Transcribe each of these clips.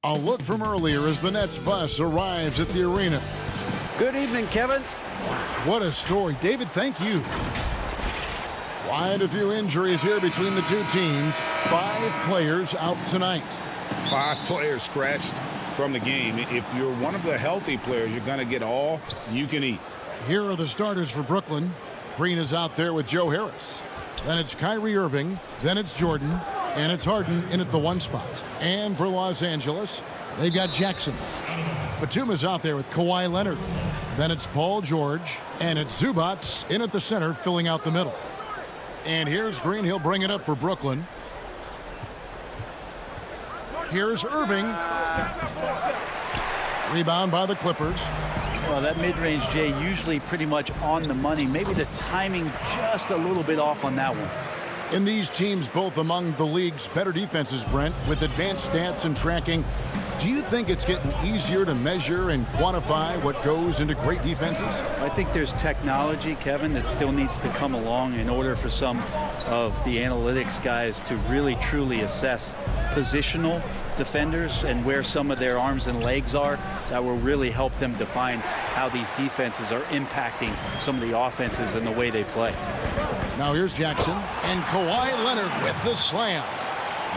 A look from earlier as the Nets bus arrives at the arena. Good evening, Kevin. What a story. David, thank you. Quite a few injuries here between the two teams. 5 players out tonight. 5 players scratched from the game. If you're one of the healthy players, you're going to get all you can eat. Here are the starters for Brooklyn. Green is out there with Joe Harris. Then it's Kyrie Irving. Then it's Jordan. And it's Harden in at the 1 spot. And for Los Angeles, they've got Jackson. Batum is out there with Kawhi Leonard. Then it's Paul George. And it's Zubac in at the center, filling out the middle. And here's Green. He'll bring it up for Brooklyn. Here's Irving. Rebound by the Clippers. Well, that mid-range, Jay, usually pretty much on the money. Maybe the timing just a little bit off on that one. In these teams, both among the league's better defenses, Brent, with advanced stats and tracking, do you think it's getting easier to measure and quantify what goes into great defenses? I think there's technology, Kevin, that still needs to come along in order for some of the analytics guys to really truly assess positional defenders and where some of their arms and legs are. That will really help them define how these defenses are impacting some of the offenses and the way they play. Now here's Jackson and Kawhi Leonard with the slam.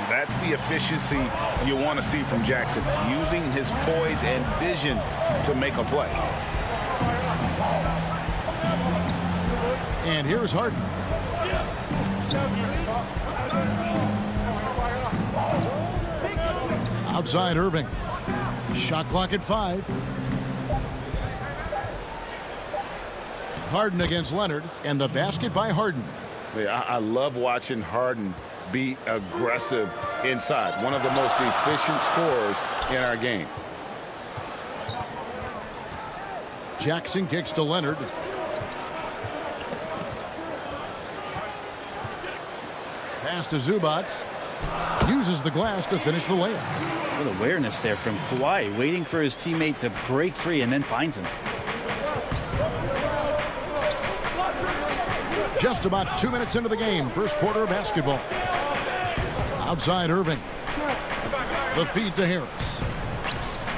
That's the efficiency you want to see from Jackson, using his poise and vision to make a play. And here's Harden. Outside Irving. Shot clock at 5. Harden against Leonard, and the basket by Harden. Yeah, I love watching Harden be aggressive inside. One of the most efficient scorers in our game. Jackson kicks to Leonard. Pass to Zubac. Uses the glass to finish the layup. Good awareness there from Kawhi, waiting for his teammate to break free and then finds him. Just about 2 minutes into the game, first quarter of basketball. Outside Irving. The feed to Harris.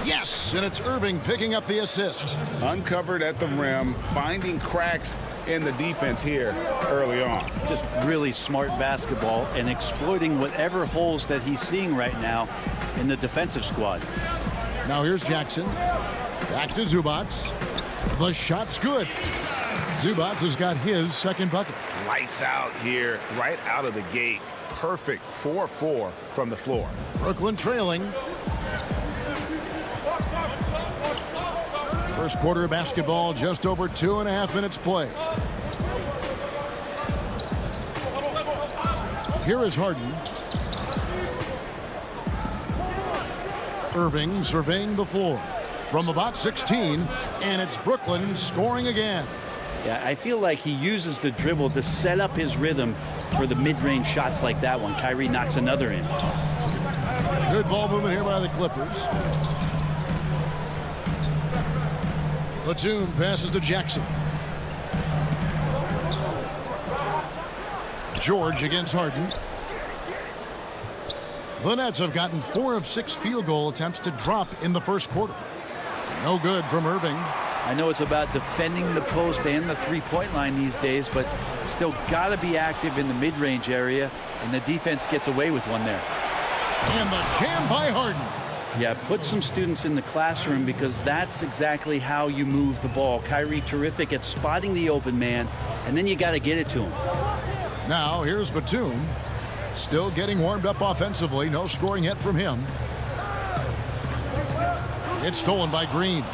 Yes, and it's Irving picking up the assist. Uncovered at the rim, finding cracks in the defense here early on. Just really smart basketball and exploiting whatever holes that he's seeing right now in the defensive squad. Now here's Jackson. Back to Zubac. The shot's good. Zubac has got his second bucket. Lights out here, right out of the gate. Perfect 4-4 from the floor. Brooklyn trailing. First quarter of basketball, just over 2.5 minutes play. Here is Harden. Irving surveying the floor from about 16, and it's Brooklyn scoring again. Yeah, I feel like he uses the dribble to set up his rhythm for the mid-range shots like that one. Kyrie knocks another in. Good ball movement here by the Clippers. Batum passes to Jackson. George against Harden. The Nets have gotten 4 of 6 field goal attempts to drop in the first quarter. No good from Irving. I know it's about defending the post and the three-point line these days, but still got to be active in the mid-range area, and the defense gets away with one there. And the jam by Harden. Yeah, put some students in the classroom because that's exactly how you move the ball. Kyrie terrific at spotting the open man, and then you got to get it to him. Now here's Batum. Still getting warmed up offensively. No scoring yet from him. It's stolen by Green.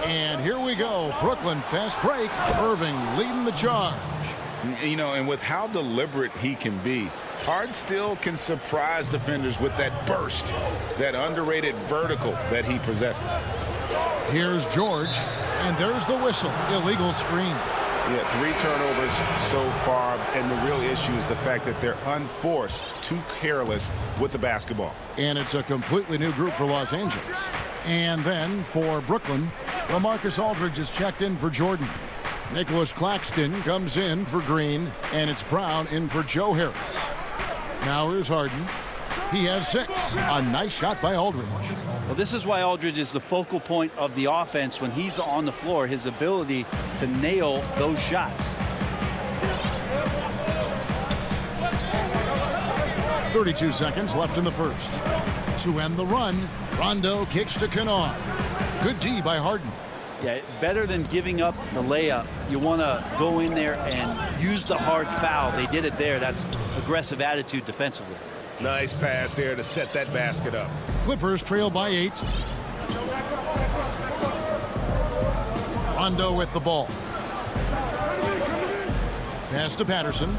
And here we go. Brooklyn fast break. Irving leading the charge. You know, and with how deliberate he can be, Harden still can surprise defenders with that burst, that underrated vertical that he possesses. Here's George, and there's the whistle. Illegal screen. Yeah, 3 turnovers so far, and the real issue is the fact that they're unforced, too careless with the basketball. And it's a completely new group for Los Angeles. And then for Brooklyn, LaMarcus Aldridge is checked in for Jordan. Nicholas Claxton comes in for Green, and it's Brown in for Joe Harris. Now here's Harden. He has 6. A nice shot by Aldridge. Well, this is why Aldridge is the focal point of the offense when he's on the floor, his ability to nail those shots. 32 seconds left in the first. To end the run, Rondo kicks to Kennard. Good D by Harden. Yeah, better than giving up the layup. You want to go in there and use the hard foul. They did it there. That's aggressive attitude defensively. Nice pass there to set that basket up. Clippers trail by 8. Rondo with the ball. Pass to Patterson.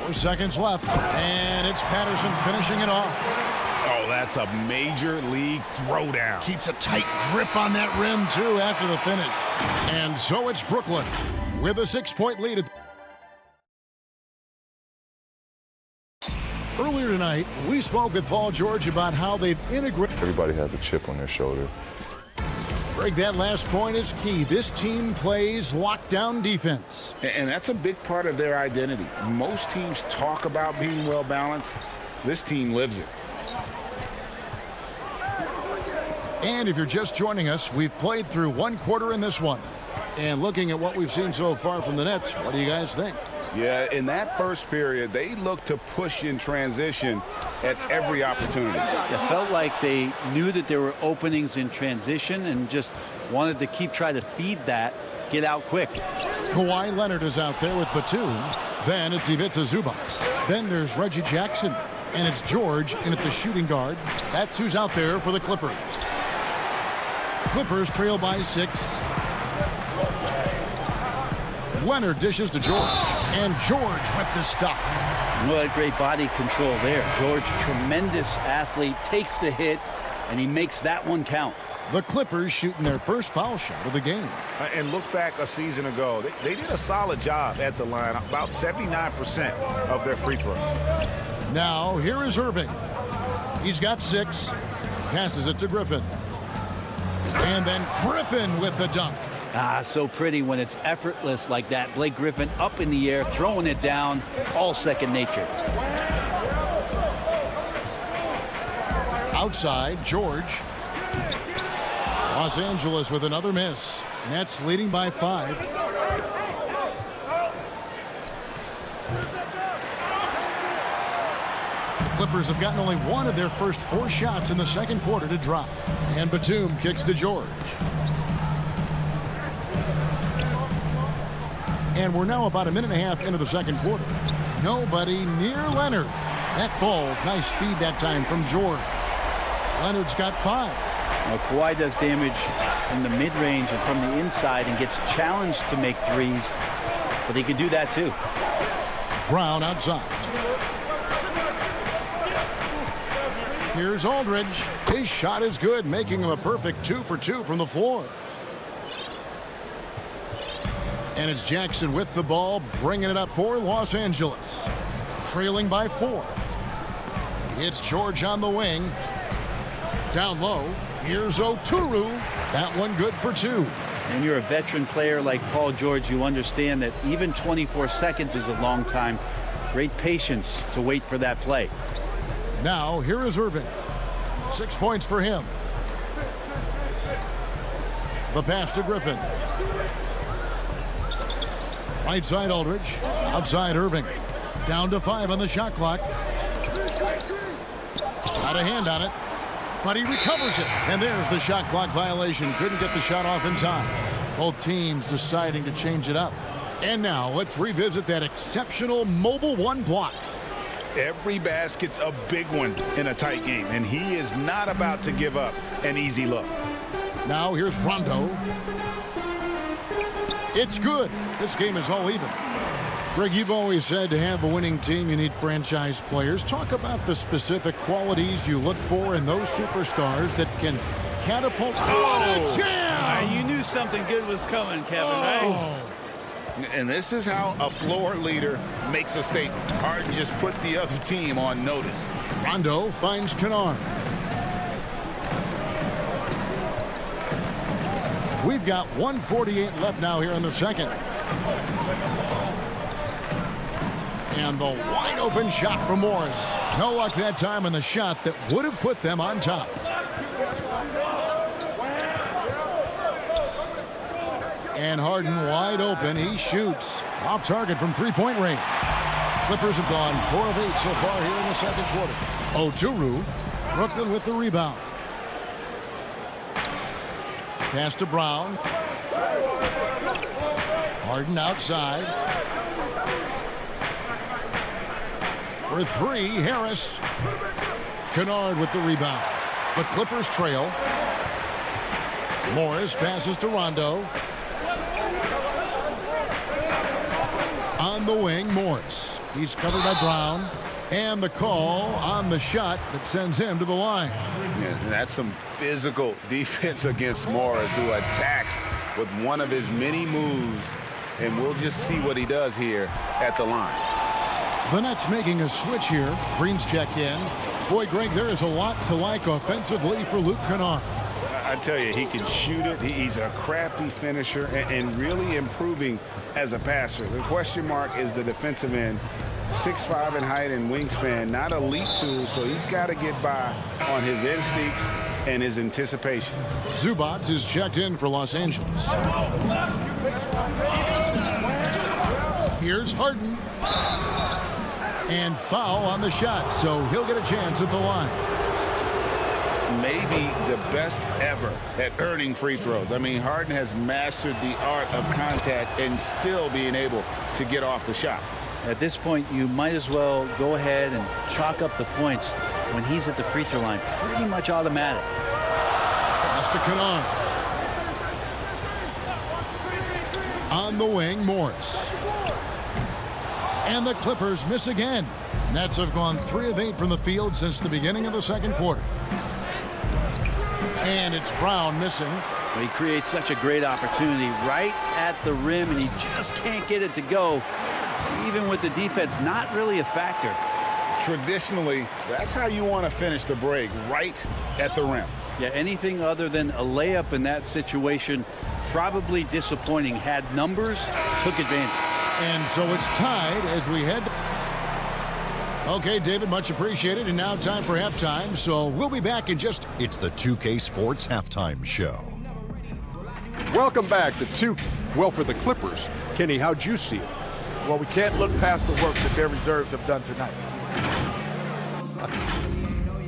4 seconds left, and it's Patterson finishing it off. Oh, that's a major league throwdown. Keeps a tight grip on that rim, too, after the finish. And so it's Brooklyn with a 6-point lead. Earlier tonight, we spoke with Paul George about how they've integrated. Everybody has a chip on their shoulder. Greg, that last point is key. This team plays lockdown defense. And that's a big part of their identity. Most teams talk about being well balanced. This team lives it. And if you're just joining us, we've played through 1 quarter in this one. And looking at what we've seen so far from the Nets, what do you guys think? Yeah, in that first period, they looked to push in transition at every opportunity. It felt like they knew that there were openings in transition and just wanted to keep trying to feed that, get out quick. Kawhi Leonard is out there with Batum. Then it's Ivica Zubac. Then there's Reggie Jackson. And it's George in at the shooting guard. That's who's out there for the Clippers. Clippers trail by 6. Leonard dishes to George. And George with the stuff. What great body control there. George, tremendous athlete, takes the hit, and he makes that one count. The Clippers shooting their first foul shot of the game. And look back a season ago. They did a solid job at the line, about 79% of their free throws. Now, here is Irving. He's got 6. Passes it to Griffin. And then Griffin with the dunk. So pretty when it's effortless like that. Blake Griffin up in the air, throwing it down, all second nature. Outside, George. Los Angeles with another miss. Nets leading by 5. The Clippers have gotten only 1 of their first 4 shots in the second quarter to drop. And Batum kicks to George. And we're now about a minute and a half into the second quarter. Nobody near Leonard. That falls. Nice feed that time from George. Leonard's got 5. Now, Kawhi does damage from the mid-range and from the inside and gets challenged to make threes, but he can do that too. Brown outside. Here's Aldridge. His shot is good, making him a perfect 2 for 2 from the floor. And it's Jackson with the ball, bringing it up for Los Angeles. Trailing by 4. It's George on the wing. Down low. Here's Oturu. That one good for 2. When you're a veteran player like Paul George, you understand that even 24 seconds is a long time. Great patience to wait for that play. Now, here is Irving. 6 points for him. The pass to Griffin. Right side Aldridge. Outside Irving. Down to 5 on the shot clock. Got a hand on it. But he recovers it. And there's the shot clock violation. Couldn't get the shot off in time. Both teams deciding to change it up. And now let's revisit that exceptional mobile 1 block. Every basket's a big one in a tight game, and he is not about to give up an easy look. Now here's Rondo. It's good. This game is all even. Greg, you've always said to have a winning team, you need franchise players. Talk about the specific qualities you look for in those superstars that can catapult. Oh, jam! You knew something good was coming, Kevin, right? And this is how a floor leader makes a statement. Harden just put the other team on notice. Rondo finds Kennard. We've got 1:48 left now here in the second. And the wide open shot from Morris. No luck that time on the shot that would have put them on top. And Harden wide open. He shoots off target from three-point range. Clippers have gone 4 of 8 so far here in the second quarter. Oturu, Brooklyn with the rebound. Pass to Brown. Harden outside. For three, Harris. Kennard with the rebound. The Clippers trail. Morris passes to Rondo. On the wing, Morris. He's covered by Brown. And the call on the shot that sends him to the line. Yeah, that's some physical defense against Morris, who attacks with one of his many moves. And we'll just see what he does here at the line. The Nets making a switch here. Green's checked in. Boy, Greg, there is a lot to like offensively for Luke Kennard. I tell you, he can shoot it. He's a crafty finisher and really improving as a passer. The question mark is the defensive end. 6'5" in height and wingspan, not a leap tool, so he's got to get by on his instincts and his anticipation. Zubac is checked in for Los Angeles. Here's Harden. And foul on the shot, so he'll get a chance at the line. Maybe the best ever at earning free throws. I mean, Harden has mastered the art of contact and still being able to get off the shot. At this point, you might as well go ahead and chalk up the points when he's at the free throw line. Pretty much automatic. Pass to Kennard. On the wing, Morris. And the Clippers miss again. Nets have gone 3 of 8 from the field since the beginning of the second quarter. And it's Brown missing. He creates such a great opportunity right at the rim, and he just can't get it to go. Even with the defense not really a factor. Traditionally, that's how you want to finish the break, right at the rim. Yeah, anything other than a layup in that situation, probably disappointing. Had numbers, took advantage. And so it's tied as we head. Okay, David, much appreciated. And now time for halftime. So we'll be back in just. It's the 2K Sports Halftime Show. Welcome back to 2K. Well, for the Clippers, Kenny, how'd you see it? Well, we can't look past the work that their reserves have done tonight.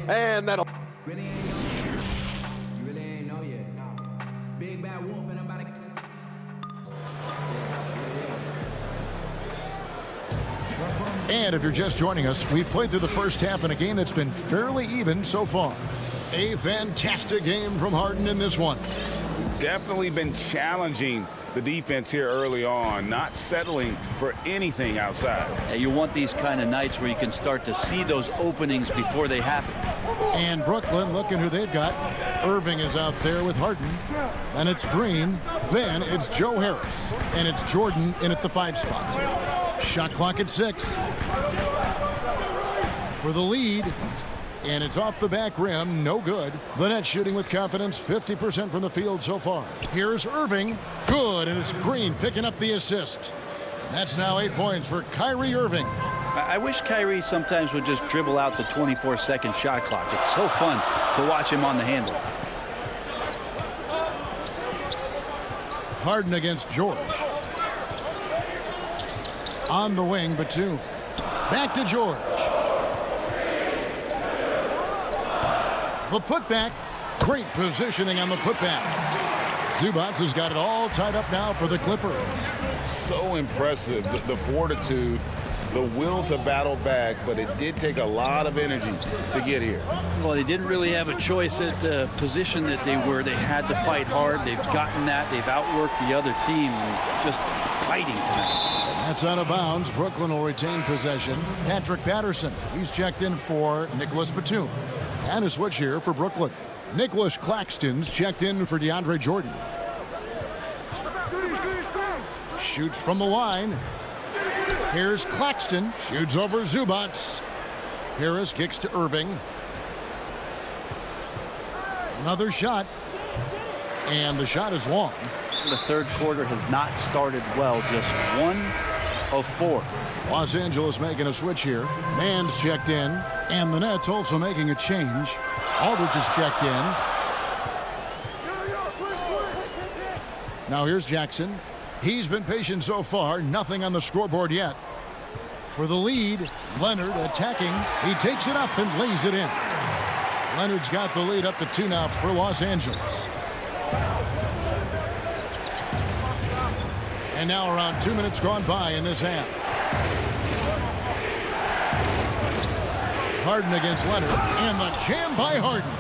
And that'll. And if you're just joining us, we've played through the first half in a game that's been fairly even so far. A fantastic game from Harden in this one. Definitely been challenging the defense here early on, not settling for anything outside. Yeah, you want these kind of nights where you can start to see those openings before they happen. And Brooklyn, looking who they've got. Irving is out there with Harden. And it's Green. Then it's Joe Harris. And it's Jordan in at the 5 spot. Shot clock at 6. For the lead. And it's off the back rim, no good. The Nets shooting with confidence, 50% from the field so far. Here's Irving, good, and it's Green picking up the assist. That's now 8 points for Kyrie Irving. I wish Kyrie sometimes would just dribble out the 24-second shot clock. It's so fun to watch him on the handle. Harden against George. On the wing, Batum. Back to George. The putback. Great positioning on the putback. Zubac has got it all tied up now for the Clippers. So impressive, the fortitude, the will to battle back, but it did take a lot of energy to get here. Well, they didn't really have a choice at the position that they were. They had to fight hard. They've gotten that. They've outworked the other team. Just fighting tonight. That's out of bounds. Brooklyn will retain possession. Patrick Patterson, he's checked in for Nicholas Batum. And a switch here for Brooklyn. Nicholas Claxton's checked in for DeAndre Jordan. Shoots from the line. Here's Claxton. Shoots over Zubac. Harris kicks to Irving. Another shot. And the shot is long. The third quarter has not started well. Just 1 of 4. Los Angeles making a switch here. Mann's checked in, and the Nets also making a change. Aldridge is checked in. Now here's Jackson. He's been patient so far. Nothing on the scoreboard yet. For the lead, Leonard attacking. He takes it up and lays it in. Leonard's got the lead up to 2 now for Los Angeles. And now around 2 minutes gone by in this half. Harden against Leonard, and the jam by Harden.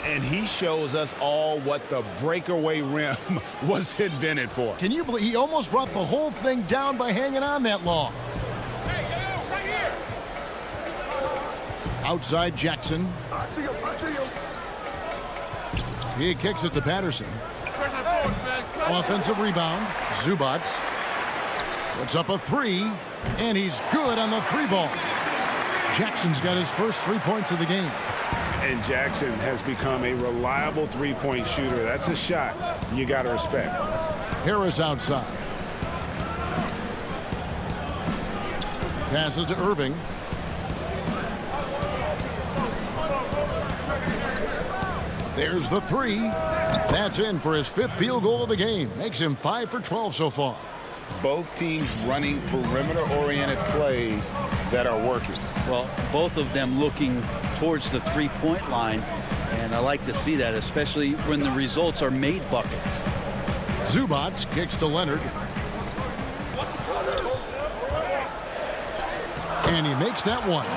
And he shows us all what the breakaway rim was invented for. Can you believe he almost brought the whole thing down by hanging on that long? Right here. Outside Jackson. I see him. He kicks it to Patterson. Offensive rebound. Zubac puts up a 3, and he's good on the 3-ball. Jackson's got his first 3 points of the game. And Jackson has become a reliable three-point shooter. That's a shot you got to respect. Harris outside. Passes to Irving. There's the 3. That's in for his 5th field goal of the game. Makes him 5 for 12 so far. Both teams running perimeter-oriented plays that are working. Well, both of them looking towards the 3-point line, and I like to see that, especially when the results are made buckets. Zubac kicks to Leonard. And he makes that one.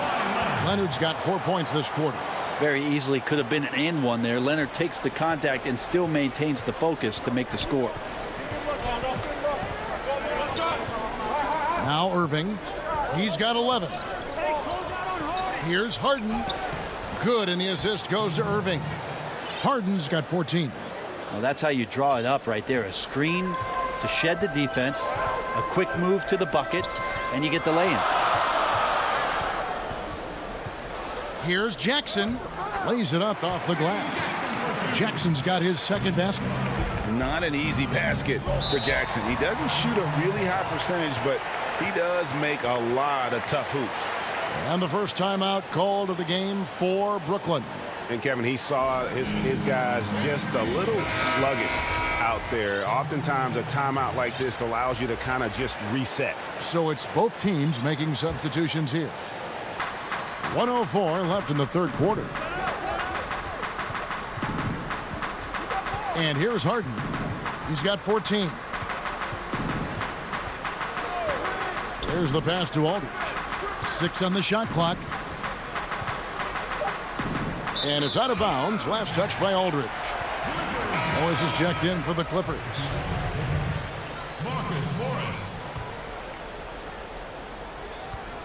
Leonard's got 4 points this quarter. Very easily could have been an and one there. Leonard takes the contact and still maintains the focus to make the score. Now Irving. He's got 11. Here's Harden. Good, and the assist goes to Irving. Harden's got 14. Well, that's how you draw it up right there. A screen to shed the defense, a quick move to the bucket, and you get the lay-in. Here's Jackson. Lays it up off the glass. Jackson's got his 2nd basket. Not an easy basket for Jackson. He doesn't shoot a really high percentage, but he does make a lot of tough hoops. And the first timeout called of the game for Brooklyn. And Kevin, he saw his guys just a little sluggish out there. Oftentimes a timeout like this allows you to kind of just reset. So it's both teams making substitutions here. 1:04 left in the 3rd quarter. And here's Harden. He's got 14. There's the pass to Aldridge. 6 on the shot clock. And it's out of bounds. Last touch by Aldridge. Morris is checked in for the Clippers.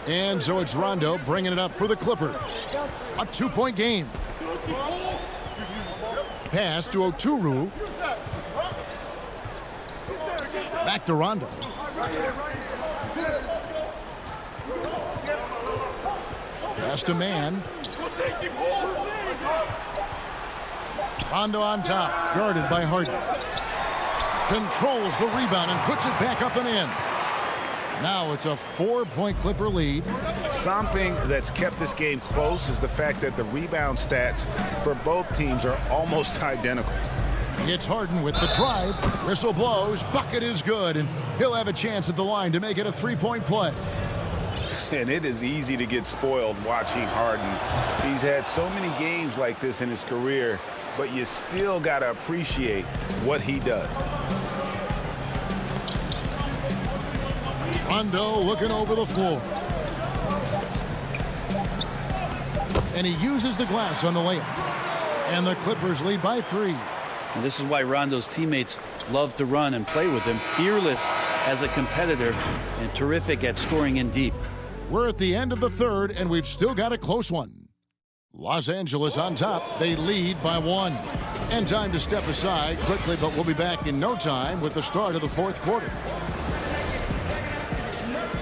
And so it's Rondo bringing it up for the Clippers. A 2-point game. Pass to Oturu. Back to Rondo. Pass to Mann. Rondo on top, guarded by Harden. Controls the rebound and puts it back up and in. Now it's a 4-point Clipper lead. Something that's kept this game close is the fact that the rebound stats for both teams are almost identical. It's Harden with the drive. Whistle blows. Bucket is good, and he'll have a chance at the line to make it a 3-point play. And it is easy to get spoiled watching Harden. He's had so many games like this in his career, but you still got to appreciate what he does. Rondo looking over the floor. And he uses the glass on the layup. And the Clippers lead by 3. And this is why Rondo's teammates love to run and play with him. Fearless as a competitor and terrific at scoring in deep. We're at the end of the 3rd, and we've still got a close one. Los Angeles on top. They lead by 1. And time to step aside quickly, but we'll be back in no time with the start of the 4th quarter.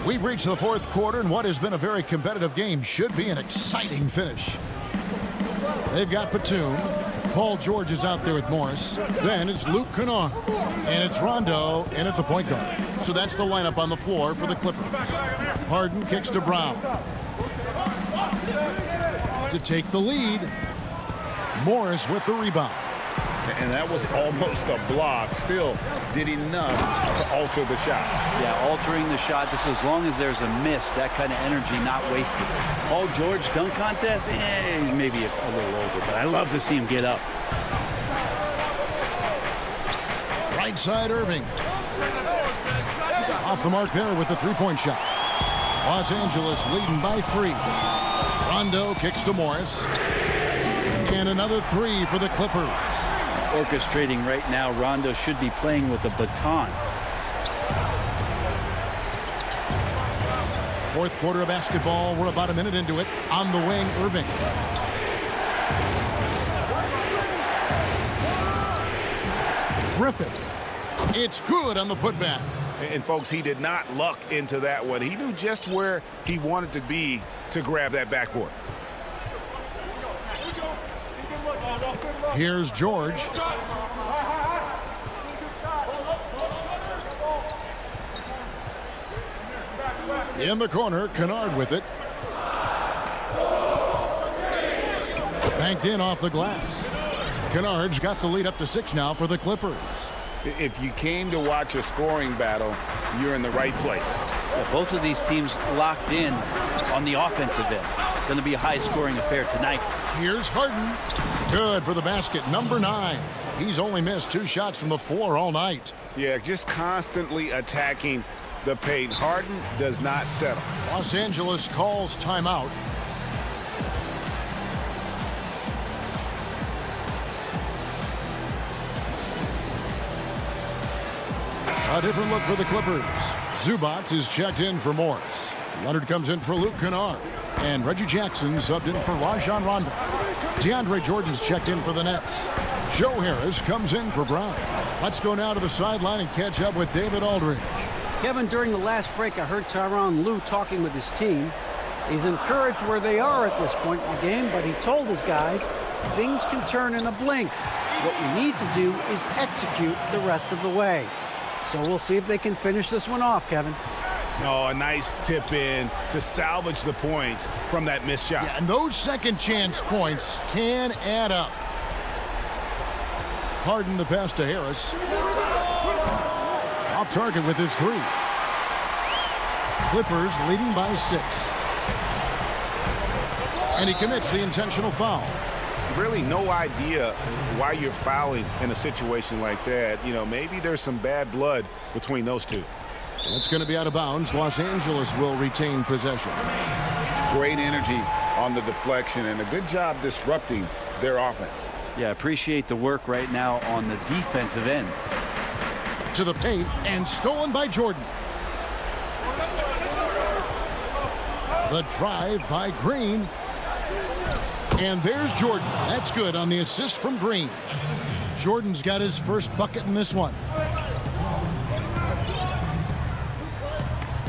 We've reached the 4th quarter, and what has been a very competitive game should be an exciting finish. They've got Batum. Paul George is out there with Morris. Then it's Luke Kennard. And it's Rondo in at the point guard. So that's the lineup on the floor for the Clippers. Harden kicks to Brown. To take the lead. Morris with the rebound. And that was almost a block. Still did enough to alter the shot. Yeah, altering the shot just as long as there's a miss, that kind of energy not wasted. Paul George dunk contest, maybe a little over, but I love to see him get up. Right side Irving. Off the mark there with the three-point shot. Los Angeles leading by 3. Rondo kicks to Morris. And another 3 for the Clippers. Orchestrating right now, Rondo should be playing with a baton. Fourth quarter of basketball. We're about a minute into it. On the wing, Irving. Griffin. It's good on the putback. And folks, he did not luck into that one. He knew just where he wanted to be to grab that backboard. Here's George. In the corner, Kennard with it. Banked in off the glass. Kennard's got the lead up to 6 now for the Clippers. If you came to watch a scoring battle, you're in the right place. Yeah, both of these teams locked in on the offensive end. Going to be a high-scoring affair tonight. Here's Harden. Good for the basket, number 9. He's only missed 2 shots from the floor all night. Yeah, just constantly attacking the paint. Harden does not settle. Los Angeles calls timeout. A different look for the Clippers. Zubac is checked in for Morris. Leonard comes in for Luke Kennard. And Reggie Jackson subbed in for Rajon Rondo. DeAndre Jordan's checked in for the Nets. Joe Harris comes in for Brown. Let's go now to the sideline and catch up with David Aldridge. Kevin, during the last break, I heard Tyronn Lue talking with his team. He's encouraged where they are at this point in the game, but he told his guys things can turn in a blink. What we need to do is execute the rest of the way. So we'll see if they can finish this one off, Kevin. Oh, a nice tip in to salvage the points from that missed shot. Yeah, and those second chance points can add up. Harden the pass to Harris. Off target with his 3. Clippers leading by 6. And he commits the intentional foul. Really no idea why you're fouling in a situation like that. You know, maybe there's some bad blood between those two. It's going to be out of bounds. Los Angeles will retain possession. Great energy on the deflection and a good job disrupting their offense. Yeah, appreciate the work right now on the defensive end. To the paint and stolen by Jordan. The drive by Green. And there's Jordan. That's good on the assist from Green. Jordan's got his first bucket in this one.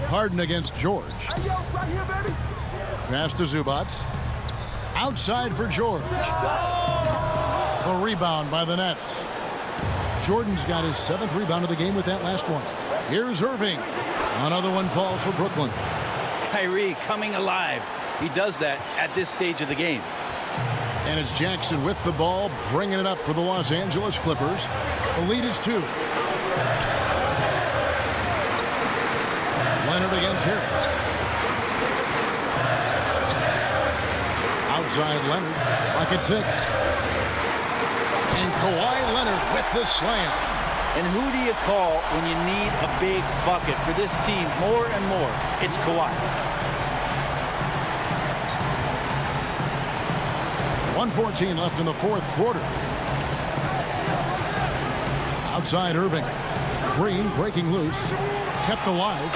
Harden against George. Pass to Zubac. Outside for George. The rebound by the Nets. Jordan's got his 7th rebound of the game with that last one. Here's Irving. Another one falls for Brooklyn. Kyrie coming alive. He does that at this stage of the game. And it's Jackson with the ball, bringing it up for the Los Angeles Clippers. The lead is 2. Leonard against Harris. Outside Leonard, bucket 6. And Kawhi Leonard with the slam. And who do you call when you need a big bucket for this team more and more? It's Kawhi. 1:14 left in the 4th quarter. Outside Irving. Green breaking loose. Kept alive.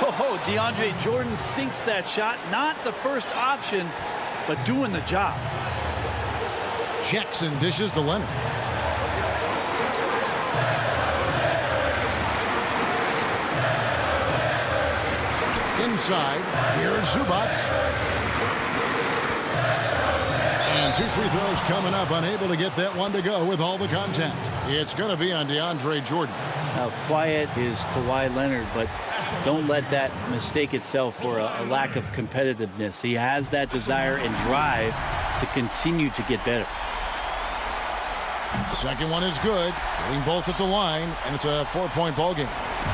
Oh, DeAndre Jordan sinks that shot. Not the first option, but doing the job. Jackson dishes to Leonard. Inside, here's Zubac. And And 2 free throws coming up, unable to get that one to go with all the contact. It's going to be on DeAndre Jordan. How quiet is Kawhi Leonard, but don't let that mistake itself for a lack of competitiveness. He has that desire and drive to continue to get better. Second one is good. Getting both at the line, and it's a 4-point ball game.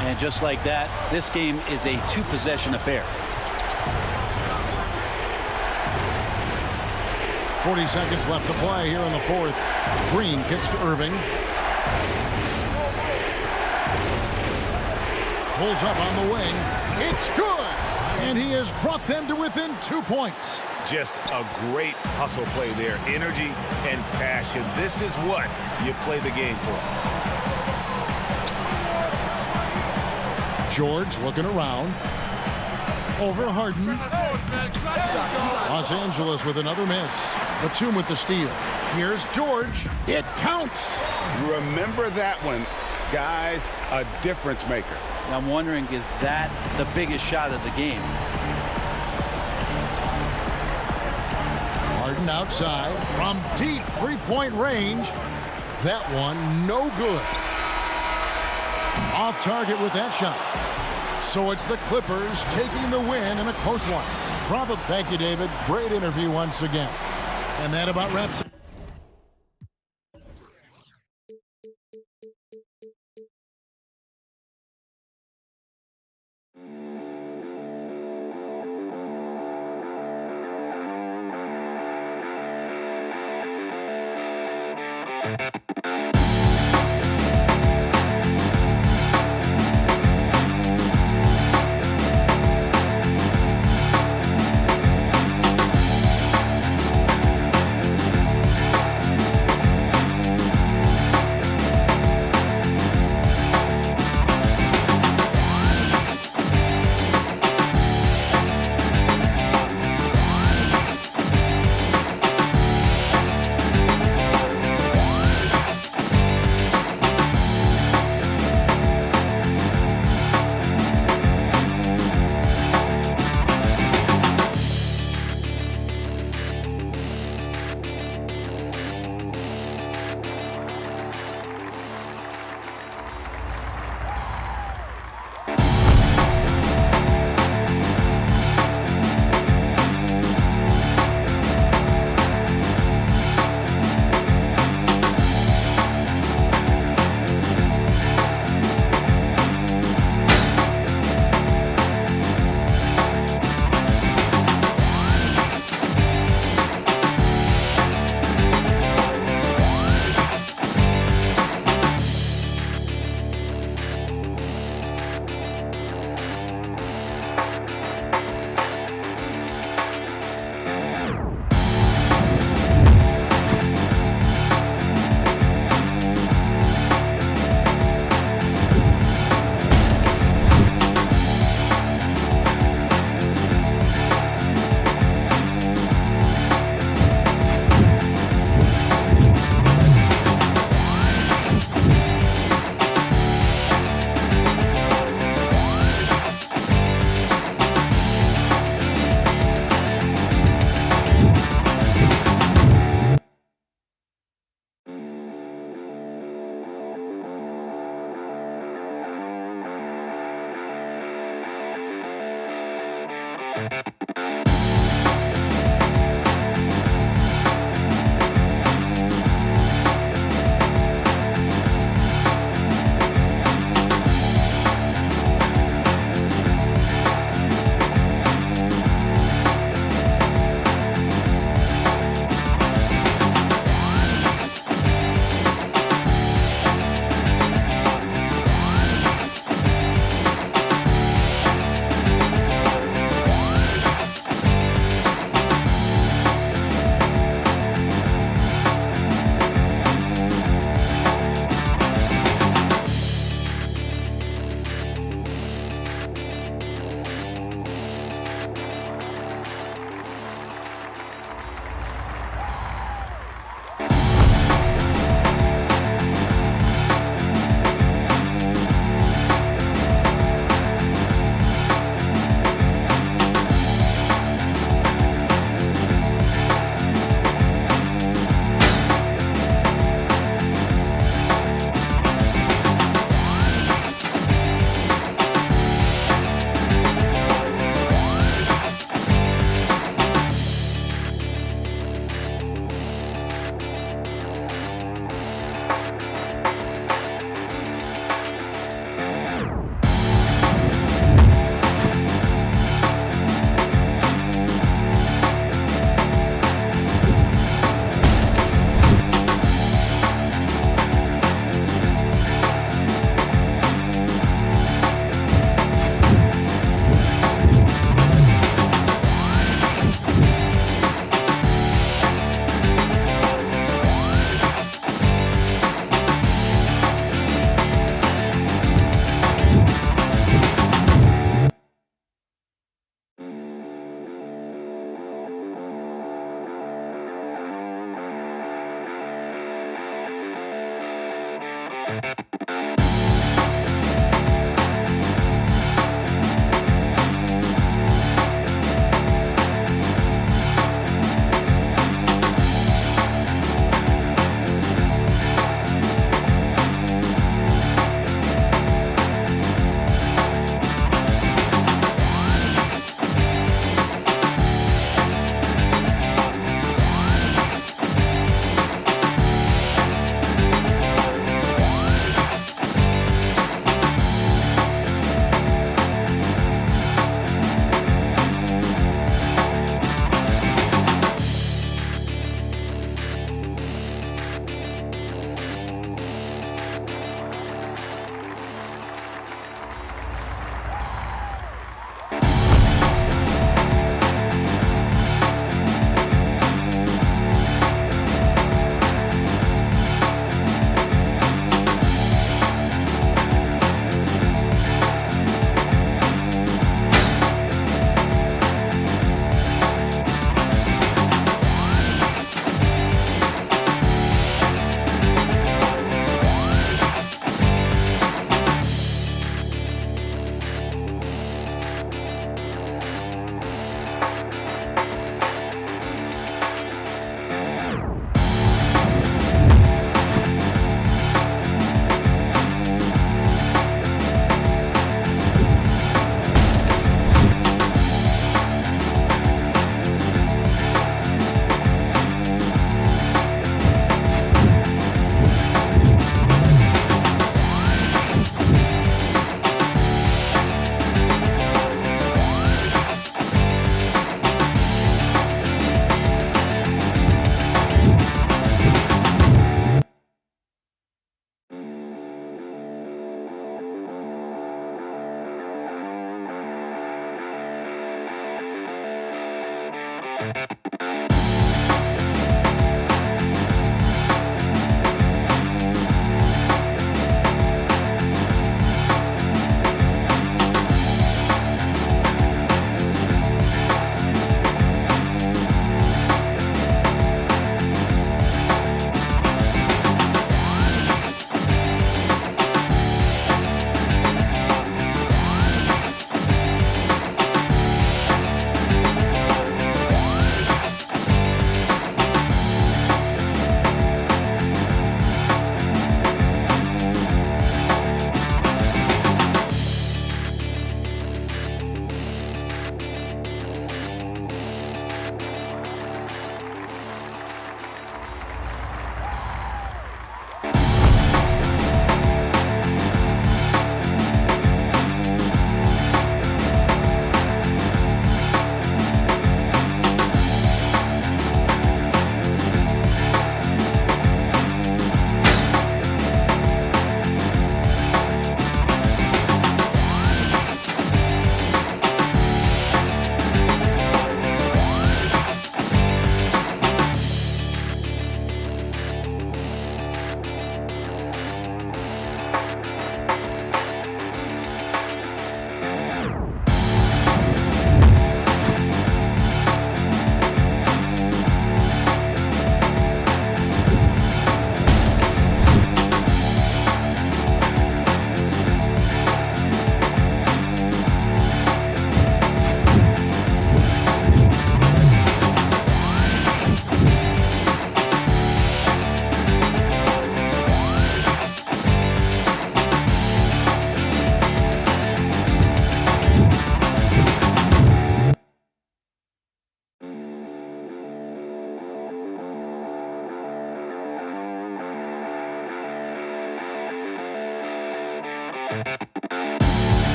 And just like that, this game is a 2-possession affair. 40 seconds left to play here in the fourth. Green kicks to Irving. Pulls up on the wing. It's good! And he has brought them to within 2 points. Just a great hustle play there. Energy and passion. This is what you play the game for. George looking around. Over Harden. Los Angeles with another miss. Batum with the steal. Here's George. It counts. Remember that one, guys. A difference maker. I'm wondering, is that the biggest shot of the game? Harden outside from deep 3-point range. That one no good. Off target with that shot. So it's the Clippers taking the win in a close one. Thank you, David. Great interview once again. And that about wraps it.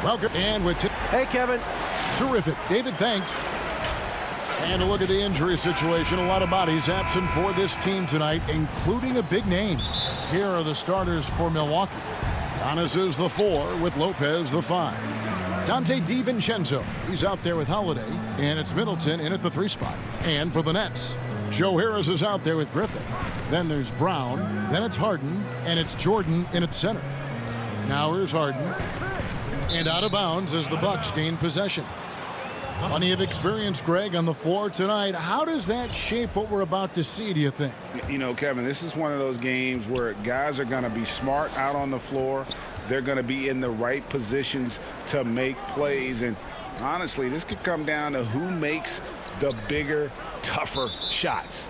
Welcome. And with Hey, Kevin. terrific. David, thanks. And a look at the injury situation. A lot of bodies absent for this team tonight, including a big name. Here are the starters for Milwaukee. Giannis is the 4 with Lopez the 5. Dante DiVincenzo, he's out there with Holiday. And it's Middleton in at the 3 spot. And for the Nets, Joe Harris is out there with Griffin. Then there's Brown. Then it's Harden. And it's Jordan in at center. Now here's Harden. And out of bounds as the Bucks gain possession. Plenty of experience, Greg, on the floor tonight. How does that shape what we're about to see, do you think? You know, Kevin, this is one of those games where guys are going to be smart out on the floor. They're going to be in the right positions to make plays. And honestly, this could come down to who makes the bigger, tougher shots.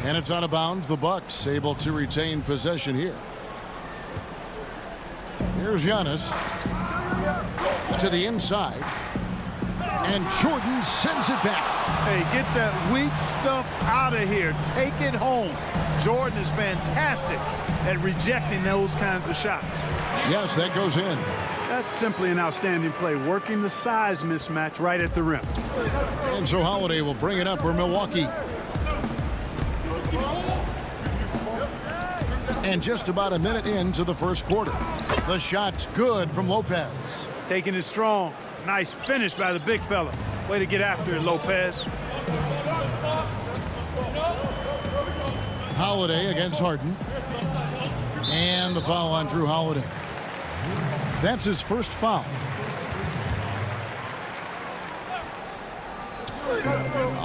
And it's out of bounds. The Bucks able to retain possession here. Here's Giannis to the inside. And Jordan sends it back. Hey, get that weak stuff out of here. Take it home. Jordan is fantastic at rejecting those kinds of shots. Yes, that goes in. That's simply an outstanding play, working the size mismatch right at the rim. And so Holiday will bring it up for Milwaukee. And just about a minute into the first quarter. The shot's good from Lopez. Taking it strong. Nice finish by the big fella. Way to get after it, Lopez. Holiday against Harden. And the foul on Drew Holiday. That's his first foul.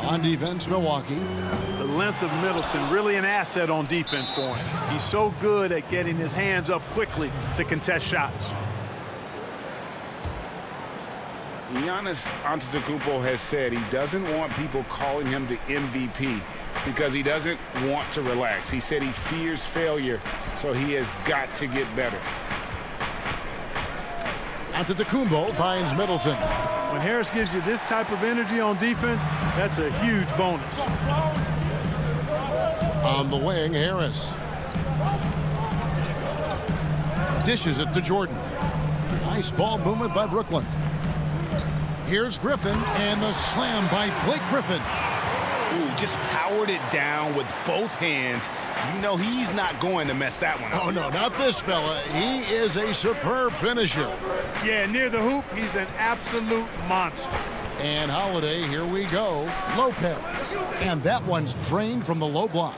On defense, Milwaukee. The length of Middleton, really an asset on defense for him. He's so good at getting his hands up quickly to contest shots. Giannis Antetokounmpo has said he doesn't want people calling him the MVP because he doesn't want to relax. He said he fears failure, so he has got to get better. Antetokounmpo finds Middleton. When Harris gives you this type of energy on defense, that's a huge bonus. On the wing, Harris. Dishes it to Jordan. Nice ball movement by Brooklyn. Here's Griffin, and the slam by Blake Griffin. Ooh, just powered it down with both hands. You know he's not going to mess that one up. Oh, no, not this fella. He is a superb finisher. Yeah, near the hoop, he's an absolute monster. And Holiday, here we go. Lopez. And that one's drained from the low block.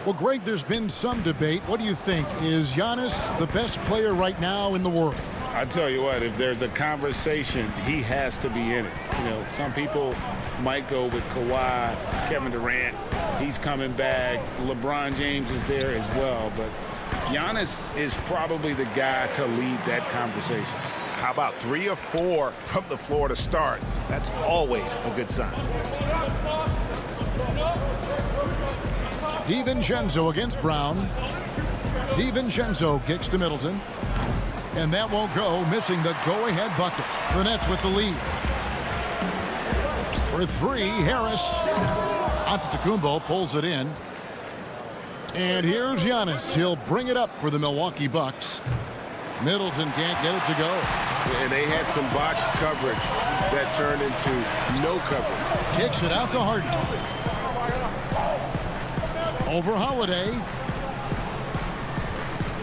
Well, Greg, there's been some debate. What do you think? Is Giannis the best player right now in the world? I tell you what, if there's a conversation, he has to be in it. You know, some people might go with Kawhi, Kevin Durant. He's coming back. LeBron James is there as well. But Giannis is probably the guy to lead that conversation. How about 3 or 4 from the floor to start? That's always a good sign. DiVincenzo against Brown. DiVincenzo kicks to Middleton. And that won't go, missing the go-ahead bucket. The Nets with the lead. For 3, Harris. Antetokounmpo pulls it in. And here's Giannis. He'll bring it up for the Milwaukee Bucks. Middleton can't get it to go. And they had some botched coverage that turned into no coverage. Kicks it out to Harden. Over Holiday.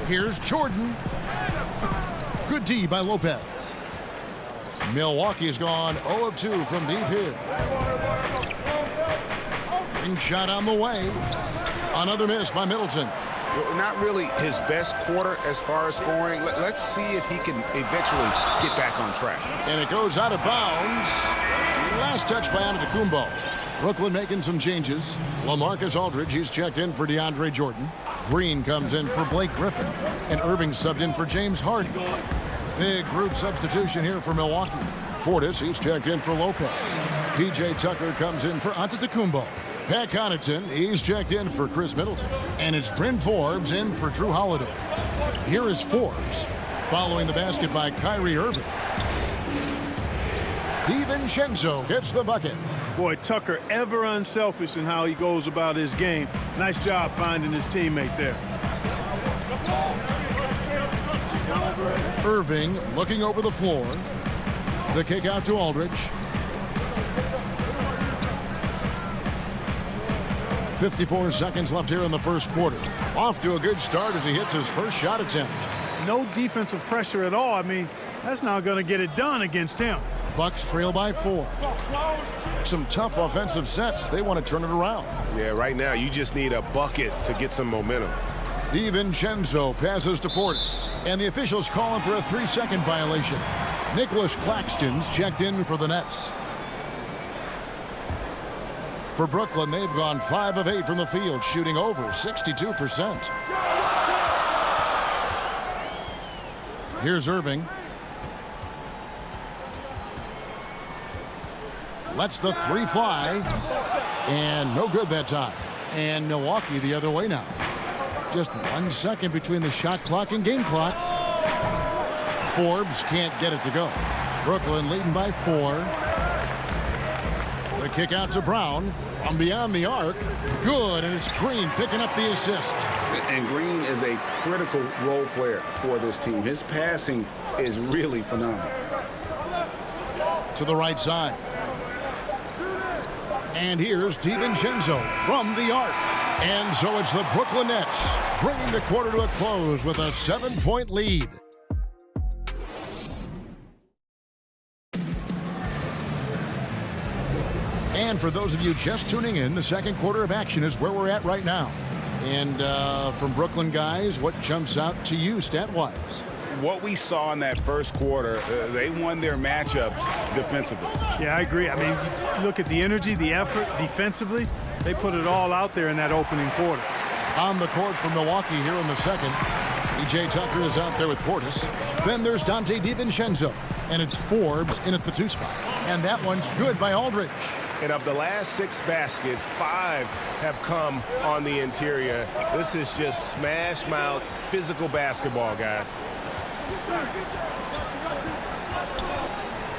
Here's Jordan. Good D by Lopez. Milwaukee's gone 0 of 2 from deep here. Ring shot on the way. Another miss by Middleton. Not really his best quarter as far as scoring. Let's see if he can eventually get back on track. And it goes out of bounds. Last touch by Antetokounmpo. Brooklyn making some changes. LaMarcus Aldridge, he's checked in for DeAndre Jordan. Green comes in for Blake Griffin. And Irving subbed in for James Harden. Big group substitution here for Milwaukee. Portis, he's checked in for Lopez. P.J. Tucker comes in for Antetokounmpo. Pat Connaughton, he's checked in for Chris Middleton. And it's Bryn Forbes in for Drew Holiday. Here is Forbes, following the basket by Kyrie Irving. DiVincenzo gets the bucket. Boy, Tucker ever unselfish in how he goes about his game. Nice job finding his teammate there. Irving looking over the floor. The kick out to Aldridge. 54 seconds left here in the first quarter. Off to a good start as he hits his first shot attempt. No defensive pressure at all. I mean, that's not going to get it done against him. Bucks trail by 4. Some tough offensive sets. They want to turn it around. Yeah, right now you just need a bucket to get some momentum. DiVincenzo passes to Portis. And the officials call him for a 3-second violation. Nicholas Claxton's checked in for the Nets. For Brooklyn, they've gone 5 of 8 from the field, shooting over 62%. Here's Irving. Lets the 3 fly. And no good that time. And Milwaukee the other way now. Just 1 second between the shot clock and game clock. Forbes can't get it to go. Brooklyn leading by 4. The kick out to Brown from beyond the arc. Good, and it's Green picking up the assist. And Green is a critical role player for this team. His passing is really phenomenal. To the right side. And here's DiVincenzo from the arc. And so it's the Brooklyn Nets bringing the quarter to a close with a 7-point lead. And for those of you just tuning in, the second quarter of action is where we're at right now. And from Brooklyn guys, what jumps out to you stat-wise? what we saw in that first quarter, they won their matchups defensively. Yeah, I agree. I mean, look at the energy, the effort defensively. They put it all out there in that opening quarter. On the court for Milwaukee here in the second. P.J. Tucker is out there with Portis. Then there's Dante DiVincenzo. And it's Forbes in at the 2 spot. And that one's good by Aldridge. And of the last 6 baskets, 5 have come on the interior. This is just smash mouth, physical basketball, guys.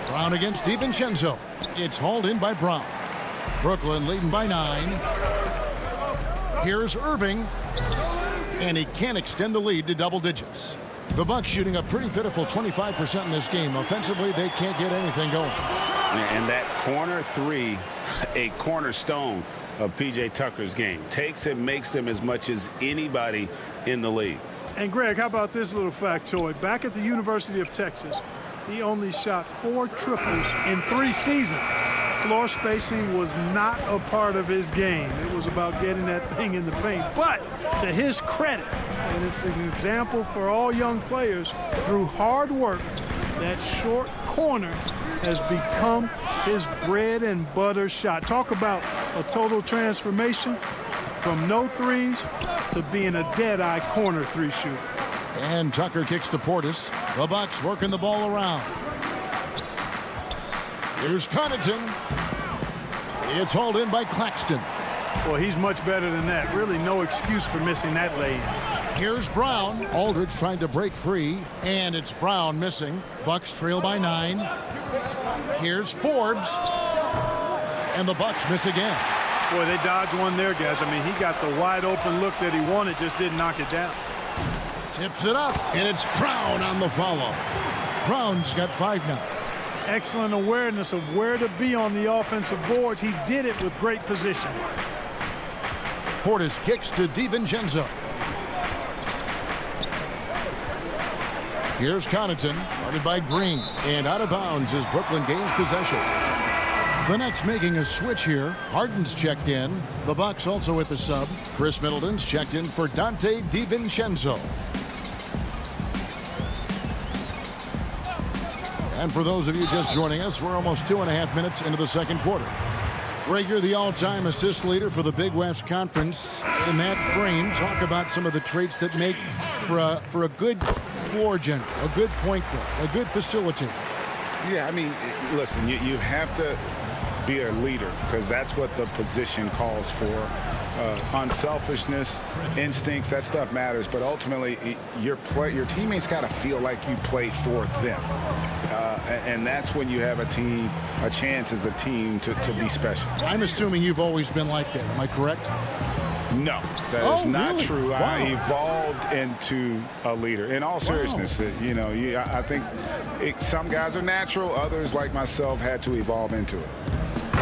Brown against DiVincenzo. It's hauled in by Brown. Brooklyn leading by 9. Here's Irving. And he can't extend the lead to double digits. The Bucks shooting a pretty pitiful 25% in this game. Offensively, they can't get anything going. And that corner 3, a cornerstone of P.J. Tucker's game. Takes and makes them as much as anybody in the league. And Greg, how about this little factoid? Back at the University of Texas, he only shot 4 triples in 3 seasons. Floor spacing was not a part of his game. It was about getting that thing in the paint. But to his credit, and it's an example for all young players, through hard work, that short corner has become his bread and butter shot. Talk about a total transformation from no threes to being a dead-eye corner 3 shooter. And Tucker kicks to Portis. The Bucks working the ball around. Here's Connaughton. It's hauled in by Claxton. Well, he's much better than that. Really no excuse for missing that lay-in. Here's Brown. Aldridge trying to break free. And it's Brown missing. Bucks trail by 9. Here's Forbes. And the Bucks miss again. Boy, they dodged one there, guys. I mean, he got the wide-open look that he wanted, just didn't knock it down. Tips it up. And it's Brown on the follow. Brown's got 5 now. Excellent awareness of where to be on the offensive boards. He did it with great position. Portis kicks to DiVincenzo. Here's Connaughton, guarded by Green, and out of bounds as Brooklyn gains possession. The Nets making a switch here. Harden's checked in. The Bucks also with the sub. Chris Middleton's checked in for Dante DiVincenzo. And for those of you just joining us, we're almost 2.5 minutes into the second quarter. Greg, you're the all-time assist leader for the Big West Conference. In that frame, talk about some of the traits that make for a good floor general, a good point guard, a good facilitator. Yeah, I mean, listen, you have to be a leader because that's what the position calls for. Unselfishness, instincts, that stuff matters. But ultimately, your teammates got to feel like you play for them. And that's when you have a chance as a team to be special. I'm assuming you've always been like that. Am I correct? No, that is not really? true. Wow. I evolved into a leader. In all seriousness, I think some guys are natural. Others, like myself, had to evolve into it.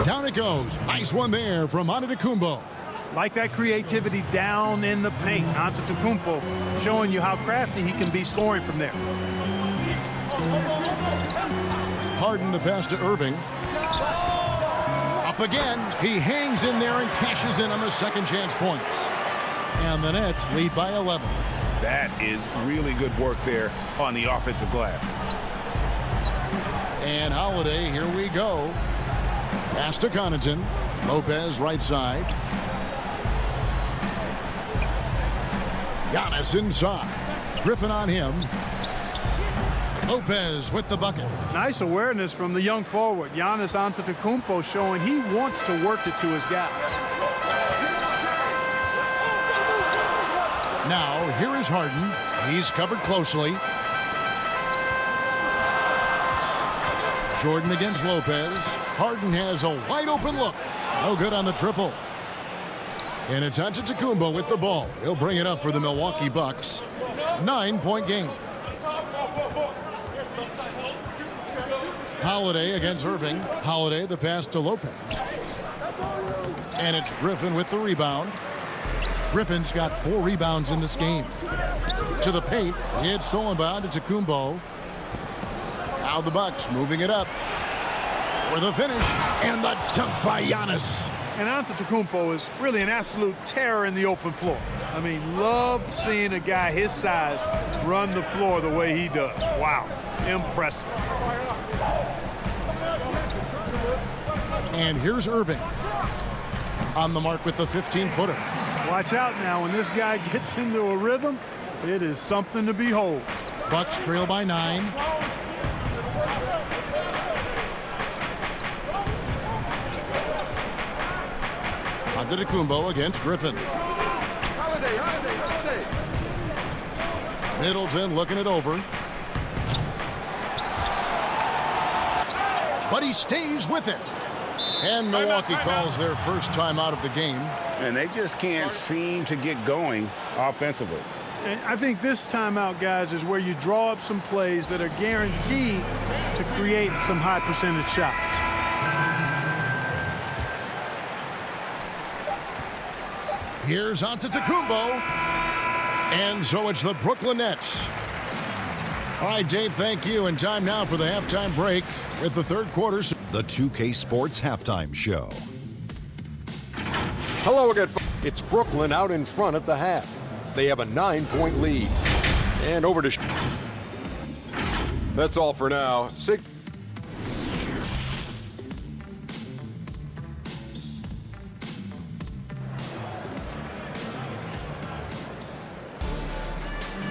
Down it goes. Nice one there from Antetokounmpo. Like that creativity down in the paint. Antetokounmpo showing you how crafty he can be scoring from there. Harden the pass to Irving. Up again. He hangs in there and cashes in on the second chance points. And the Nets lead by 11. That is really good work there on the offensive glass. And Holiday, here we go. Pass to Connaughton. Lopez right side. Giannis inside. Griffin on him. Lopez with the bucket. Nice awareness from the young forward. Giannis Antetokounmpo showing he wants to work it to his guys. Now, here is Harden. He's covered closely. Jordan against Lopez. Harden has a wide open look. No good on the triple. And it's Antetokounmpo with the ball. He'll bring it up for the Milwaukee Bucks. 9-point game. Holiday against Irving. Holiday the pass to Lopez. And it's Griffin with the rebound. Griffin's got 4 rebounds in this game. To the paint. It's stolen by Antetokounmpo. Now the Bucks moving it up. For the finish. And the dunk by Giannis. And Antetokounmpo is really an absolute terror in the open floor. I mean, love seeing a guy his size run the floor the way he does. Wow, impressive. And here's Irving on the mark with the 15-footer. Watch out now. When this guy gets into a rhythm, it is something to behold. Bucks trail by 9. Antetokounmpo against Griffin. Middleton looking it over. But he stays with it. And Milwaukee calls their first time out of the game. And they just can't seem to get going offensively. And I think this timeout, guys, is where you draw up some plays that are guaranteed to create some high percentage shots. Here's Antetokounmpo. And so it's the Brooklyn Nets. All right, Dave, thank you. And time now for the halftime break with the third quarter. The 2K Sports Halftime Show. Hello again. It's Brooklyn out in front at the half. They have a 9-point lead. And over to... That's all for now.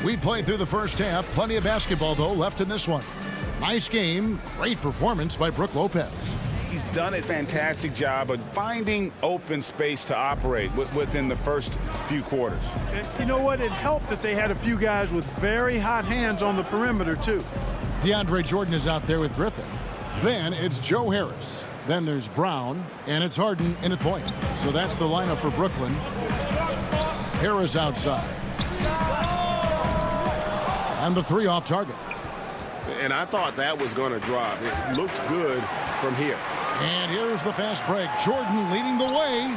We played through the first half. Plenty of basketball, though, left in this one. Nice game. Great performance by Brook Lopez. He's done a fantastic job of finding open space to operate within the first few quarters. And you know what? It helped that they had a few guys with very hot hands on the perimeter, too. DeAndre Jordan is out there with Griffin. Then it's Joe Harris. Then there's Brown. And it's Harden in at point. So that's the lineup for Brooklyn. Harris outside. And the 3 off target. And I thought that was going to drop. It looked good from here. And here's the fast break. Jordan leading the way.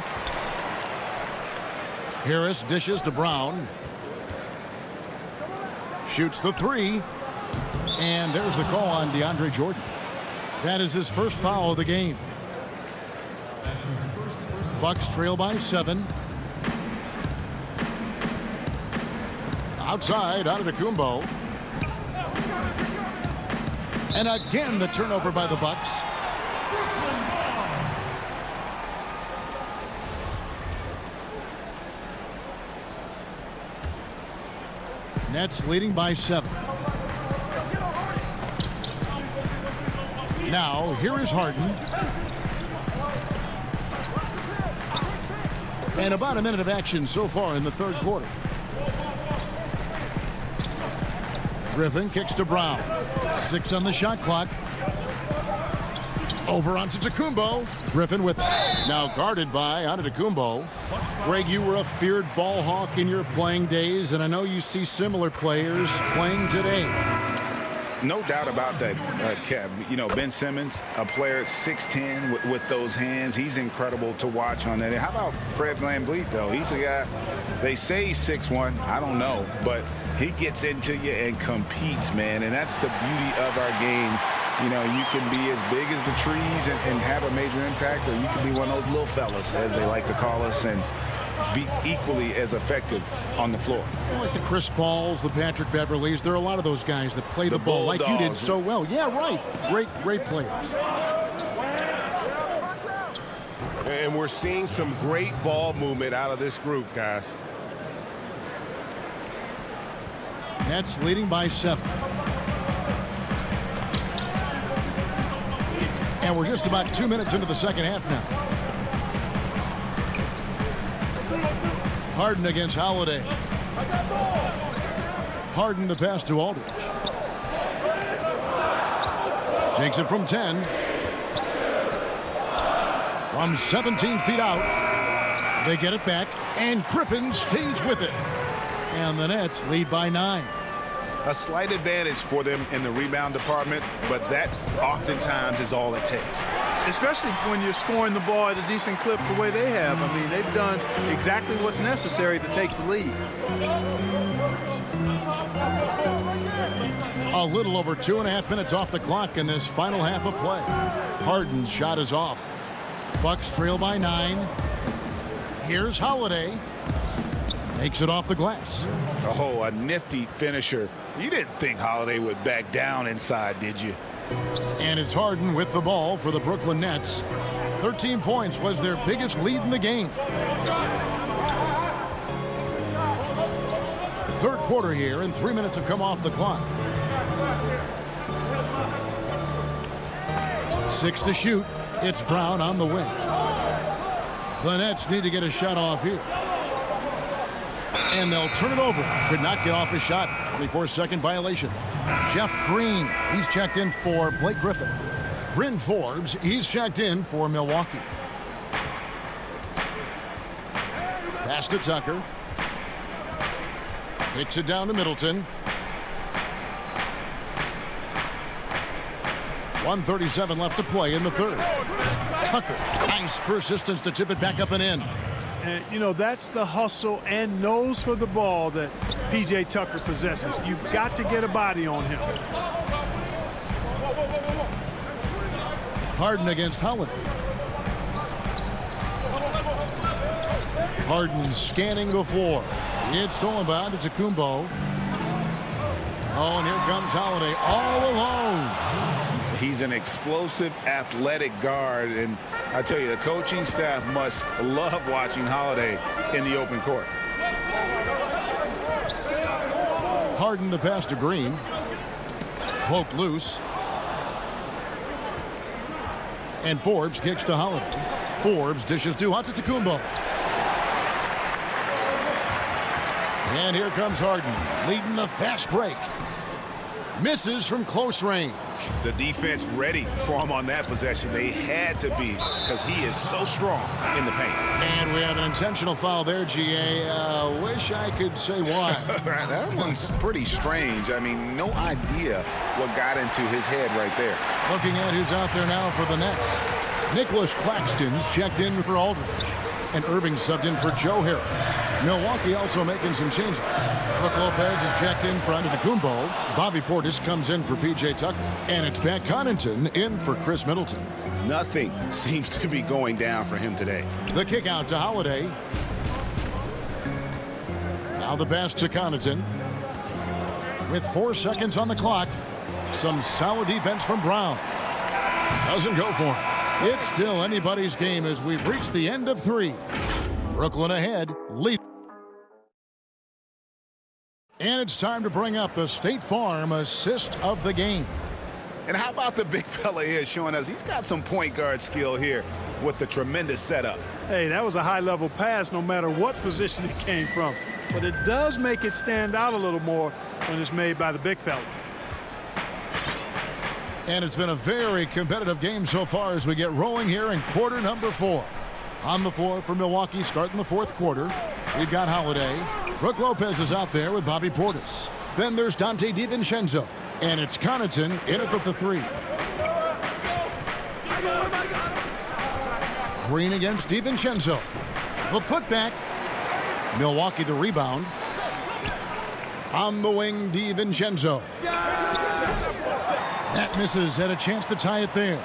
Harris dishes to Brown. Shoots the 3. And there's the call on DeAndre Jordan. That is his first foul of the game. Bucks trail by 7. Outside, Antetokounmpo. And again, the turnover by the Bucks. Nets leading by 7. Now, here is Harden. And about a minute of action so far in the third quarter. Griffin kicks to Brown. 6 on the shot clock. Over onto Antetokounmpo. Griffin with it. Now guarded by Antetokounmpo. Greg, you were a feared ball hawk in your playing days, and I know you see similar players playing today. No doubt about that, Kev. You know, Ben Simmons, a player at 6'10" with those hands. He's incredible to watch on that. And how about Fred VanVleet, though? He's a guy, they say he's 6'1". I don't know, but he gets into you and competes, man. And that's the beauty of our game. You know, you can be as big as the trees and have a major impact, or you can be one of those little fellas, as they like to call us, and be equally as effective on the floor. Like the Chris Pauls, the Patrick Beverleys, there are a lot of those guys that play the ball like you did so well. Yeah, right. Great players. And we're seeing some great ball movement out of this group, guys. Nets leading by 7. And we're just about 2 minutes into the second half now. Harden against Holiday. Harden the pass to Aldridge. Takes it from 10. From 17 feet out. They get it back. And Griffin stays with it. And the Nets lead by 9. A slight advantage for them in the rebound department, but that oftentimes is all it takes. Especially when you're scoring the ball at a decent clip the way they have. I mean, they've done exactly what's necessary to take the lead. A little over 2.5 minutes off the clock in this final half of play. Harden's shot is off. Bucks trail by 9. Here's Holiday. Makes it off the glass. Oh, a nifty finisher. You didn't think Holiday would back down inside, did you? And it's Harden with the ball for the Brooklyn Nets. 13 points was their biggest lead in the game. Third quarter here, and 3 minutes have come off the clock. 6 to shoot. It's Brown on the wing. The Nets need to get a shot off here. And they'll turn it over. Could not get off a shot. 24-second violation. Jeff Green, he's checked in for Blake Griffin. Bryn Forbes, he's checked in for Milwaukee. Pass to Tucker. Kicks it down to Middleton. 1:37 left to play in the third. Tucker, nice persistence to tip it back up and in. And, you know, that's the hustle and nose for the ball that P.J. Tucker possesses. You've got to get a body on him. Harden against Holiday. Harden scanning the floor. It's stolen by Antetokounmpo. Oh, and here comes Holiday all alone. He's an explosive, athletic guard, and I tell you, the coaching staff must love watching Holiday in the open court. Harden the pass to Green. Poked loose. And Forbes kicks to Holiday. Forbes dishes to Antetokounmpo. And here comes Harden, leading the fast break. Misses from close range. The defense ready for him on that possession. They had to be, because he is so strong in the paint. And we have an intentional foul there, GA. Wish I could say why. That one's pretty strange. I mean, no idea what got into his head right there. Looking at who's out there now for the Nets. Nicholas Claxton's checked in for Aldridge. And Irving subbed in for Joe Harris. Milwaukee also making some changes. Brook Lopez is checked in for Antetokounmpo. Bobby Portis comes in for P.J. Tucker. And it's Pat Connaughton in for Chris Middleton. Nothing seems to be going down for him today. The kick out to Holiday. Now the pass to Connaughton. With 4 seconds on the clock. Some solid defense from Brown. Doesn't go for him. It's still anybody's game as we've reached the end of 3. Brooklyn ahead, lead. And it's time to bring up the State Farm assist of the game. And how about the big fella here showing us he's got some point guard skill here with the tremendous setup. Hey, that was a high-level pass no matter what position it came from. But it does make it stand out a little more when it's made by the big fella. And it's been a very competitive game so far as we get rolling here in quarter number 4. On the floor for Milwaukee starting the fourth quarter. We've got Holiday. Brook Lopez is out there with Bobby Portis. Then there's Dante DiVincenzo. And it's Connaughton in at the 3. Green against DiVincenzo. The putback. Milwaukee the rebound. On the wing, DiVincenzo. That misses. Had a chance to tie it there.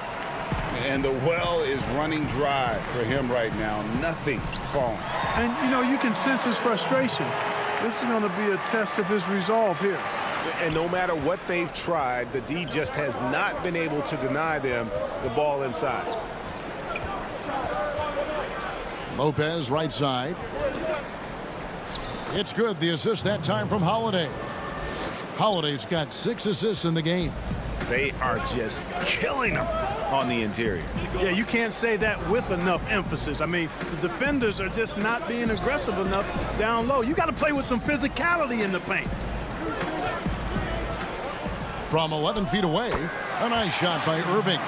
And the well is running dry for him right now. Nothing falling. And, you know, you can sense his frustration. This is going to be a test of his resolve here. And no matter what they've tried, the D just has not been able to deny them the ball inside. Lopez right side. It's good. The assist that time from Holiday. Holiday's got 6 assists in the game. They are just killing them on the interior. Yeah, you can't say that with enough emphasis. I mean, the defenders are just not being aggressive enough down low. You got to play with some physicality in the paint. From 11 feet away, a nice shot by Irving.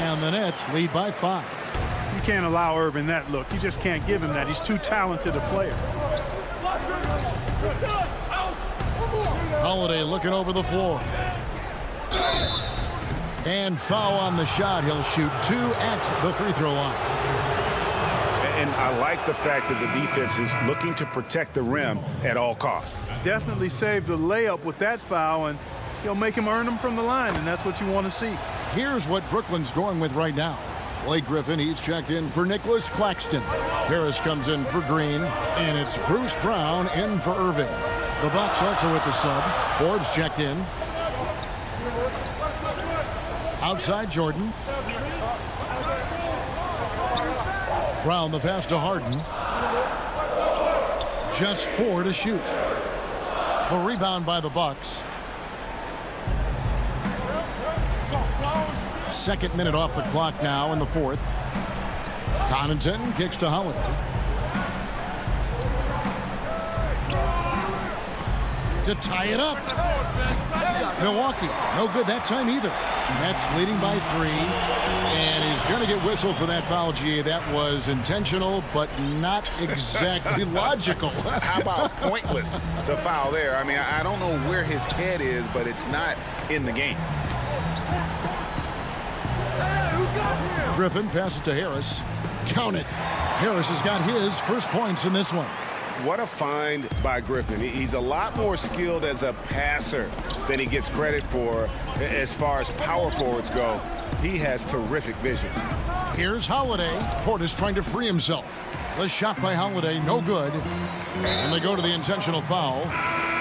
And the Nets lead by 5. You can't allow Irving that look. You just can't give him that. He's too talented a player. Holiday looking over the floor. And foul on the shot. He'll shoot 2 at the free throw line. And I like the fact that the defense is looking to protect the rim at all costs. Definitely saved a layup with that foul, and he'll make him earn them from the line, and that's what you want to see. Here's what Brooklyn's going with right now. Blake Griffin, he's checked in for Nicholas Claxton. Harris comes in for Green, and it's Bruce Brown in for Irving. The Bucks also with the sub. Forbes checked in. Outside Jordan. Brown the pass to Harden. Just 4 to shoot. The rebound by the Bucks. Second minute off the clock now in the fourth. Connaughton kicks to Holiday. To tie it up. Milwaukee, no good that time either. Nets leading by 3. And he's going to get whistled for that foul, GA. That was intentional, but not exactly logical. How about pointless to foul there? I mean, I don't know where his head is, but it's not in the game. Griffin passes to Harris. Count it. Harris has got his first points in this one. What a find by Griffin. He's a lot more skilled as a passer than he gets credit for as far as power forwards go. He has terrific vision. Here's Holiday. Portis trying to free himself. The shot by Holiday, no good. And they go to the intentional foul.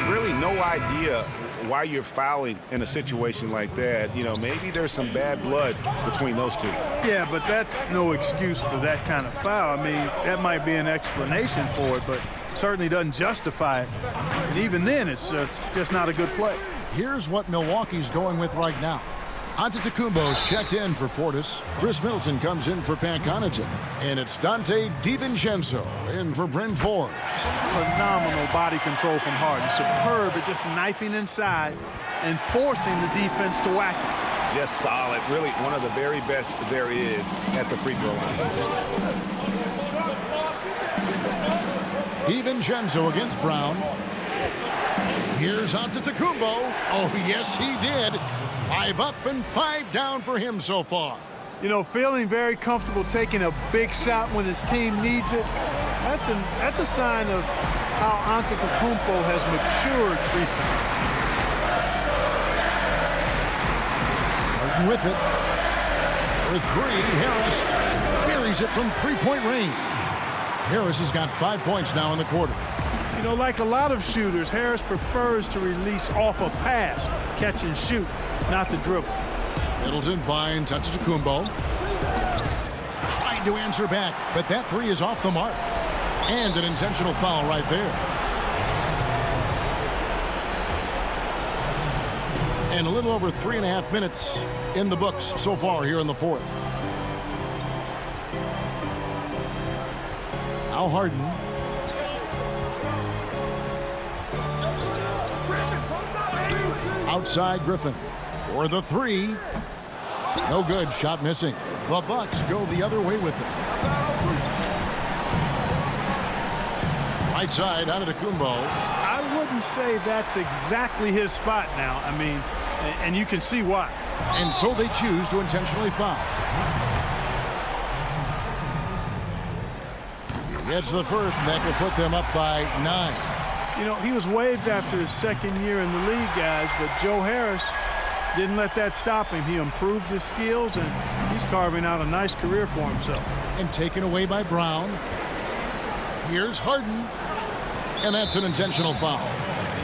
Really no idea why you're fouling in a situation like that. You know, maybe there's some bad blood between those two. Yeah, but that's no excuse for that kind of foul. I mean, that might be an explanation for it, but certainly doesn't justify it. And even then, it's just not a good play. Here's what Milwaukee's going with right now. Antetokounmpo's checked in for Portis. Chris Middleton comes in for Pat Connaughton. And it's Dante DiVincenzo in for Bryn Forbes. Phenomenal body control from Harden. Superb at just knifing inside and forcing the defense to whack it. Just solid. Really one of the very best there is at the free throw line. DiVincenzo against Brown. Here's Antetokounmpo. Oh, yes, he did. 5 up and 5 down for him so far. You know, feeling very comfortable taking a big shot when his team needs it. That's a sign of how Antetokounmpo has matured recently. Harden with it. For 3, Harris buries it from 3-point range. Harris has got 5 points now in the quarter. You know, like a lot of shooters, Harris prefers to release off a pass, catch and shoot, not the dribble. Middleton finds Antetokounmpo. Trying to answer back, but that 3 is off the mark. And an intentional foul right there. And a little over 3.5 minutes in the books so far here in the fourth. Now Harden. Outside Griffin for the 3. No good. Shot missing. The Bucks go the other way with it. Right side, Antetokounmpo. I wouldn't say that's exactly his spot now. I mean, and you can see why. And so they choose to intentionally foul. Gets the first, and that will put them up by 9. You know, he was waived after his second year in the league, guys, but Joe Harris didn't let that stop him. He improved his skills, and he's carving out a nice career for himself. And taken away by Brown. Here's Harden, and that's an intentional foul.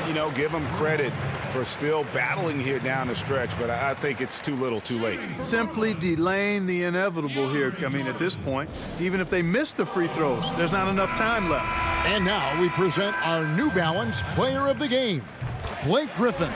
You know, give him credit for still battling here down the stretch, but I think it's too little too late. Simply delaying the inevitable here. I mean, at this point, even if they miss the free throws, there's not enough time left. And now we present our New Balance Player of the Game, Blake Griffin.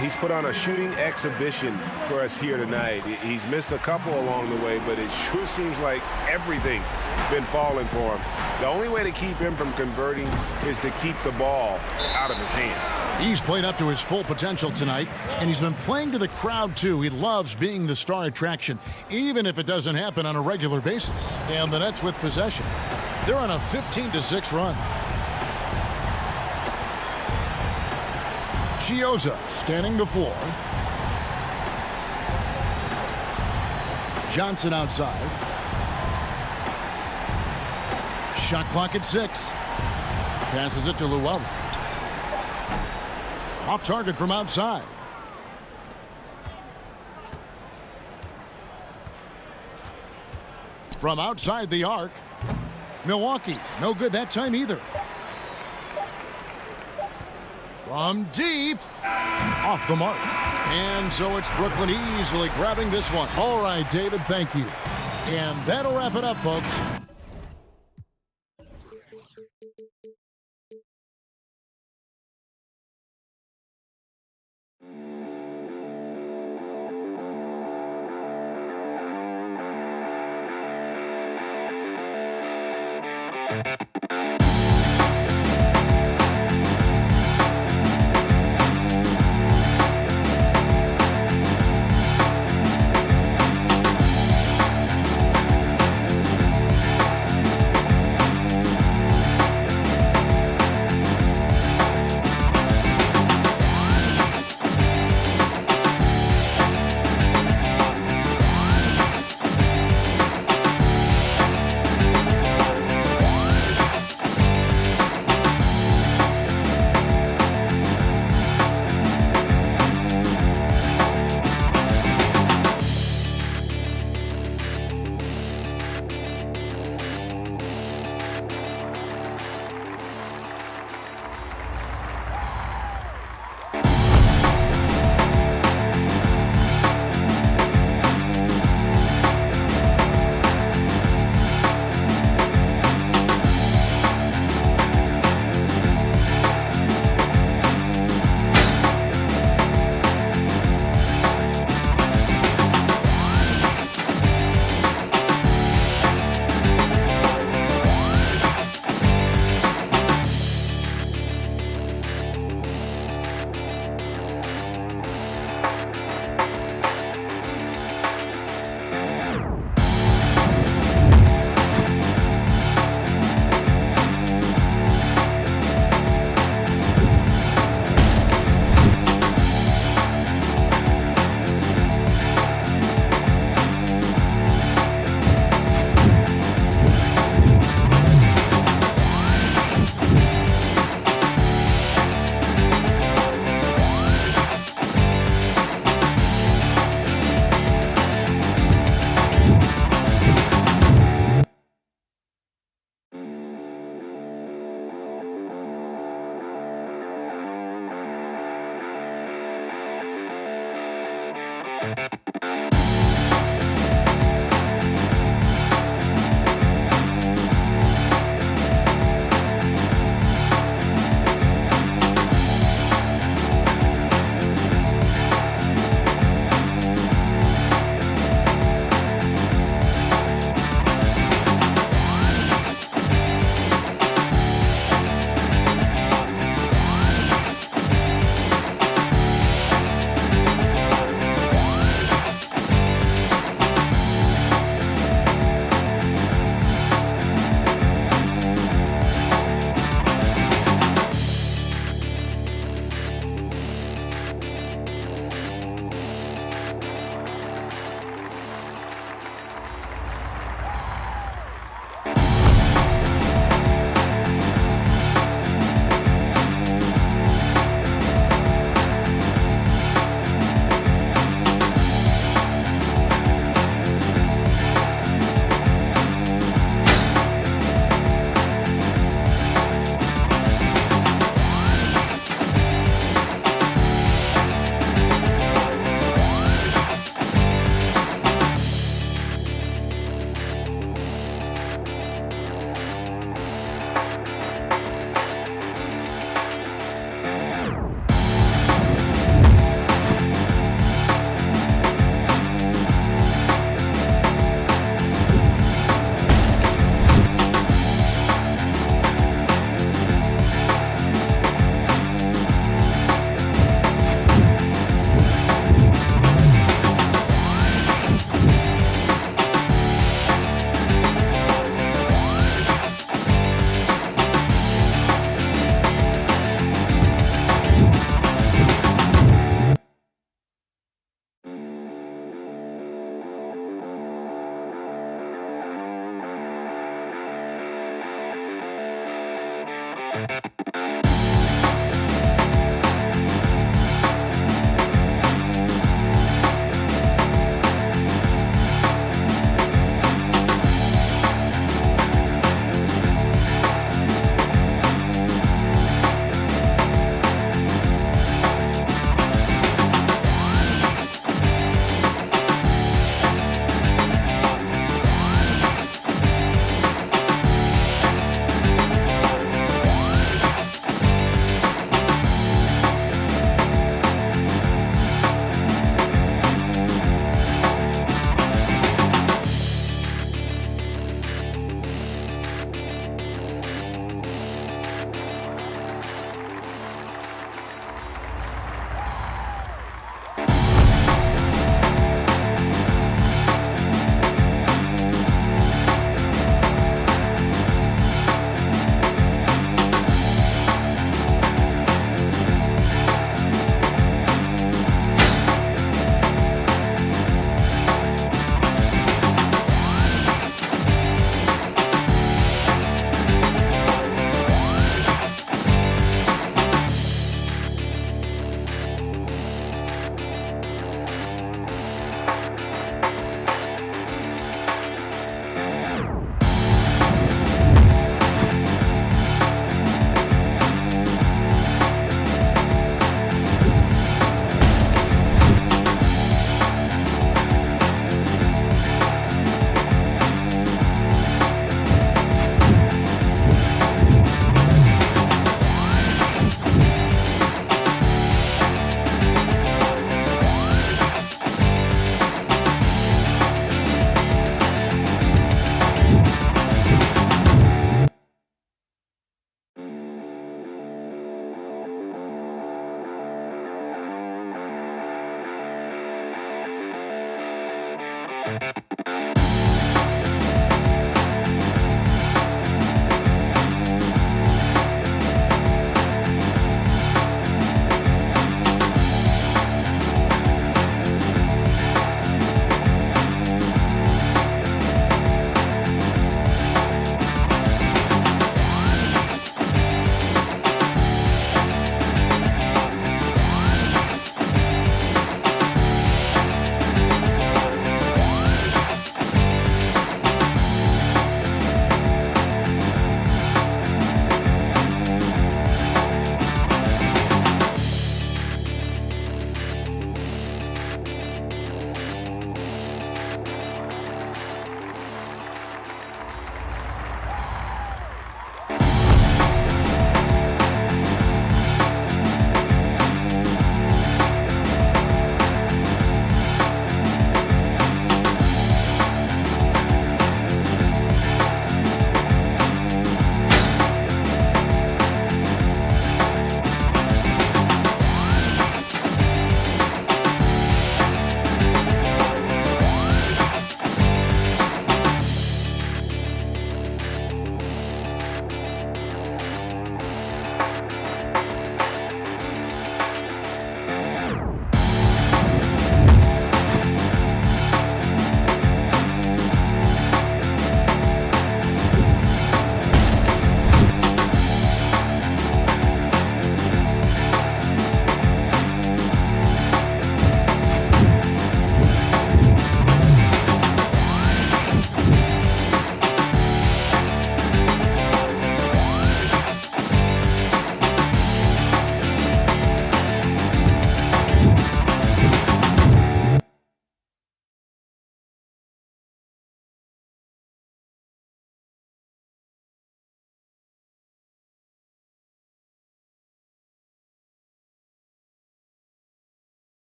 He's put on a shooting exhibition for us here tonight. He's missed a couple along the way, but it sure seems like everything's been falling for him. The only way to keep him from converting is to keep the ball out of his hands. He's played up to his full potential tonight, and he's been playing to the crowd, too. He loves being the star attraction, even if it doesn't happen on a regular basis. And the Nets with possession. They're on a 15-6 run. Chioza scanning the floor. Johnson outside. Shot clock at 6. Passes it to Llewellyn. Off target from outside. from outside the arc. Milwaukee, no good that time either. From deep, off the mark. And so it's Brooklyn easily grabbing this one. All right, David, thank you. And that'll wrap it up, folks.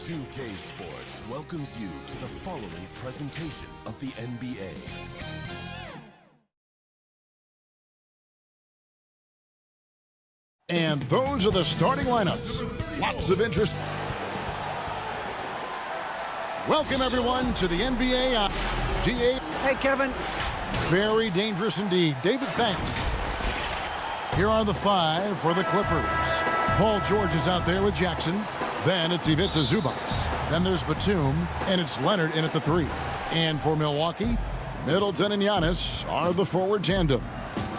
2K Sports welcomes you to the following presentation of the NBA. And those are the starting lineups. Lots of interest. Welcome, everyone, to the NBA on DA. Hey, Kevin. Very dangerous indeed. David, thanks. Here are the five for the Clippers. Paul George is out there with Jackson. Then it's Ivica Zubac. Then there's Batum, and it's Leonard in at the 3. And for Milwaukee, Middleton and Giannis are the forward tandem.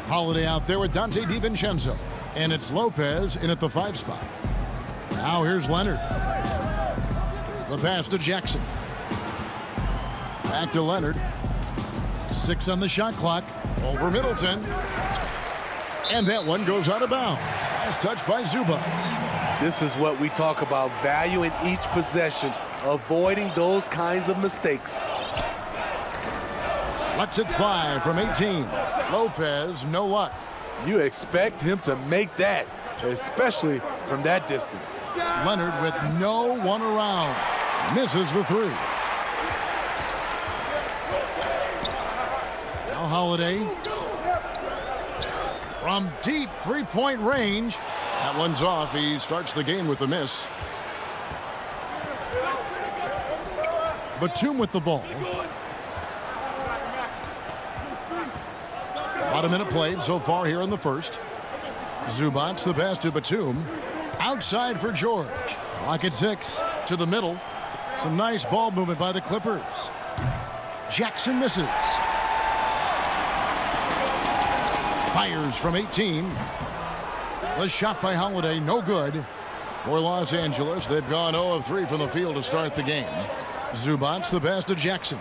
Holiday out there with Dante DiVincenzo. And it's Lopez in at the 5 spot. Now here's Leonard. The pass to Jackson. Back to Leonard. 6 on the shot clock. Over Middleton. And that one goes out of bounds. Last touch by Zubac. This is what we talk about, valuing each possession, avoiding those kinds of mistakes. Let's hit 5 from 18. Lopez, no luck. You expect him to make that, especially from that distance. Leonard with no one around. Misses the 3. Now Holiday. From deep three-point range. That one's off. He starts the game with a miss. Batum with the ball. About a minute played so far here in the first. Zubac, the pass to Batum. Outside for George. Clock at 6. To the middle. Some nice ball movement by the Clippers. Jackson misses. Fires from 18. The shot by Holiday, no good. For Los Angeles, they've gone 0 of 3 from the field to start the game. Zubac, the pass to Jackson.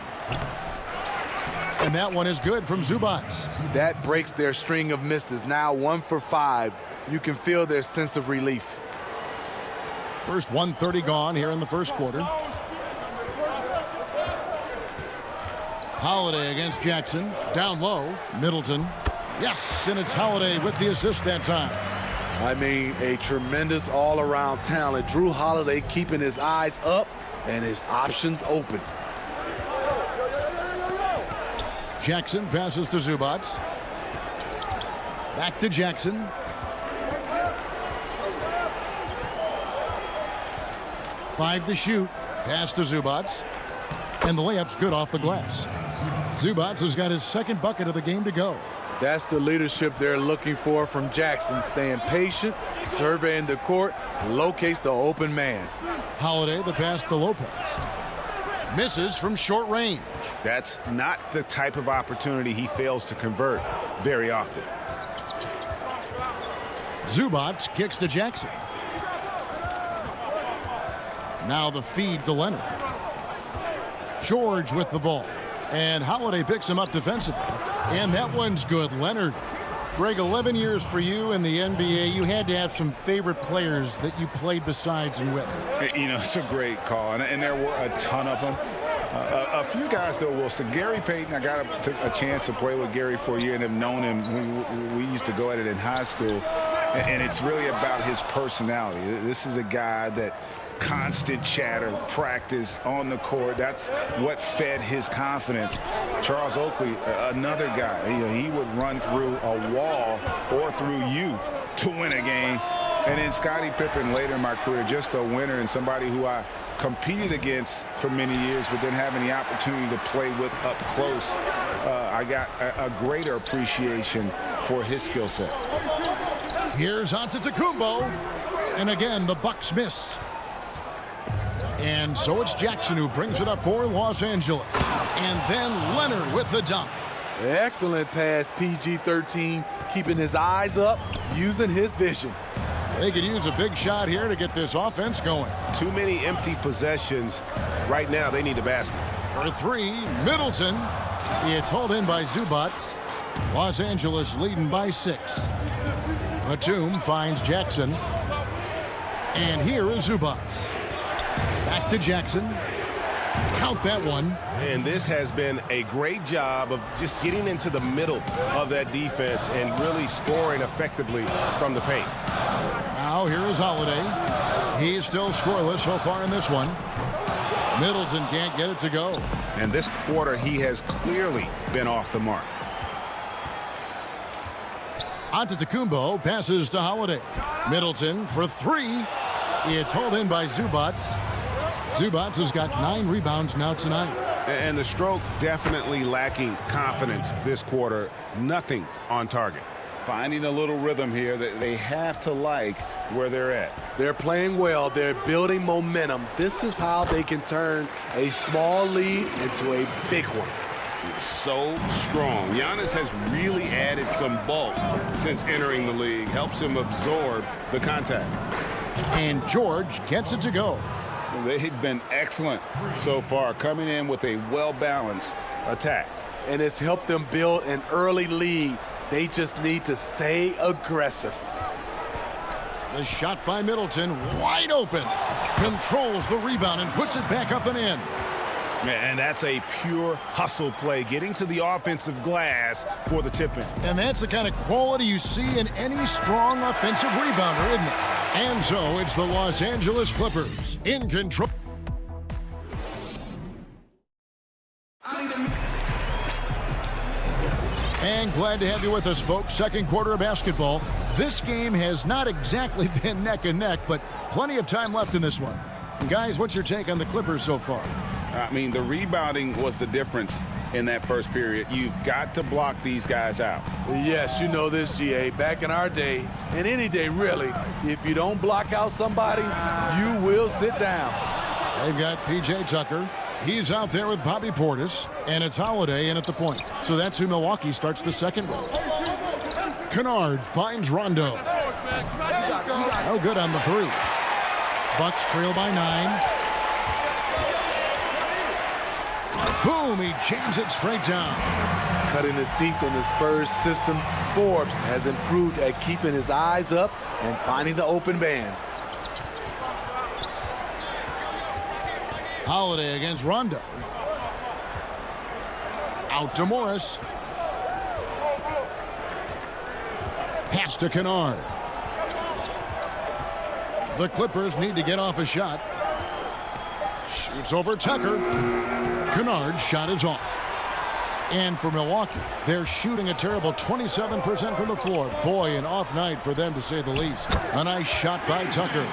And that one is good from Zubac. That breaks their string of misses. Now 1 for 5. You can feel their sense of relief. First 1:30 gone here in the first quarter. Holiday against Jackson. Down low. Middleton. Yes, and it's Holiday with the assist that time. I mean, a tremendous all-around talent. Drew Holiday keeping his eyes up and his options open. Jackson passes to Zubac. Back to Jackson. 5 to shoot. Pass to Zubats. And the layup's good off the glass. Zubats has got his second bucket of the game to go. That's the leadership they're looking for from Jackson. Staying patient, surveying the court, locates the open man. Holiday, the pass to Lopez. Misses from short range. That's not the type of opportunity he fails to convert very often. Zubats kicks to Jackson. Now the feed to Leonard. George with the ball. And Holiday picks him up defensively. And that one's good. Leonard. Greg, 11 years for you in the NBA. You had to have some favorite players that you played besides and with. You know, it's a great call, and there were a ton of them. A few guys, though, Wilson. Gary Payton, I got a chance to play with Gary for a year and have known him. We used to go at it in high school, and it's really about his personality. This is a guy that constant chatter, practice on the court. That's what fed his confidence. Charles Oakley, another guy, he would run through a wall or through you to win a game. And then Scottie Pippen later in my career, just a winner and somebody who I competed against for many years, but then having the opportunity to play with up close, I got a greater appreciation for his skill set. Here's Antetokounmpo. And again, the Bucks miss. And so it's Jackson who brings it up for Los Angeles. And then Leonard with the dunk. Excellent pass, PG-13, keeping his eyes up, using his vision. They could use a big shot here to get this offense going. Too many empty possessions. Right now, they need a basket. For 3, Middleton. It's hauled in by Zubats. Los Angeles leading by 6. Batum finds Jackson. And here is Zubats. Back to Jackson. Count that one. And this has been a great job of just getting into the middle of that defense and really scoring effectively from the paint. Now here is Holiday. He's still scoreless so far in this one. Middleton can't get it to go. And this quarter, he has clearly been off the mark. Antetokounmpo passes to Holiday. Middleton for 3. It's hauled in by Zubats. Zubats has got 9 rebounds now tonight. And the stroke definitely lacking confidence this quarter. Nothing on target. Finding a little rhythm here that they have to like where they're at. They're playing well. They're building momentum. This is how they can turn a small lead into a big one. So strong. Giannis has really added some bulk since entering the league. Helps him absorb the contact. And George gets it to go. They've been excellent so far, coming in with a well-balanced attack. And it's helped them build an early lead. They just need to stay aggressive. The shot by Middleton, wide open. Controls the rebound and puts it back up and in. And that's a pure hustle play, getting to the offensive glass for the tip-in. And that's the kind of quality you see in any strong offensive rebounder, isn't it? And so it's the Los Angeles Clippers in control. And glad to have you with us, folks. Second quarter of basketball. This game has not exactly been neck and neck, but plenty of time left in this one. And guys, what's your take on the Clippers so far? I mean, the rebounding was the difference in that first period. You've got to block these guys out. Yes, you know this, GA. Back in our day, and any day really, if you don't block out somebody, you will sit down. They've got P.J. Tucker. He's out there with Bobby Portis, and it's Holiday in at the point. So that's who Milwaukee starts the second with. Kennard finds Rondo. No good on the 3. Bucks trail by 9. Boom, he jams it straight down. Cutting his teeth in the Spurs system, Forbes has improved at keeping his eyes up and finding the open man. Holiday against Rondo. Out to Morris. Pass to Kennard. The Clippers need to get off a shot. Shoots over Tucker. Kennard's shot is off. And for Milwaukee, they're shooting a terrible 27% from the floor. Boy, an off night for them, to say the least. A nice shot by Tucker.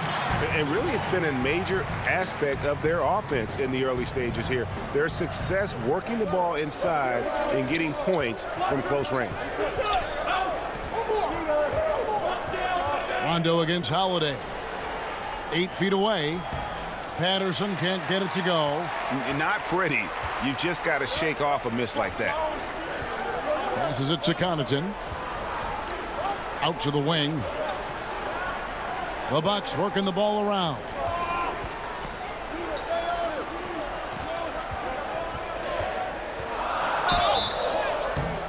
And really, it's been a major aspect of their offense in the early stages here. Their success working the ball inside and getting points from close range. Rondo against Holiday. 8 feet away. Patterson can't get it to go. Not pretty. You've just got to shake off a miss like that. Passes it to Connaughton. Out to the wing. The Bucks working the ball around.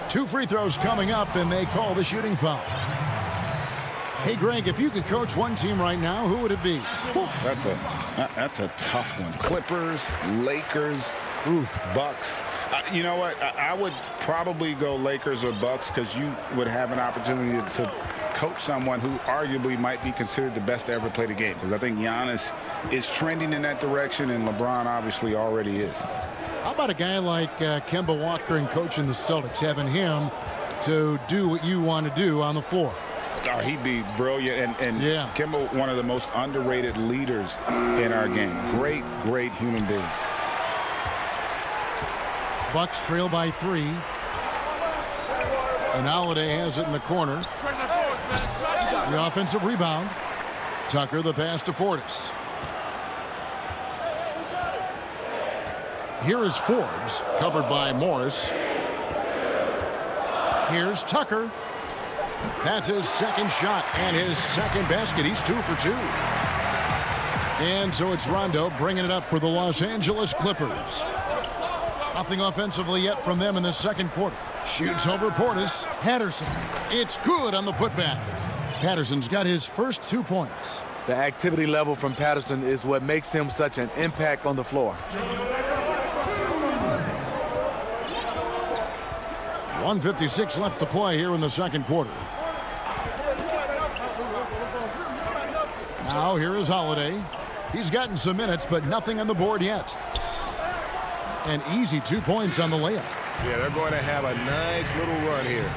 Two free throws coming up, and they call the shooting foul. Hey, Greg, if you could coach one team right now, who would it be? That's a tough one. Clippers, Lakers, Bucks. You know what? I would probably go Lakers or Bucks because you would have an opportunity to coach someone who arguably might be considered the best to ever play the game, because I think Giannis is trending in that direction, and LeBron obviously already is. How about a guy like Kemba Walker and coaching the Celtics, having him to do what you want to do on the floor? Oh, he'd be brilliant, and yeah. Kemba, one of the most underrated leaders in our game. Great human being. Bucks trail by 3. And Holiday has it in the corner. The offensive rebound. Tucker, the pass to Portis. Here is Forbes, covered by Morris. Here's Tucker. That's his second shot and his second basket. He's 2 for 2. And so it's Rondo bringing it up for the Los Angeles Clippers. Nothing offensively yet from them in the second quarter. Shoots over Portis. Patterson. It's good on the putback. Patterson's got his first 2 points. The activity level from Patterson is what makes him such an impact on the floor. 1:56 left to play here in the second quarter. Now here is Holiday. He's gotten some minutes, but nothing on the board yet. An easy 2 points on the layup. Yeah, they're going to have a nice little run here.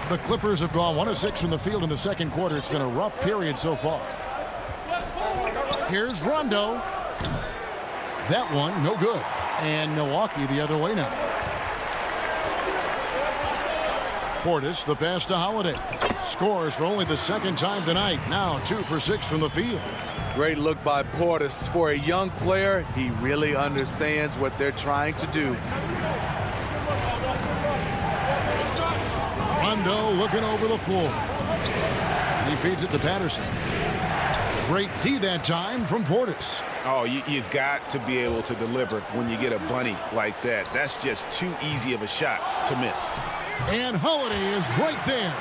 The Clippers have gone 1 of 6 from the field in the second quarter. It's been a rough period so far. Here's Rondo. That one, no good. And Milwaukee the other way now. Portis, the pass to Holiday. Scores for only the second time tonight. Now 2 for 6 from the field. Great look by Portis. For a young player, he really understands what they're trying to do. Rondo looking over the floor. He feeds it to Patterson. Great D that time from Portis. Oh, you've got to be able to deliver when you get a bunny like that. That's just too easy of a shot to miss. And Holiday is right there.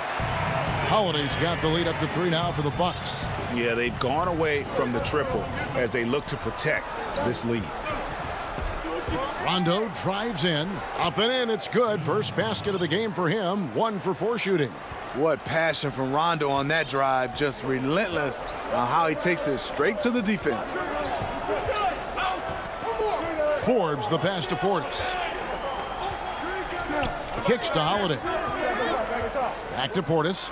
Holiday's got the lead up to 3 now for the Bucks. Yeah, they've gone away from the triple as they look to protect this lead. Rondo drives in. Up and in. It's good. First basket of the game for him. 1 for 4 shooting. What passion from Rondo on that drive. Just relentless on how he takes it straight to the defense. Forbes, the pass to Portis. Kicks to Holiday. Back to Portis.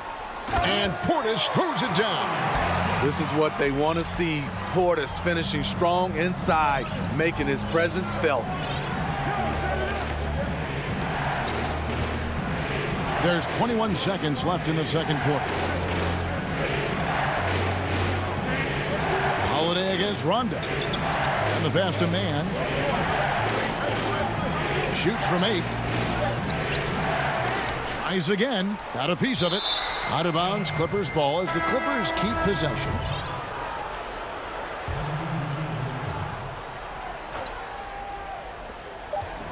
And Portis throws it down. This is what they want to see. Portis finishing strong inside, making his presence felt. There's 21 seconds left in the second quarter. Holiday against Rondo. And the pass to Man. Shoots from 8. Tries again. Got a piece of it. Out of bounds, Clippers ball as the Clippers keep possession.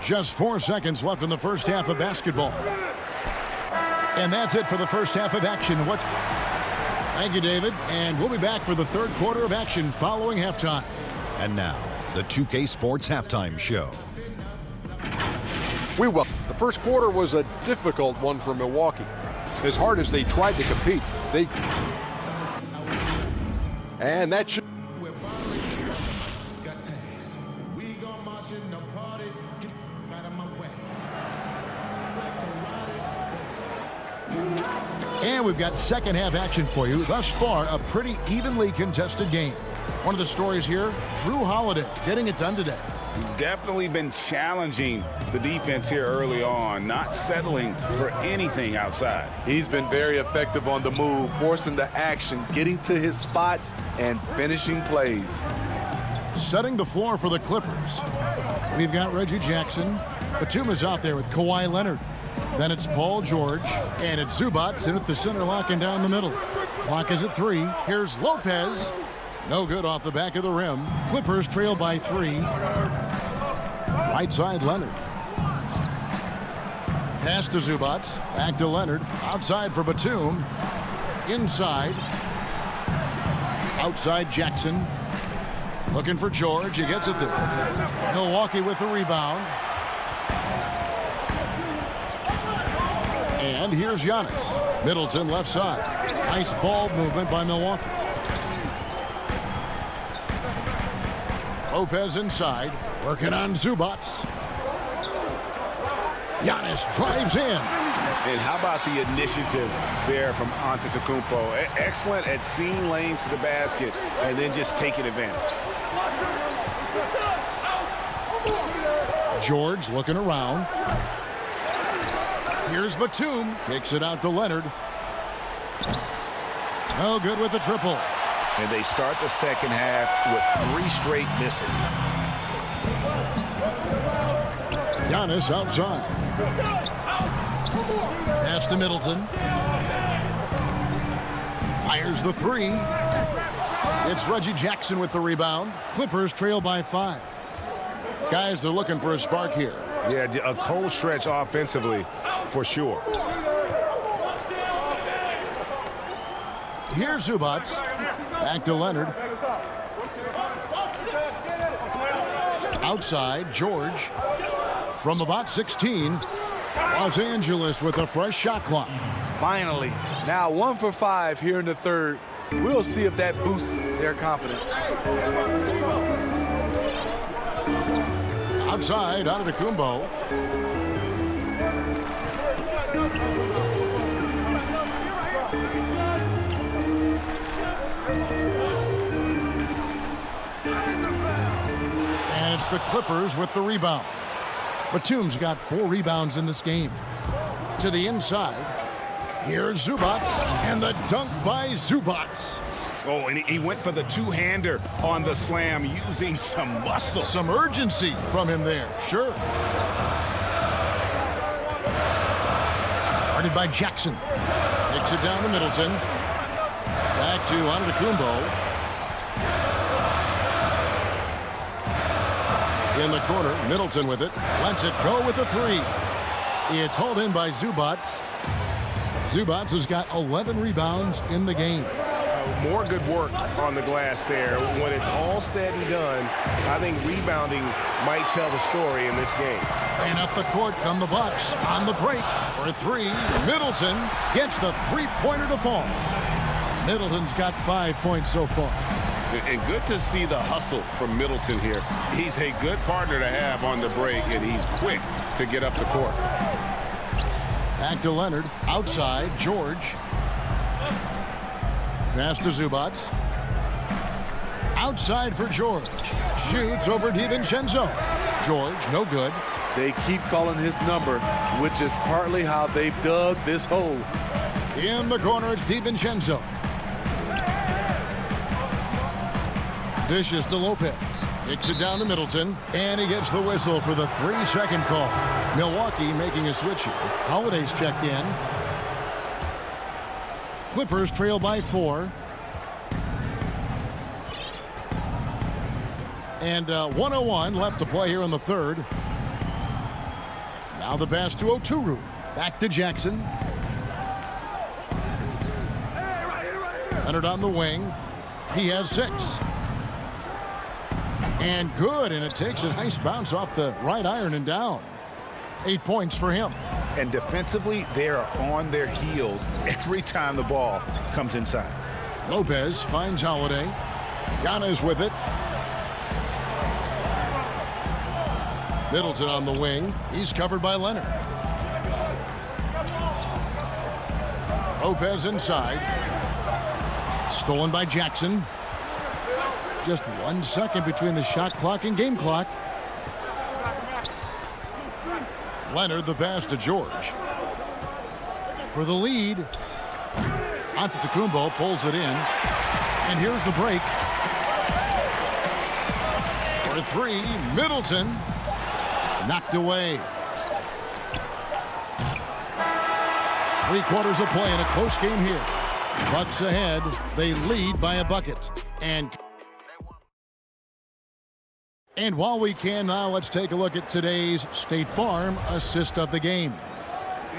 Just 4 seconds left in the first half of basketball. And that's it for the first half of action. Thank you, David. And we'll be back for the third quarter of action following halftime. And now, the 2K Sports Halftime Show. The first quarter was a difficult one for Milwaukee. As hard as they tried to compete, and that should. And we've got second half action for you. Thus far, a pretty evenly contested game. One of the stories here, Drew Holiday getting it done today. Definitely been challenging the defense here early on, not settling for anything outside. He's been very effective on the move, forcing the action, getting to his spots, and finishing plays. Setting the floor for the Clippers. We've got Reggie Jackson. Batum is out there with Kawhi Leonard. Then it's Paul George, and it's Zubac in at the center, locking down the middle. Clock is at 3. Here's Lopez. No good off the back of the rim. Clippers trail by 3. Right side, Leonard. Pass to Zubac. Back to Leonard. Outside for Batum. Inside. Outside Jackson. Looking for George. He gets it there. Milwaukee with the rebound. And here's Giannis. Middleton left side. Nice ball movement by Milwaukee. Lopez inside. Working on Zubac. Giannis drives in. And how about the initiative there from Antetokounmpo? Excellent at seeing lanes to the basket and then just taking advantage. George looking around. Here's Batum. Kicks it out to Leonard. No good with the triple. And they start the second half with 3 straight misses. Giannis outside. Pass to Middleton. Fires the 3. It's Reggie Jackson with the rebound. Clippers trail by 5. Guys, they're looking for a spark here. Yeah, a cold stretch offensively for sure. Here's Zubac. Back to Leonard. Outside, George. From about 16, Los Angeles with a fresh shot clock. Finally, now 1 for 5 here in the third. We'll see if that boosts their confidence. Outside, Antetokounmpo. And it's the Clippers with the rebound. Batum's got 4 rebounds in this game. To the inside. Here's Zubac. And the dunk by Zubac. Oh, and he went for the two-hander on the slam using some muscle. Some urgency from him there. Sure. Guarded by Jackson. Takes it down to Middleton. Back to Antetokounmpo. In the corner, Middleton with it. Lets it go with the 3. It's hauled in by Zubac. Zubac has got 11 rebounds in the game. More good work on the glass there. When it's all said and done, I think rebounding might tell the story in this game. And up the court come the Bucks on the break for 3. Middleton gets the 3-pointer to fall. Middleton's got 5 points so far. And good to see the hustle from Middleton here. He's a good partner to have on the break, and he's quick to get up the court. Back to Leonard. Outside, George. Pass to Zubac. Outside for George. Shoots over DiVincenzo. George, no good. They keep calling his number, which is partly how they've dug this hole. In the corner, it's DiVincenzo. Dishes to Lopez. Kicks it down to Middleton. And he gets the whistle for the 3-second call. Milwaukee making a switch here. Holiday's checked in. Clippers trail by 4. And 1:01 left to play here in the third. Now the pass to Oturu. Back to Jackson. Leonard on the wing. He has 6. And good, and it takes a nice bounce off the right iron and down. 8 points for him. And defensively, they are on their heels every time the ball comes inside. Lopez finds Holiday. Giannis with it. Middleton on the wing. He's covered by Leonard. Lopez inside. Stolen by Jackson. Just 1 second between the shot clock and game clock. Leonard the pass to George. For the lead. Antetokounmpo pulls it in. And here's the break. For three, Middleton. Knocked away. 3 quarters of play in a close game here. Bucks ahead. They lead by a bucket. And while we can now, let's take a look at today's State Farm assist of the game.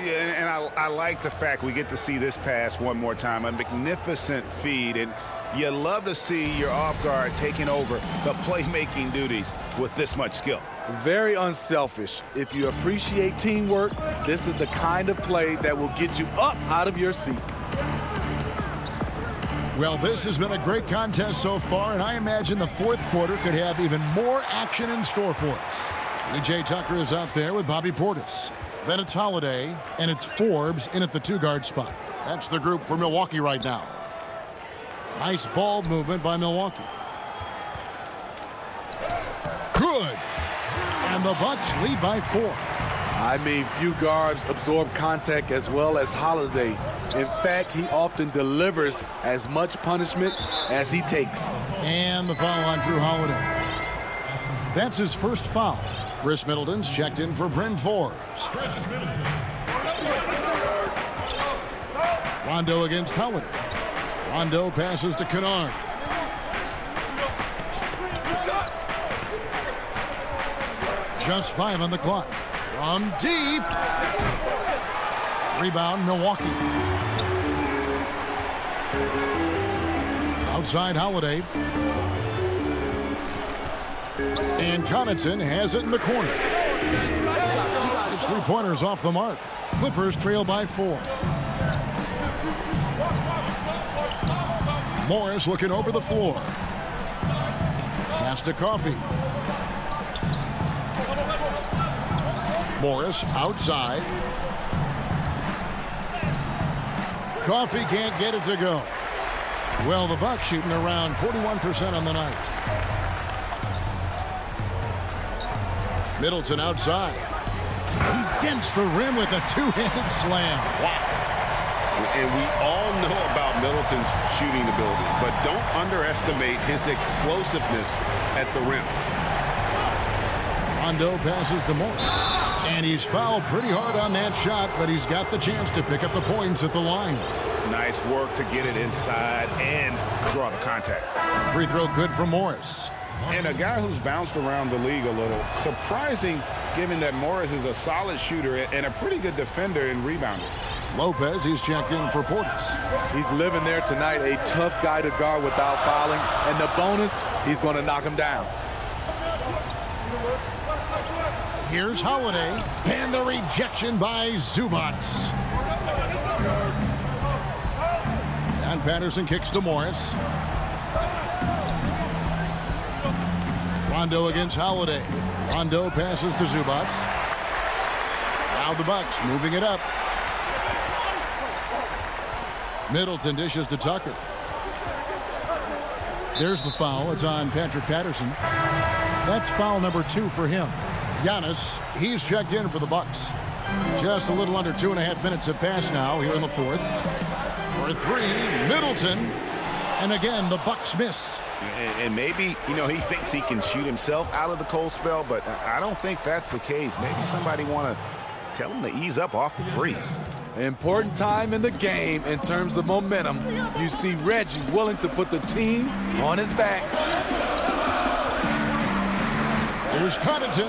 Yeah, and I like the fact we get to see this pass one more time. A magnificent feed, and you love to see your off guard taking over the playmaking duties with this much skill. Very unselfish. If you appreciate teamwork, this is the kind of play that will get you up out of your seat. Well, this has been a great contest so far, and I imagine the fourth quarter could have even more action in store for us. E.J. Tucker is out there with Bobby Portis. Then it's Holiday, and it's Forbes in at the 2-guard spot. That's the group for Milwaukee right now. Nice ball movement by Milwaukee. Good. And the Bucks lead by 4. I mean, few guards absorb contact as well as Holiday. In fact, he often delivers as much punishment as he takes. And the foul on Drew Holiday. That's his first foul. Chris Middleton's checked in for Bryn Forbes. Rondo against Holiday. Rondo passes to Kennard. Just 5 on the clock. From deep. Rebound, Milwaukee. Outside Holiday. And Connaughton has it in the corner. His 3-pointers off the mark. Clippers trail by 4. Morris looking over the floor. Pass to Coffey. Morris outside. Coffey can't get it to go. Well, the Bucks shooting around 41% on the night. Middleton outside. He dents the rim with a 2-handed slam. Wow. And we all know about Middleton's shooting ability, but don't underestimate his explosiveness at the rim. Rondo passes to Morris. And he's fouled pretty hard on that shot, but he's got the chance to pick up the points at the line. Nice work to get it inside and draw the contact. Free throw good for Morris. And a guy who's bounced around the league a little. Surprising, given that Morris is a solid shooter and a pretty good defender and rebounder. Lopez, he's checked in for Portis. He's living there tonight, a tough guy to guard without fouling. And the bonus, he's going to knock him down. Here's Holiday, and the rejection by Zubac. And Patterson kicks to Morris. Rondo against Holiday. Rondo passes to Zubac. Now the Bucks moving it up. Middleton dishes to Tucker. There's the foul. It's on Patrick Patterson. That's foul number 2 for him. Giannis, he's checked in for the Bucks. Just a little under 2.5 minutes have passed now here in the fourth. For 3, Middleton. And again, the Bucks miss. And maybe, he thinks he can shoot himself out of the cold spell, but I don't think that's the case. Maybe somebody want to tell him to ease up off the 3. Important time in the game in terms of momentum. You see Reggie willing to put the team on his back. Here's Connaughton.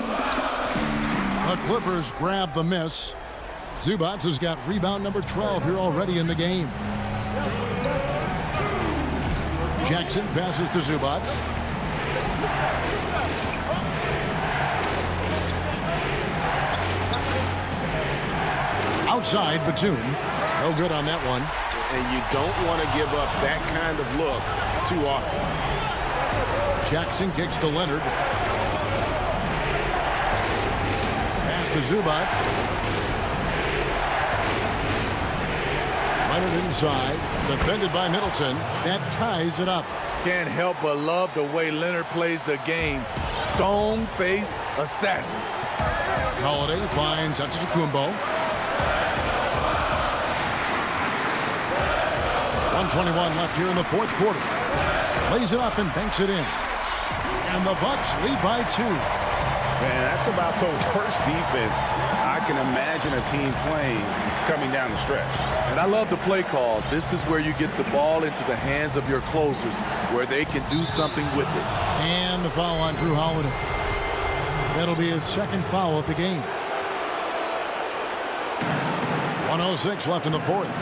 The Clippers grab the miss. Zubac has got rebound number 12 here already in the game. Jackson passes to Zubac. Outside, Batum. No good on that one. And you don't want to give up that kind of look too often. Jackson kicks to Leonard. Pass to Zubac. Leonard inside, defended by Middleton. That ties it up. Can't help but love the way Leonard plays the game. Stone-faced assassin. Holiday finds Antetokounmpo. 1:21 left here in the fourth quarter. Lays it up and banks it in. And the Bucks lead by 2. Man, that's about the worst defense I can imagine a team playing coming down the stretch. And I love the play call. This is where you get the ball into the hands of your closers, where they can do something with it. And the foul on Drew Holiday. That'll be his second foul of the game. 1:06 left in the fourth.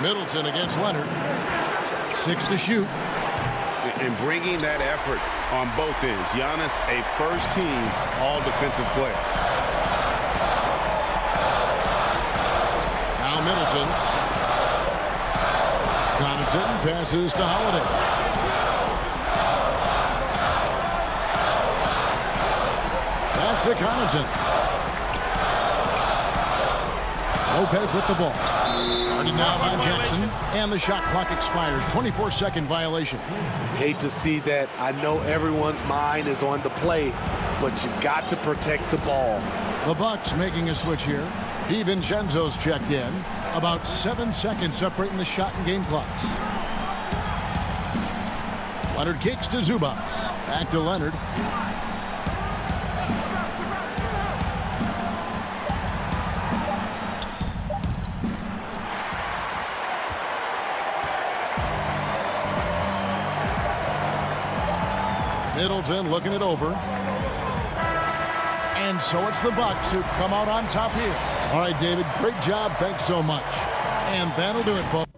Middleton against Leonard. 6 to shoot. And bringing that effort on both ends. Giannis, a first-team all-defensive player. Now Middleton. Connaughton passes to Holiday. Back to Connaughton. Lopez with the ball. Guarded now by Jackson, and the shot clock expires. 24-second violation. Hate to see that. I know everyone's mind is on the play, but you got to protect the ball. The Bucks making a switch here. DiVincenzo's checked in. About 7 seconds separating the shot and game clocks. Leonard kicks to Zubas. Back to Leonard. Middleton looking it over. And so it's the Bucks who come out on top here. All right, David, great job. Thanks so much. And that'll do it, folks.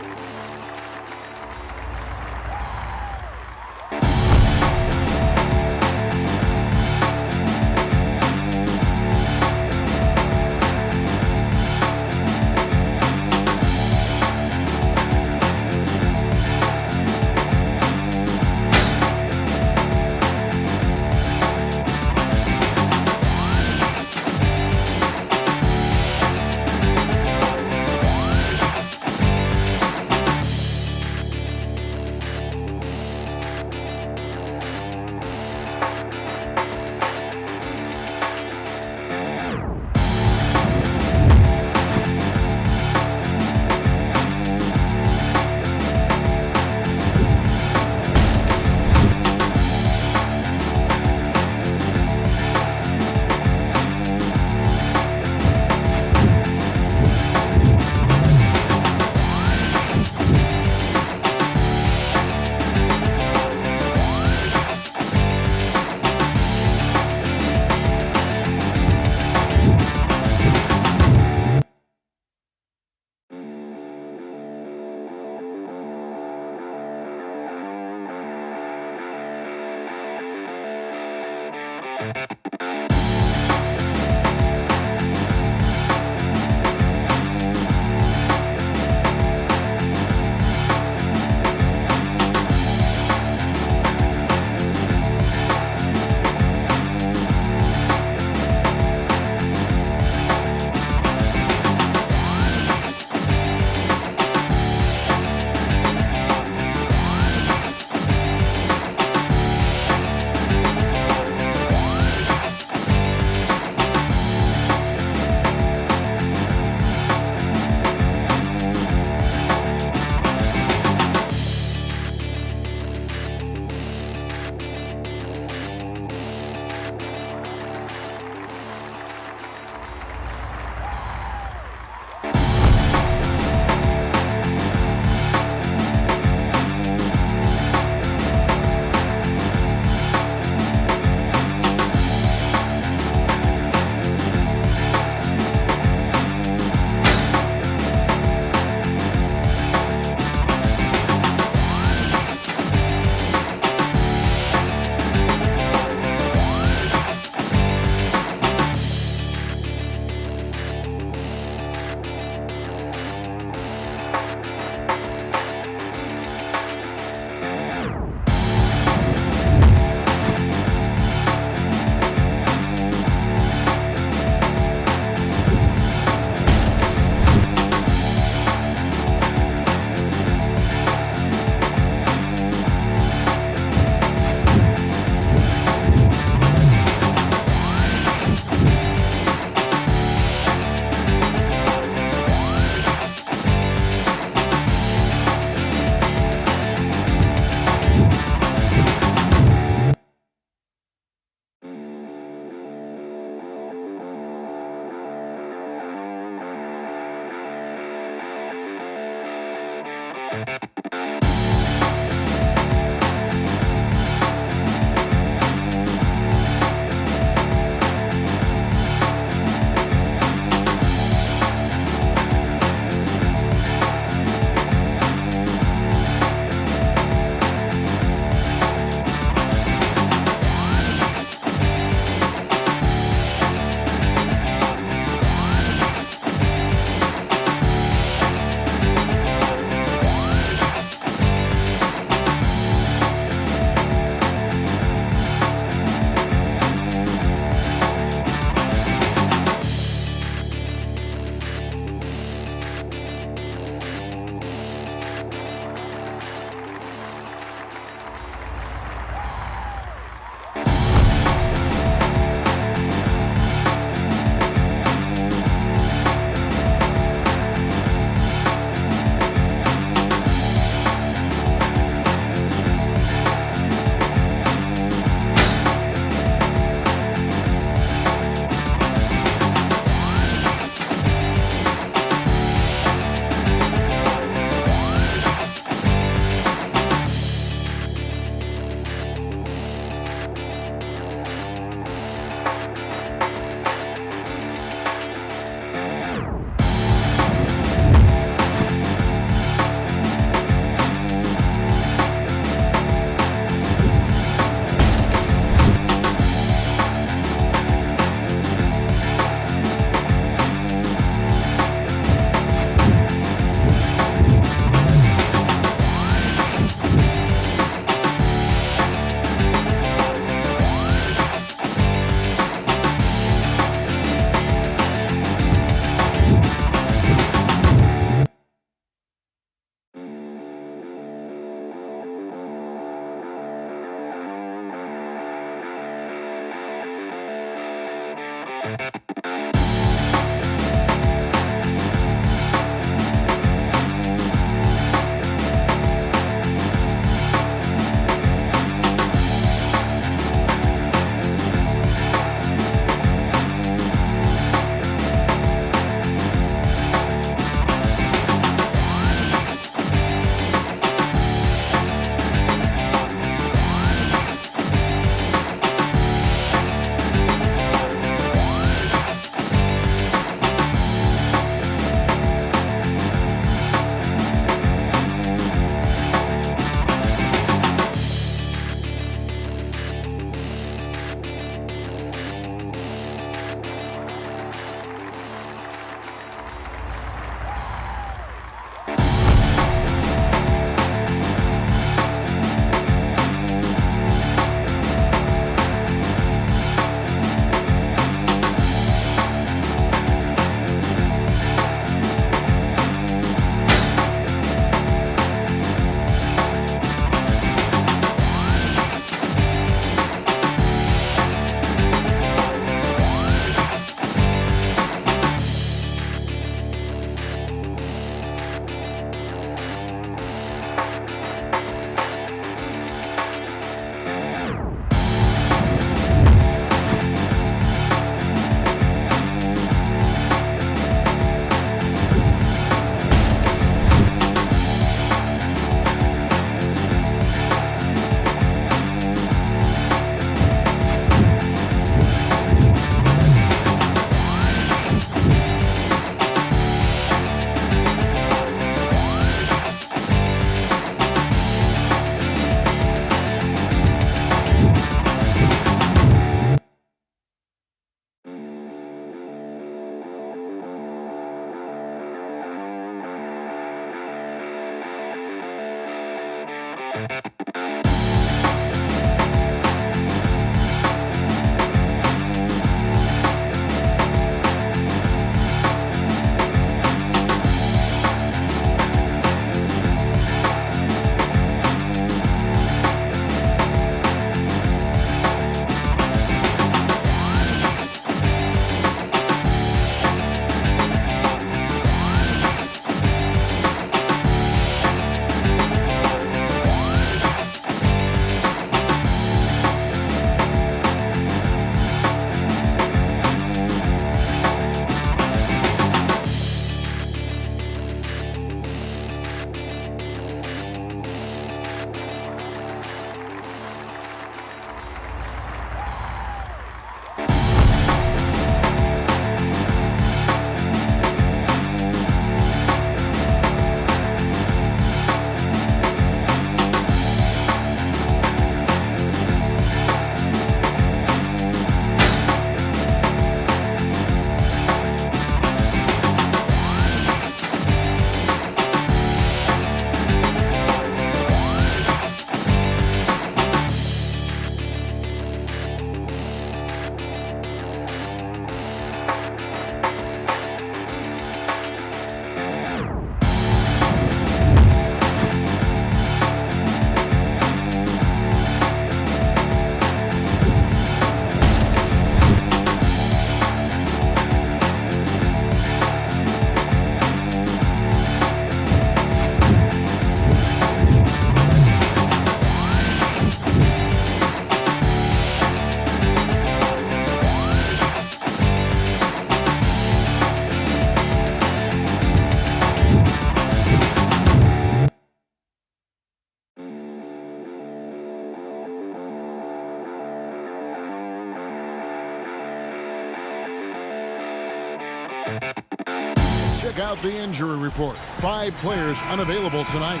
Check out the injury report. 5 players unavailable tonight.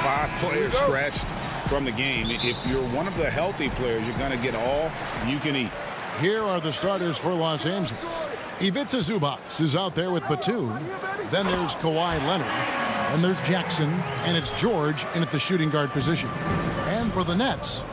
5 players scratched from the game. If you're one of the healthy players, you're going to get all you can eat. Here are the starters for Los Angeles. Ivica Zubac is out there with Batum. Then there's Kawhi Leonard. And there's Jackson. And it's George in at the shooting guard position. And for the Nets,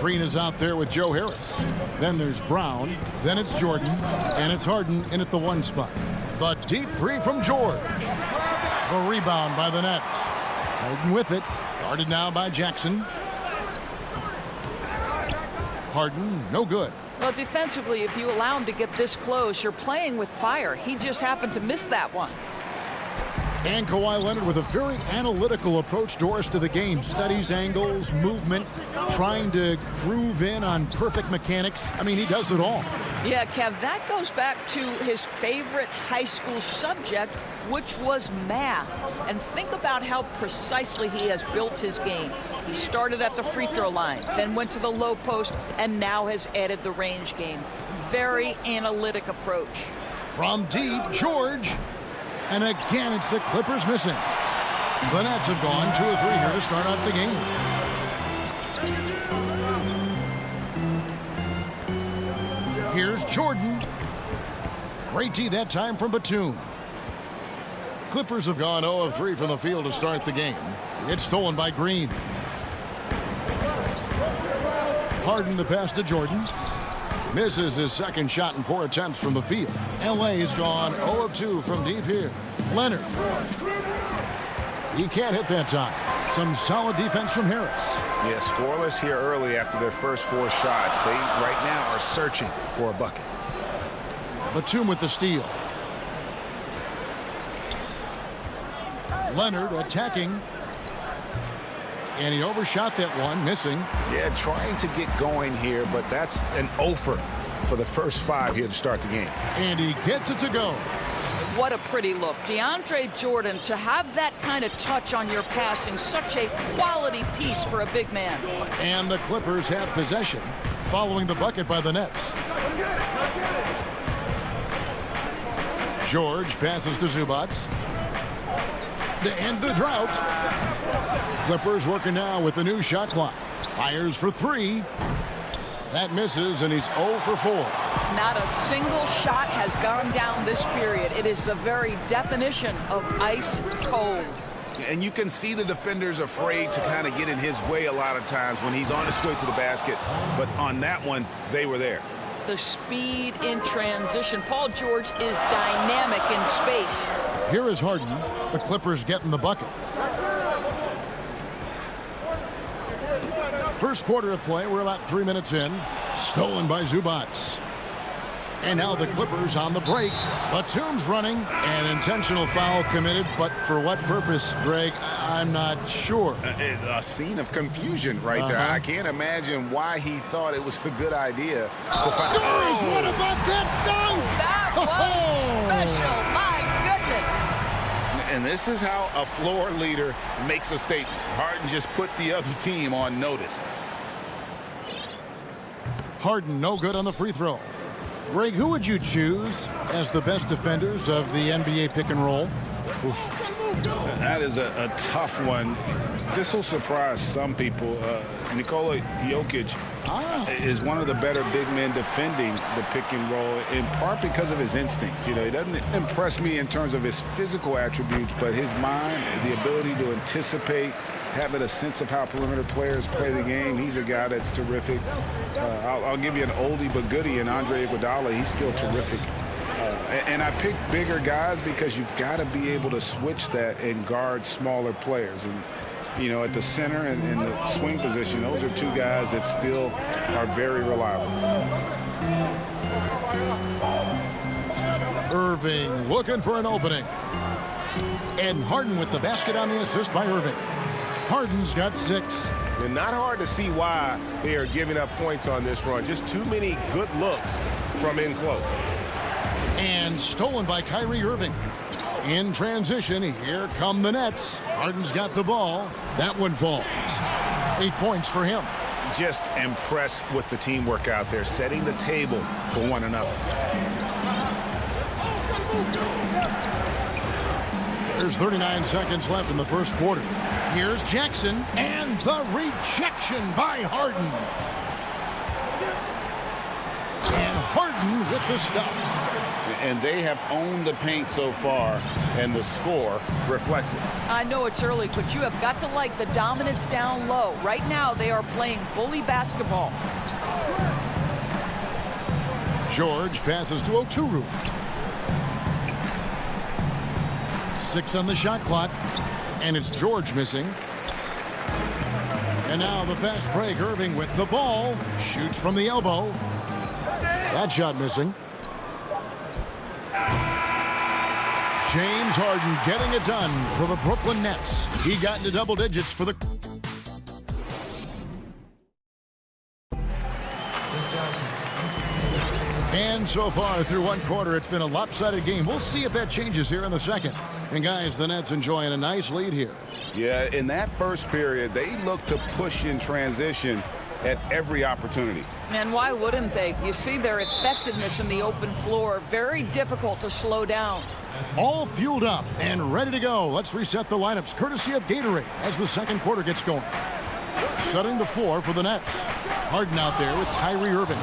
Green is out there with Joe Harris. Then there's Brown. Then it's Jordan. And it's Harden in at the 1 spot. The deep 3 from George. The rebound by the Nets. Harden with it. Guarded now by Jackson. Harden, no good. Well, defensively, if you allow him to get this close, you're playing with fire. He just happened to miss that one. And Kawhi Leonard with a very analytical approach, Doris, to the game. Studies angles, movement, trying to groove in on perfect mechanics. I mean, he does it all. Yeah, Kev, that goes back to his favorite high school subject, which was math. And think about how precisely he has built his game. He started at the free throw line, then went to the low post, and now has added the range game. Very analytic approach. From deep, George. And again, it's the Clippers missing. The Nets have gone 2 of 3 here to start out the game. Here's Jordan. Great D that time from Batum. Clippers have gone 0 of 3 from the field to start the game. It's stolen by Green. Harden the pass to Jordan. Misses his second shot in 4 attempts from the field. LA has gone 0 of 2 from deep here. Leonard. He can't hit that time. Some solid defense from Harris. Yeah, scoreless here early after their first 4 shots. They right now are searching for a bucket. Batum with the steal. Leonard attacking. And he overshot that one, missing. Yeah, trying to get going here, but that's an offer for the first 5 here to start the game. And he gets it to go. What a pretty look. DeAndre Jordan, to have that kind of touch on your passing, such a quality piece for a big man. And the Clippers have possession following the bucket by the Nets. George passes to Zubac. To end the drought. Clippers working now with the new shot clock. Fires for 3. That misses, and he's 0 for 4. Not a single shot has gone down this period. It is the very definition of ice cold. And you can see the defenders afraid to kind of get in his way a lot of times when he's on his way to the basket. But on that one, they were there. The speed in transition. Paul George is dynamic in space. Here is Harden. The Clippers getting the bucket. First quarter of play. We're about 3 minutes in. Stolen by Zubac. And now the Clippers on the break. Batum's running. An intentional foul committed. But for what purpose, Greg? I'm not sure. A scene of confusion right there. I can't imagine why he thought it was a good idea to find. Oh, what about that dunk? That was special. My goodness. And this is how a floor leader makes a statement. Harden just put the other team on notice. Harden no good on the free throw. Greg, who would you choose as the best defenders of the NBA pick and roll? Oof. That is a tough one. This will surprise some people. Nikola Jokic is one of the better big men defending the pick and roll, in part because of his instincts. You know, he doesn't impress me in terms of his physical attributes, but his mind, the ability to anticipate, having a sense of how perimeter players play the game. He's a guy that's terrific. I'll give you an oldie but goodie in Andre Iguodala. He's still terrific. And I pick bigger guys because you've got to be able to switch that and guard smaller players. And, you know, at the center and in the swing position, those are 2 guys that still are very reliable. Irving looking for an opening. And Harden with the basket on the assist by Irving. Harden's got 6. And not hard to see why they are giving up points on this run. Just too many good looks from in close. And stolen by Kyrie Irving. In transition, here come the Nets. Harden's got the ball. That one falls. 8 points for him. Just impressed with the teamwork out there, setting the table for one another. There's 39 seconds left in the first quarter. Here's Jackson, and the rejection by Harden. And Harden with the stuff. And they have owned the paint so far, and the score reflects it. I know it's early, but you have got to like the dominance down low. Right now, they are playing bully basketball. George passes to Oturu. 6 on the shot clock, and it's George missing. And now the fast break. Irving with the ball. Shoots from the elbow. That shot missing. James Harden getting it done for the Brooklyn Nets. He got into double digits for the... And so far through one quarter, it's been a lopsided game. We'll see if that changes here in the second. And guys, the Nets enjoying a nice lead here. Yeah, in that first period, they look to push in transition at every opportunity. And why wouldn't they? You see their effectiveness in the open floor. Very difficult to slow down. All fueled up and ready to go. Let's reset the lineups courtesy of Gatorade as the second quarter gets going. Setting the floor for the Nets. Harden out there with Kyrie Irving.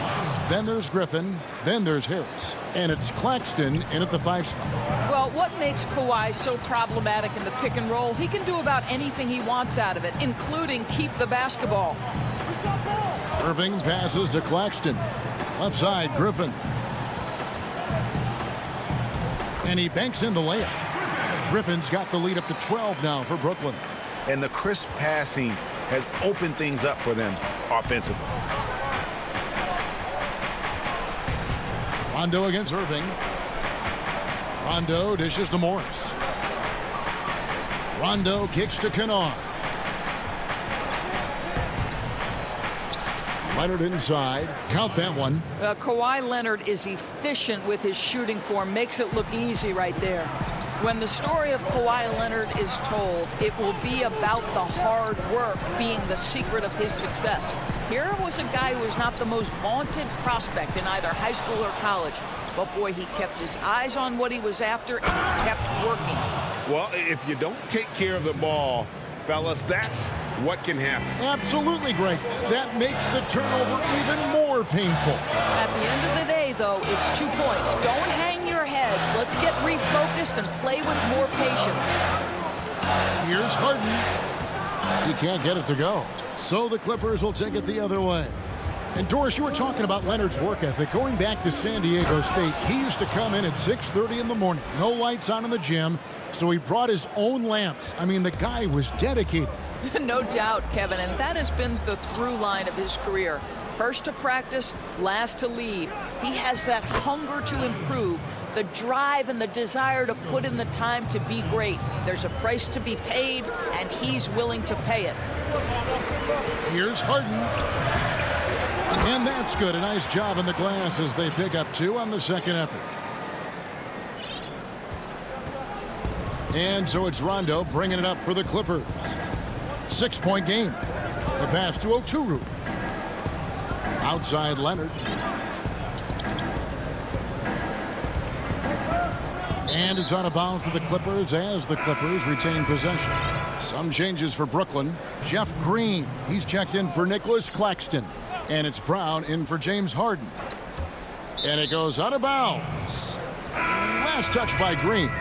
Then there's Griffin. Then there's Harris. And it's Claxton in at the 5 spot. Well, what makes Kawhi so problematic in the pick and roll? He can do about anything he wants out of it, including keep the basketball. Irving passes to Claxton. Left side, Griffin. And he banks in the layup. Griffin's got the lead up to 12 now for Brooklyn. And the crisp passing has opened things up for them offensively. Rondo against Irving. Rondo dishes to Morris. Rondo kicks to Kennard. Leonard inside. Count that one. Kawhi Leonard is efficient with his shooting form. Makes it look easy right there. When the story of Kawhi Leonard is told, it will be about the hard work being the secret of his success. Here was a guy who was not the most vaunted prospect in either high school or college. But boy, he kept his eyes on what he was after and kept working. Well, if you don't take care of the ball, fellas, that's what can happen. Absolutely, Greg. That makes the turnover even more painful. At the end of the day, though, it's 2 points. Don't hang your heads. Let's get refocused and play with more patience. Here's Harden. He can't get it to go. So the Clippers will take it the other way. And Doris, you were talking about Leonard's work ethic. Going back to San Diego State, he used to come in at 6:30 in the morning. No lights on in the gym. So he brought his own lamps. I mean, the guy was dedicated. No doubt, Kevin, and that has been the through line of his career. First to practice, last to leave. He has that hunger to improve, the drive and the desire to put in the time to be great. There's a price to be paid, and he's willing to pay it. Here's Harden. And that's good. A nice job in the glass as they pick up 2 on the second effort. And so it's Rondo bringing it up for the Clippers. 6-point game. The pass to Oturu. Outside Leonard. And it's out of bounds to the Clippers as the Clippers retain possession. Some changes for Brooklyn. Jeff Green. He's checked in for Nicholas Claxton. And it's Brown in for James Harden. And it goes out of bounds. Last touch by Green.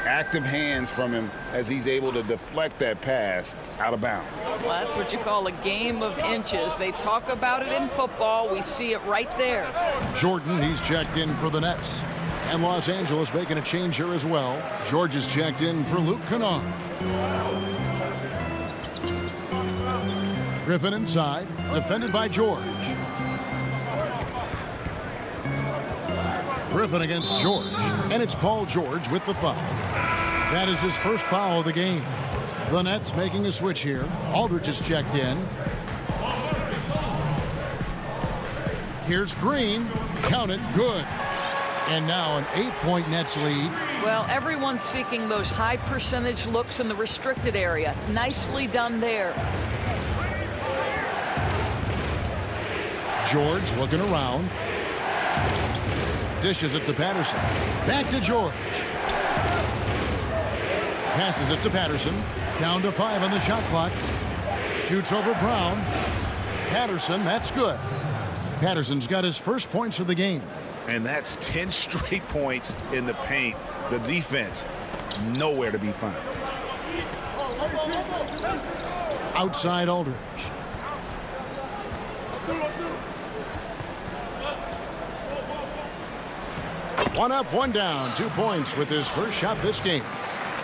Active hands from him as he's able to deflect that pass out of bounds. Well, that's what you call a game of inches. They talk about it in football. We see it right there. Jordan, he's checked in for the Nets. And Los Angeles making a change here as well. George is checked in for Luke Kennard. Griffin inside, defended by George. Griffin against George, and it's Paul George with the foul. That is his first foul of the game. The Nets making a switch here. Aldridge is checked in. Here's Green. Count it, good. And now an 8-point Nets lead. Well, everyone's seeking those high percentage looks in the restricted area. Nicely done there. George looking around. Dishes it to Patterson. Back to George. Passes it to Patterson. Down to 5 on the shot clock. Shoots over Brown. Patterson, that's good. Patterson's got his first points of the game. And that's 10 straight points in the paint. The defense, nowhere to be found. Outside Aldridge. One up, one down. 2 points with his first shot this game.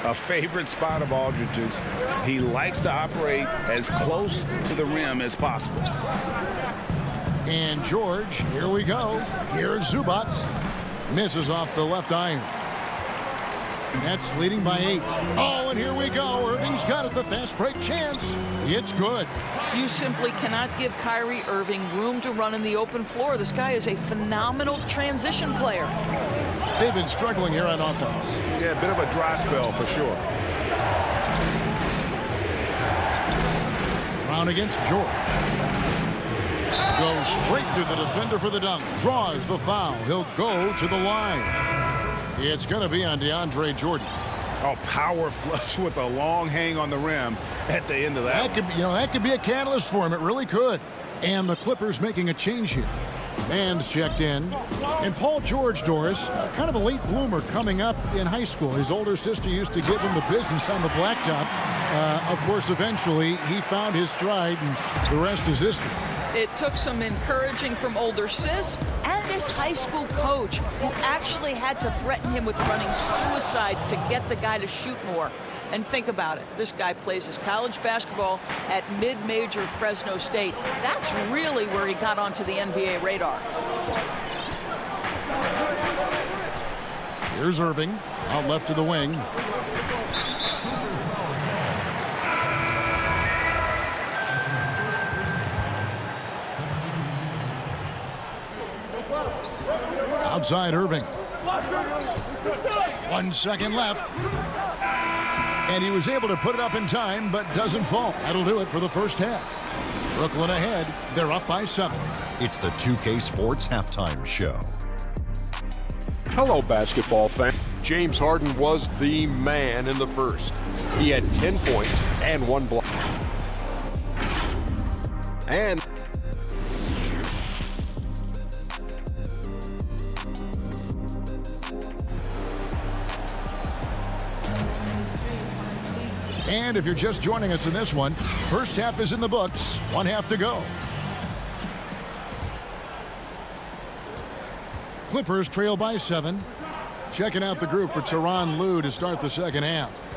A favorite spot of Aldridge's. He likes to operate as close to the rim as possible. And George, here we go. Here's Zubac. Misses off the left iron. Nets leading by 8. Oh, and here we go. Irving's got it. The fast break chance. It's good. You simply cannot give Kyrie Irving room to run in the open floor. This guy is a phenomenal transition player. They've been struggling here on offense. Yeah, a bit of a dry spell for sure. Brown against George. Goes straight to the defender for the dunk. Draws the foul. He'll go to the line. It's going to be on DeAndre Jordan. Oh, power flush with a long hang on the rim at the end of that. That could be a catalyst for him. It really could. And the Clippers making a change here. Man's checked in. And Paul George, Doris, kind of a late bloomer coming up in high school. His older sister used to give him the business on the blacktop. Of course, eventually, he found his stride, and the rest is history. It took some encouraging from older sis and his high school coach, who actually had to threaten him with running suicides to get the guy to shoot more. And think about it. This guy plays his college basketball at mid-major Fresno State. That's really where he got onto the NBA radar. Here's Irving, out left to the wing. Outside Irving. 1 second left. And he was able to put it up in time, but doesn't fall. That'll do it for the first half. Brooklyn ahead. They're up by 7. It's the 2K Sports Halftime Show. Hello, basketball fan. James Harden was the man in the first. He had 10 points and 1 block. And if you're just joining us in this one, first half is in the books. 1 half to go. Clippers trail by 7. Checking out the group for Tyronn Lue to start the second half.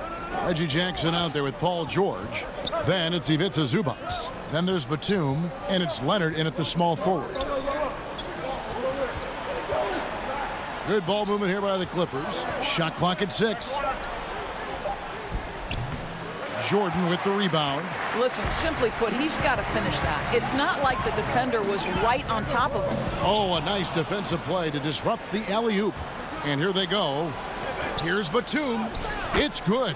Reggie Jackson out there with Paul George. Then it's Ivica Zubac. Then there's Batum, and it's Leonard in at the small forward. Good ball movement here by the Clippers. Shot clock at 6. Jordan with the rebound. Listen, simply put, he's got to finish that. It's not like the defender was right on top of him. Oh, a nice defensive play to disrupt the alley-oop. And here they go. Here's Batum. It's good.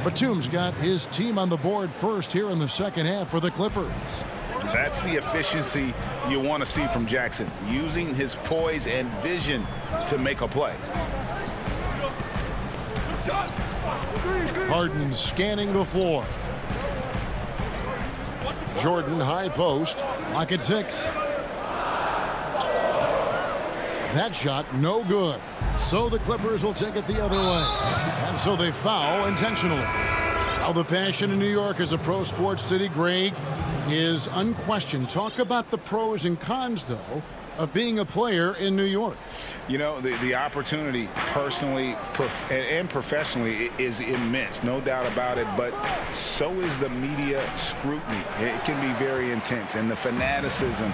Batum's got his team on the board first here in the second half for the Clippers. That's the efficiency you want to see from Jackson, using his poise and vision to make a play. Harden scanning the floor. Jordan high post. Lock at 6. That shot no good. So the Clippers will take it the other way. And so they foul intentionally. Now the passion in New York as a pro sports city, Greg, is unquestioned. Talk about the pros and cons, though, of being a player in New York. You know, the opportunity personally and professionally is immense, no doubt about it, but so is the media scrutiny. It can be very intense, and the fanaticism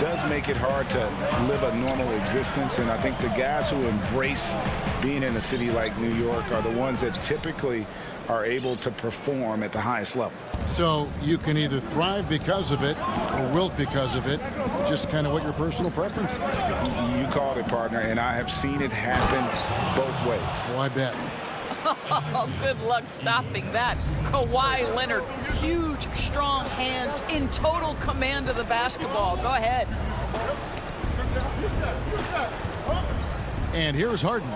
does make it hard to live a normal existence, and I think the guys who embrace being in a city like New York are the ones that typically are able to perform at the highest level. So you can either thrive because of it or wilt because of it. Just kind of what your personal preference is. You called it, partner, and I have seen it happen both ways. Oh, I bet. Oh, good luck stopping that. Kawhi Leonard, huge, strong hands, in total command of the basketball. Go ahead. And here's Harden.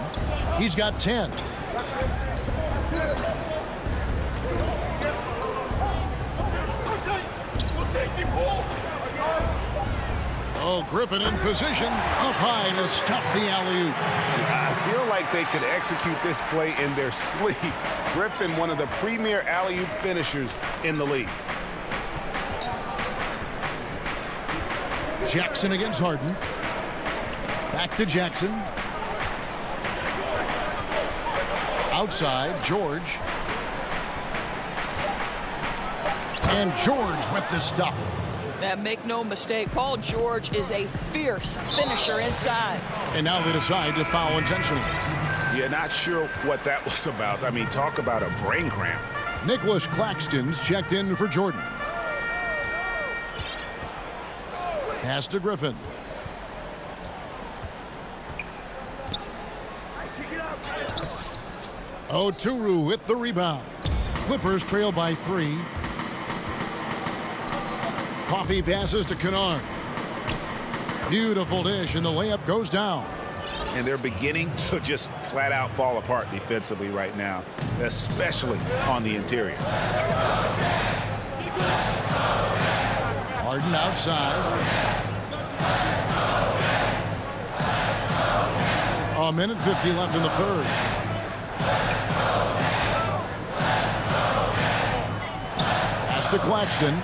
He's got 10. Oh, Griffin in position, up high to stop the alley-oop. I feel like they could execute this play in their sleep. Griffin, one of the premier alley-oop finishers in the league. Jackson against Harden. Back to Jackson. Outside, George. And George with the stuff. Make no mistake, Paul George is a fierce finisher inside. And now they decide to foul intentionally. Yeah, not sure what that was about. I mean, talk about a brain cramp. Nicholas Claxton's checked in for Jordan. Pass to Griffin. Oturu with the rebound. Clippers trail by 3. Coffee passes to Kennard. Beautiful dish, and the layup goes down. And they're beginning to just flat out fall apart defensively right now, especially on the interior. Harden outside. A minute 50 left in the third. Pass to Claxton.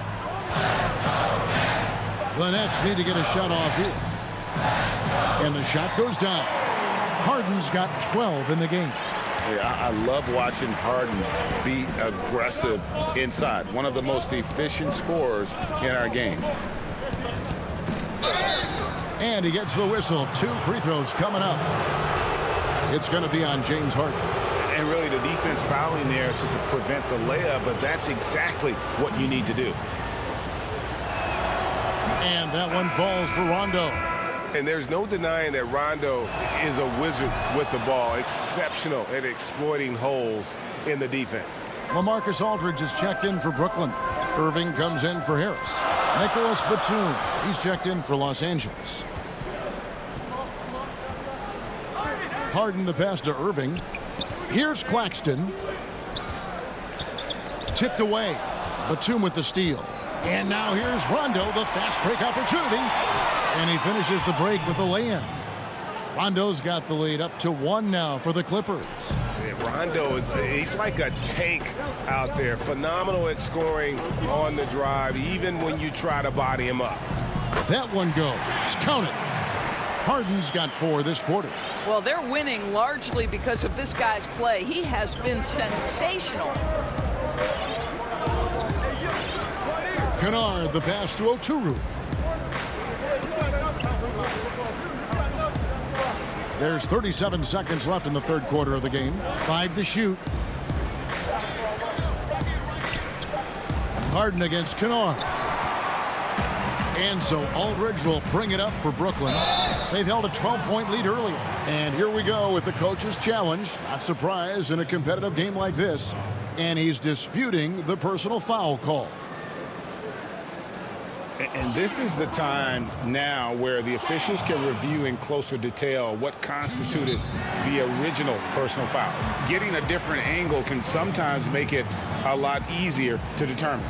The Nets need to get a shot off here. And the shot goes down. Harden's got 12 in the game. Yeah, I love watching Harden be aggressive inside. One of the most efficient scorers in our game. And he gets the whistle. 2 free throws coming up. It's going to be on James Harden. And really the defense fouling there to prevent the layup, but that's exactly what you need to do. And that one falls for Rondo. And there's no denying that Rondo is a wizard with the ball. Exceptional at exploiting holes in the defense. LaMarcus Aldridge is checked in for Brooklyn. Irving comes in for Harris. Nicholas Batum, he's checked in for Los Angeles. Harden the pass to Irving. Here's Claxton. Tipped away. Batum with the steal. And now here's Rondo, the fast break opportunity. And he finishes the break with a lay-in. Rondo's got the lead up to 1 now for the Clippers. Yeah, Rondo he's like a tank out there. Phenomenal at scoring on the drive, even when you try to body him up. That one goes. Count it. Harden's got 4 this quarter. Well, they're winning largely because of this guy's play. He has been sensational. Kennard, the pass to Oturu. There's 37 seconds left in the third quarter of the game. 5 to shoot. Harden against Kennard. And so Aldridge will bring it up for Brooklyn. They've held a 12-point lead earlier. And here we go with the coach's challenge. Not surprised in a competitive game like this. And he's disputing the personal foul call. And this is the time now where the officials can review in closer detail what constituted the original personal foul. Getting a different angle can sometimes make it a lot easier to determine.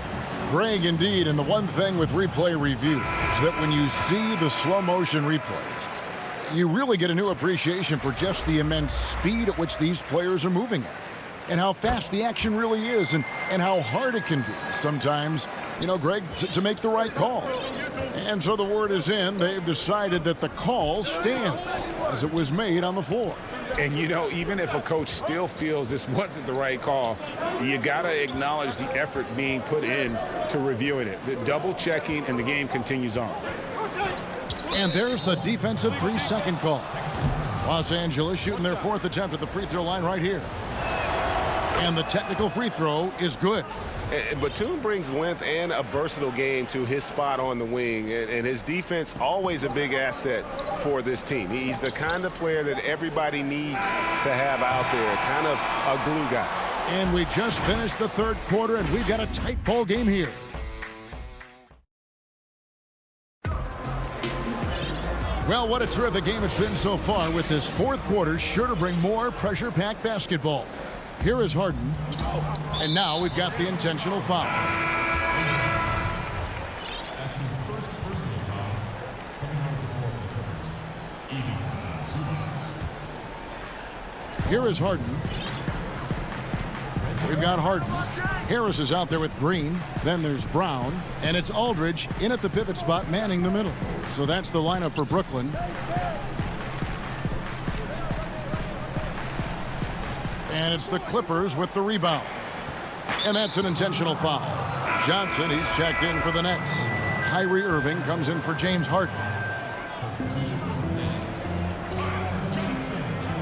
Greg, indeed, and the one thing with replay review is that when you see the slow motion replays, you really get a new appreciation for just the immense speed at which these players are moving at, and how fast the action really is, and how hard it can be sometimes, you know, Greg, to make the right call. And so the word is in. They've decided that the call stands as it was made on the floor. And, you know, even if a coach still feels this wasn't the right call, you got to acknowledge the effort being put in to reviewing it. The double checking, and the game continues on. And there's the defensive 3-second call. Los Angeles shooting their 4th attempt at the free throw line right here. And the technical free throw is good. And Batum brings length and a versatile game to his spot on the wing, and his defense always a big asset for this team. He's the kind of player that everybody needs to have out there, kind of a glue guy. And we just finished the third quarter, and we've got a tight ball game here. Well, what a terrific game it's been so far, with this fourth quarter sure to bring more pressure-packed basketball. Here is Harden. And now we've got the intentional foul. Here is Harden. We've got Harden. Harris is out there with Green. Then there's Brown. And it's Aldridge in at the pivot spot, manning the middle. So that's the lineup for Brooklyn. And it's the Clippers with the rebound. And that's an intentional foul. Johnson, he's checked in for the Nets. Kyrie Irving comes in for James Harden.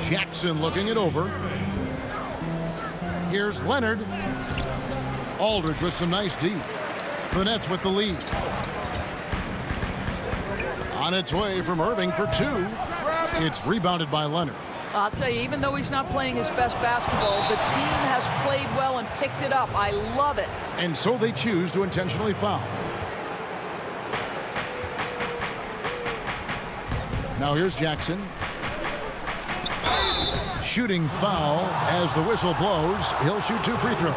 Jackson looking it over. Here's Leonard. Aldridge with some nice D. The Nets with the lead. On its way from Irving for two. It's rebounded by Leonard. I'll tell you, even though he's not playing his best basketball, the team has played well and picked it up. I love it. And so they choose to intentionally foul. Now here's Jackson. Shooting foul as the whistle blows. He'll shoot 2 free throws.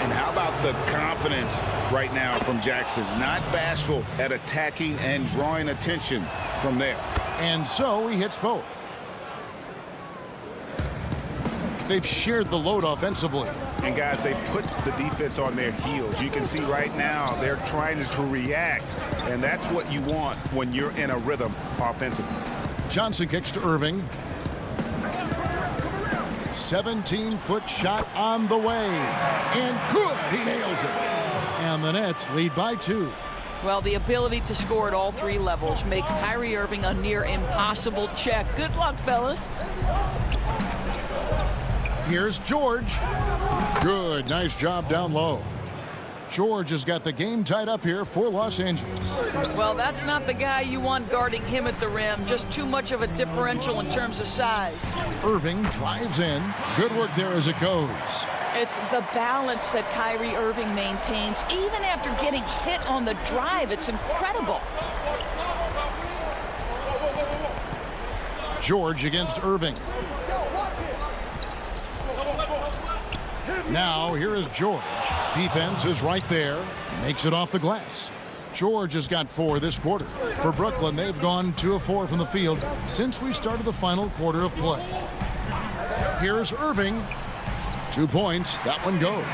And how about the confidence right now from Jackson? Not bashful at attacking and drawing attention from there. And so he hits both. They've shared the load offensively. And guys, they put the defense on their heels. You can see right now they're trying to react. And that's what you want when you're in a rhythm offensively. Johnson kicks to Irving. 17-foot shot on the way. And good. He nails it. And the Nets lead by 2. Well, the ability to score at all 3 levels makes Kyrie Irving a near impossible check. Good luck, fellas. Here's George. Good. Nice job down low. George has got the game tied up here for Los Angeles. Well, that's not the guy you want guarding him at the rim. Just too much of a differential in terms of size. Irving drives in. Good work there as it goes. It's the balance that Kyrie Irving maintains even after getting hit on the drive. It's incredible. George against Irving. Now here is George. Defense is right there. Makes it off the glass. George has got 4 this quarter. For Brooklyn, they've gone 2 of 4 from the field since we started the final quarter of play. Here's Irving. 2 points. That one goes.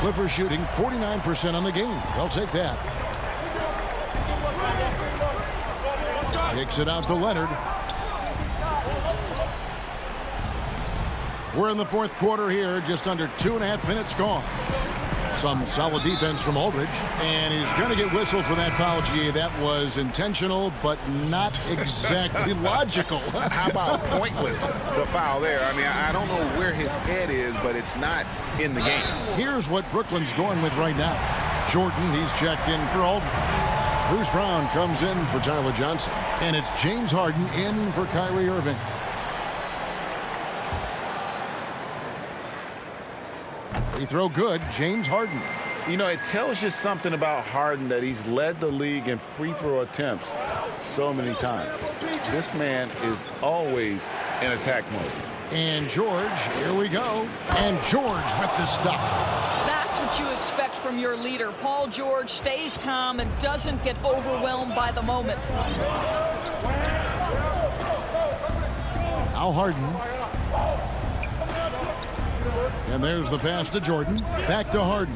Clippers shooting 49% on the game. They'll take that. Kicks it out to Leonard. We're in the 4th quarter here, just under 2.5 minutes gone. Some solid defense from Aldridge, and he's going to get whistled for that foul, G. That was intentional, but not exactly logical. How about pointless to foul there? I mean, I don't know where his head is, but it's not in the game. Here's what Brooklyn's going with right now. Jordan, he's checked in for Aldridge. Bruce Brown comes in for Tyler Johnson, and it's James Harden in for Kyrie Irving. Free throw good. James Harden. You know, it tells you something about Harden that he's led the league in free throw attempts so many times. This man is always in attack mode. And George, here we go. And George with the stuff. That's what you expect from your leader. Paul George stays calm and doesn't get overwhelmed by the moment. Now Harden. And there's the pass to Jordan. Back to Harden.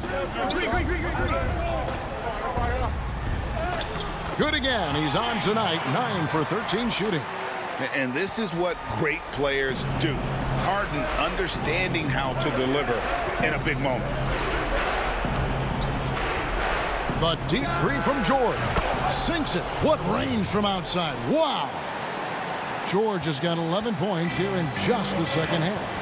Good again. He's on tonight. 9 for 13 shooting. And this is what great players do. Harden understanding how to deliver in a big moment. The deep 3 from George. Sinks it. What range from outside. Wow. George has got 11 points here in just the second half.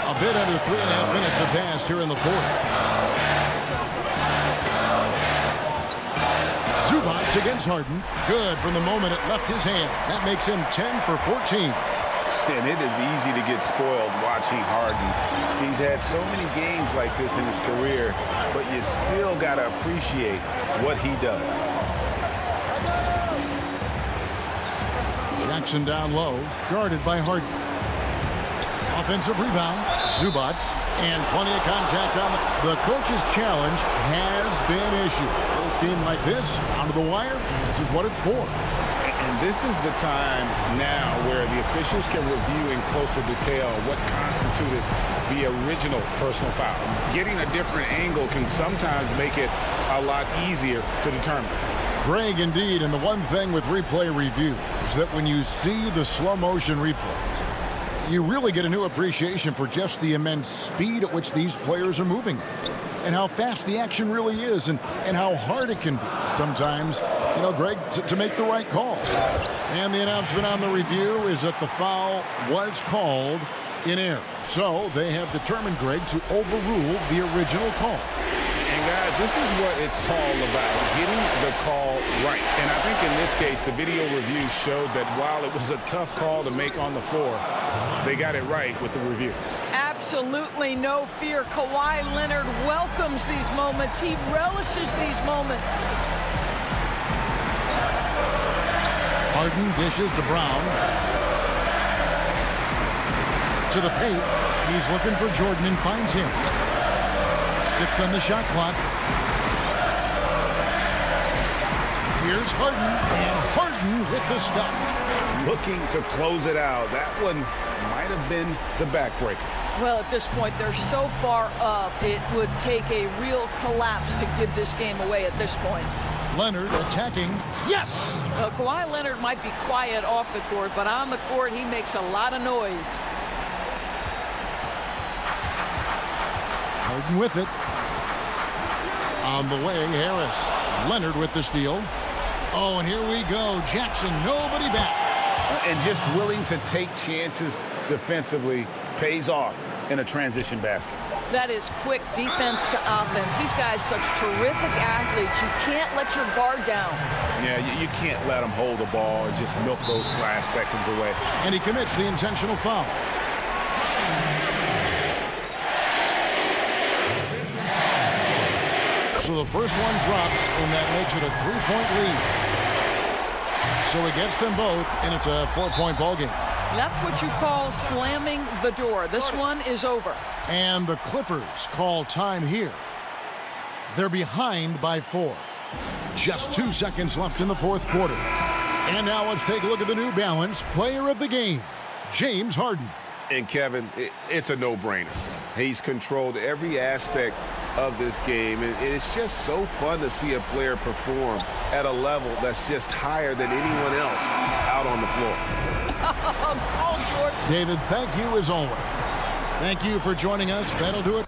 A bit under 3.5 minutes have passed here in the 4th. Zubac against Harden. Good from the moment it left his hand. That makes him 10 for 14. And it is easy to get spoiled watching Harden. He's had so many games like this in his career, but you still got to appreciate what he does. Jackson down low, guarded by Harden. Offensive rebound, Zubac, and plenty of contact on the coach's challenge has been issued. First game like this, down to the wire, this is what it's for. And this is the time now where the officials can review in closer detail what constituted the original personal foul. Getting a different angle can sometimes make it a lot easier to determine. Greg, indeed, and the one thing with replay review is that when you see the slow motion replays, you really get a new appreciation for just the immense speed at which these players are moving and how fast the action really is and how hard it can be sometimes, you know, Greg, to make the right call. And the announcement on the review is that the foul was called in error. So they have determined, Greg, to overrule the original call. And guys, this is what it's all about, getting the call right. And I think in this case, the video review showed that while it was a tough call to make on the floor, they got it right with the review. Absolutely no fear. Kawhi Leonard welcomes these moments. He relishes these moments. Harden dishes to Brown. To the paint. He's looking for Jordan and finds him. 6 on the shot clock. Here's Harden, and Harden with the stuff. Looking to close it out. That one might have been the backbreaker. Well, at this point, they're so far up, it would take a real collapse to give this game away at this point. Leonard attacking. Yes! Kawhi Leonard might be quiet off the court, but on the court, he makes a lot of noise. Harden with it. On the way, Harris. Leonard with the steal. Oh, and here we go. Jackson, nobody back. And just willing to take chances defensively pays off in a transition basket. That is quick defense to offense. These guys such terrific athletes. You can't let your guard down. Yeah, you can't let them hold the ball and just milk those last seconds away. And he commits the intentional foul. So the first one drops, and that makes it a 3-point lead. So he gets them both, and it's a 4-point ball game. That's what you call slamming the door. This one is over. And the Clippers call time here. They're behind by 4. Just 2 seconds left in the fourth quarter. And now let's take a look at the New Balance player of the game, James Harden. And Kevin, it's a no-brainer. He's controlled every aspect of this game, and it's just so fun to see a player perform at a level that's just higher than anyone else out on the floor. Oh, Jordan. David, thank you as always. Thank you for joining us. That'll do it.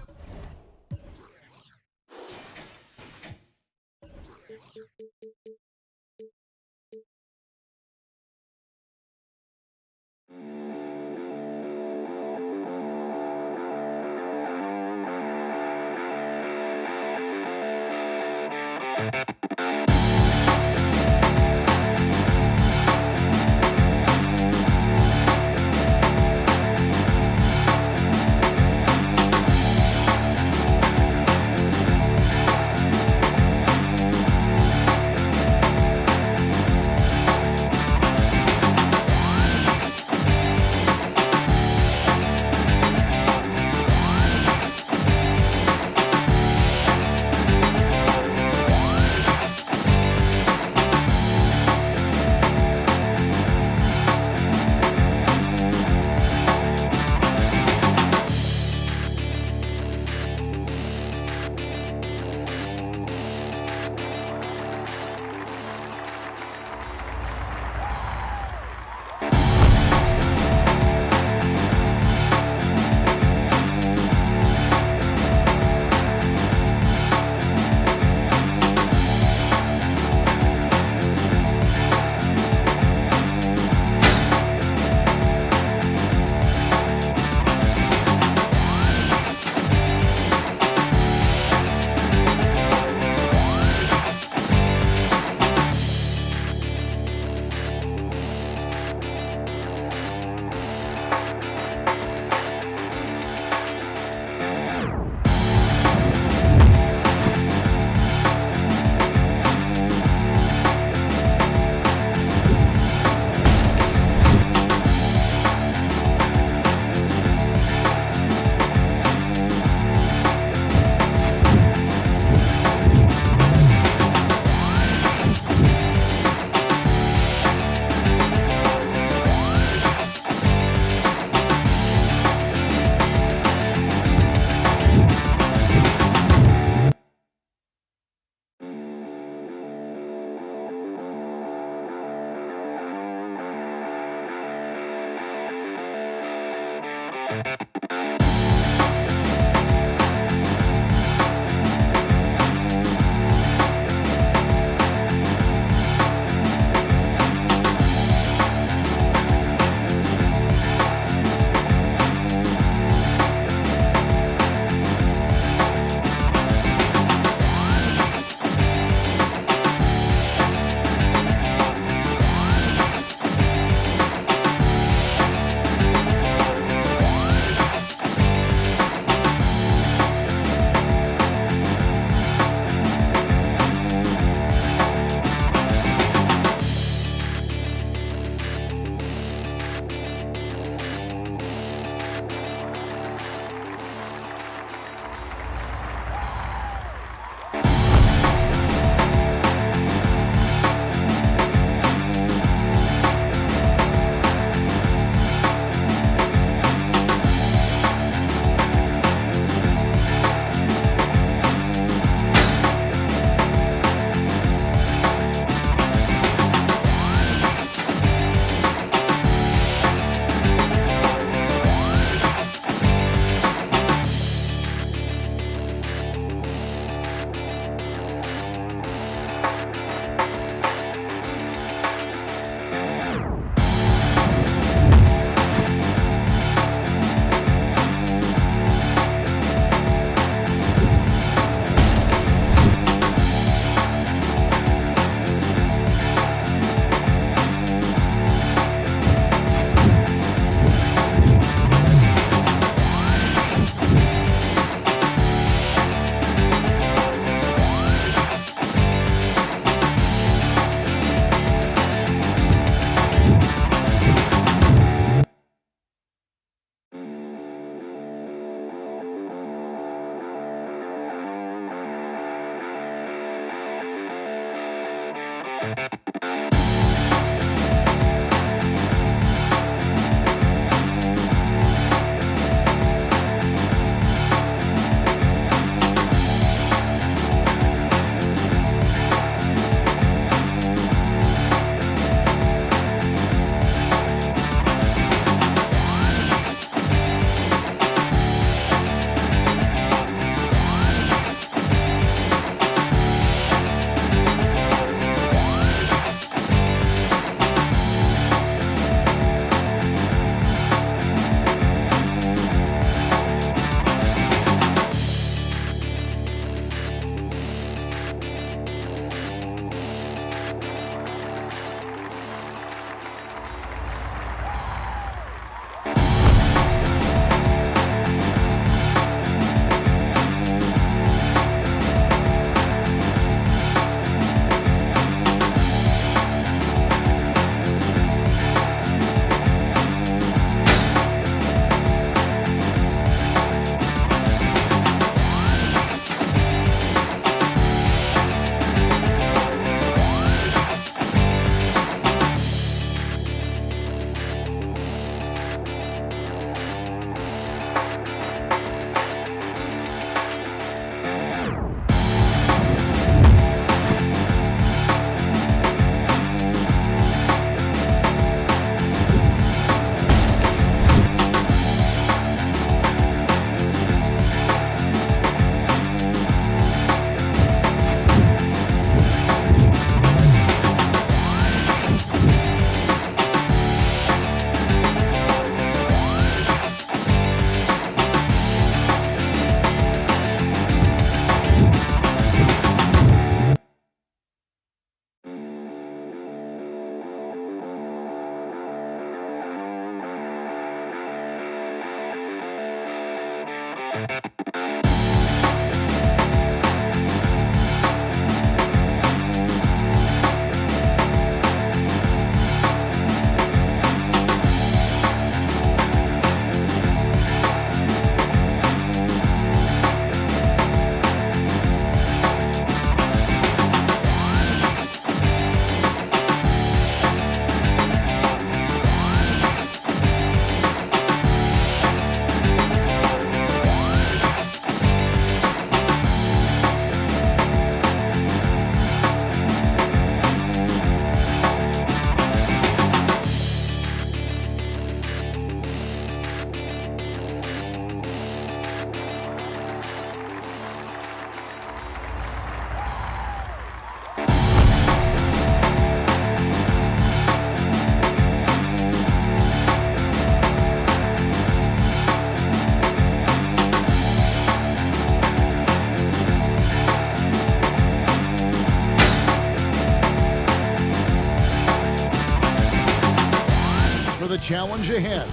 the challenge ahead.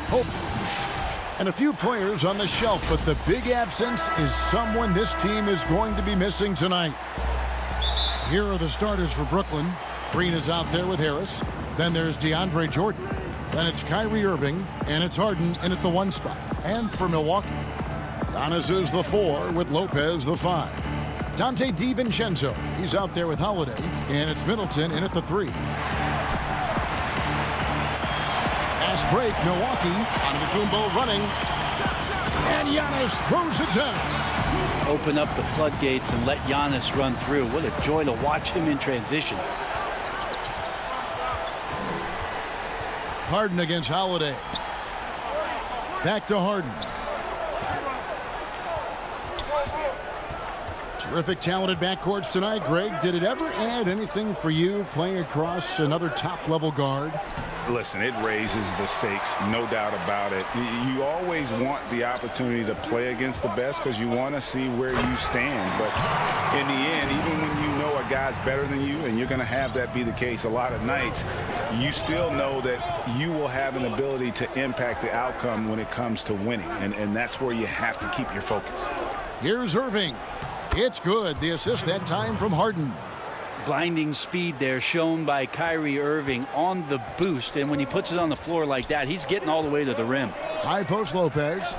Hope. And a few players on the shelf, but the big absence is someone this team is going to be missing tonight. Here are the starters for Brooklyn. Green is out there with Harris. Then there's DeAndre Jordan. Then it's Kyrie Irving, and it's Harden in at the 1 spot. And for Milwaukee, Giannis is the 4 with Lopez the 5. Dante DiVincenzo, he's out there with Holiday, and it's Middleton in at the 3. Fast break, Milwaukee. Antetokounmpo running, and Giannis throws it down. Open up the floodgates and let Giannis run through. What a joy to watch him in transition. Harden against Holiday. Back to Harden. Terrific, talented backcourts tonight. Greg, did it ever add anything for you playing across another top-level guard? Listen, it raises the stakes, no doubt about it. You always want the opportunity to play against the best because you want to see where you stand. But in the end, even when you know a guy's better than you, and you're going to have that be the case a lot of nights, you still know that you will have an ability to impact the outcome when it comes to winning. And that's where you have to keep your focus. Here's Irving. It's good. The assist that time from Harden. Blinding speed there shown by Kyrie Irving on the boost, and when he puts it on the floor like that, he's getting all the way to the rim. High post Lopez.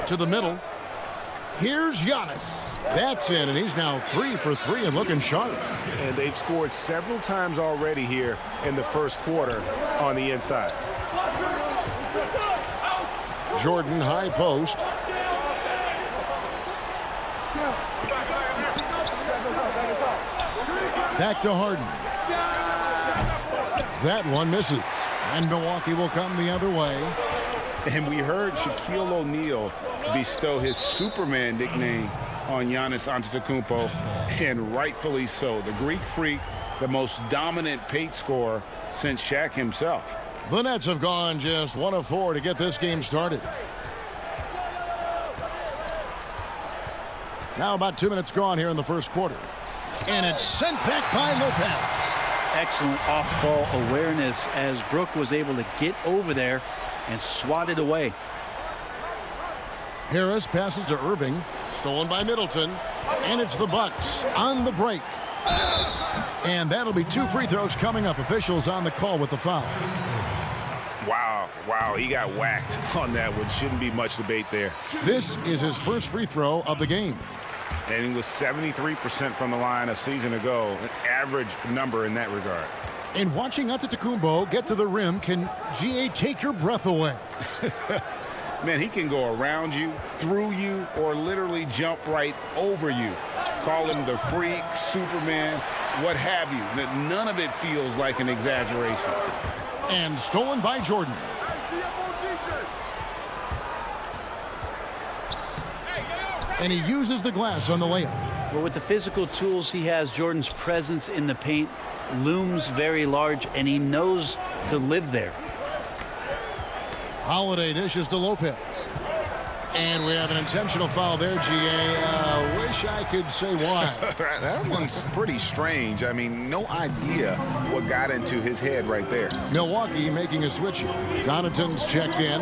To the middle. Here's Giannis. That's it, and he's now 3 for 3 and looking sharp. And they've scored several times already here in the first quarter on the inside. Jordan high post. Back to Harden. That one misses. And Milwaukee will come the other way. And we heard Shaquille O'Neal bestow his Superman nickname on Giannis Antetokounmpo, and rightfully so. The Greek Freak, the most dominant paint scorer since Shaq himself. The Nets have gone just 1 of 4 to get this game started. Now about 2 minutes gone here in the first quarter. And it's sent back by Lopez. Excellent off-ball awareness as Brook was able to get over there and swat it away. Harris passes to Irving. Stolen by Middleton. And it's the Bucks on the break. And that'll be 2 free throws coming up. Officials on the call with the foul. Wow, he got whacked on that one. Shouldn't be much debate there. This is his first free throw of the game. And he was 73% from the line a season ago, an average number in that regard. And watching Antetokounmpo get to the rim can, GA, take your breath away. Man, he can go around you, through you, or literally jump right over you. Call him the freak, Superman, what have you. None of it feels like an exaggeration. And stolen by Jordan. And he uses the glass on the layup. Well, with the physical tools he has, Jordan's presence in the paint looms very large, and he knows to live there. Holiday dishes to Lopez. And we have an intentional foul there, GA. Wish I could say why. That one's pretty strange. I mean, no idea what got into his head right there. Milwaukee making a switch here. Connaughton's checked in.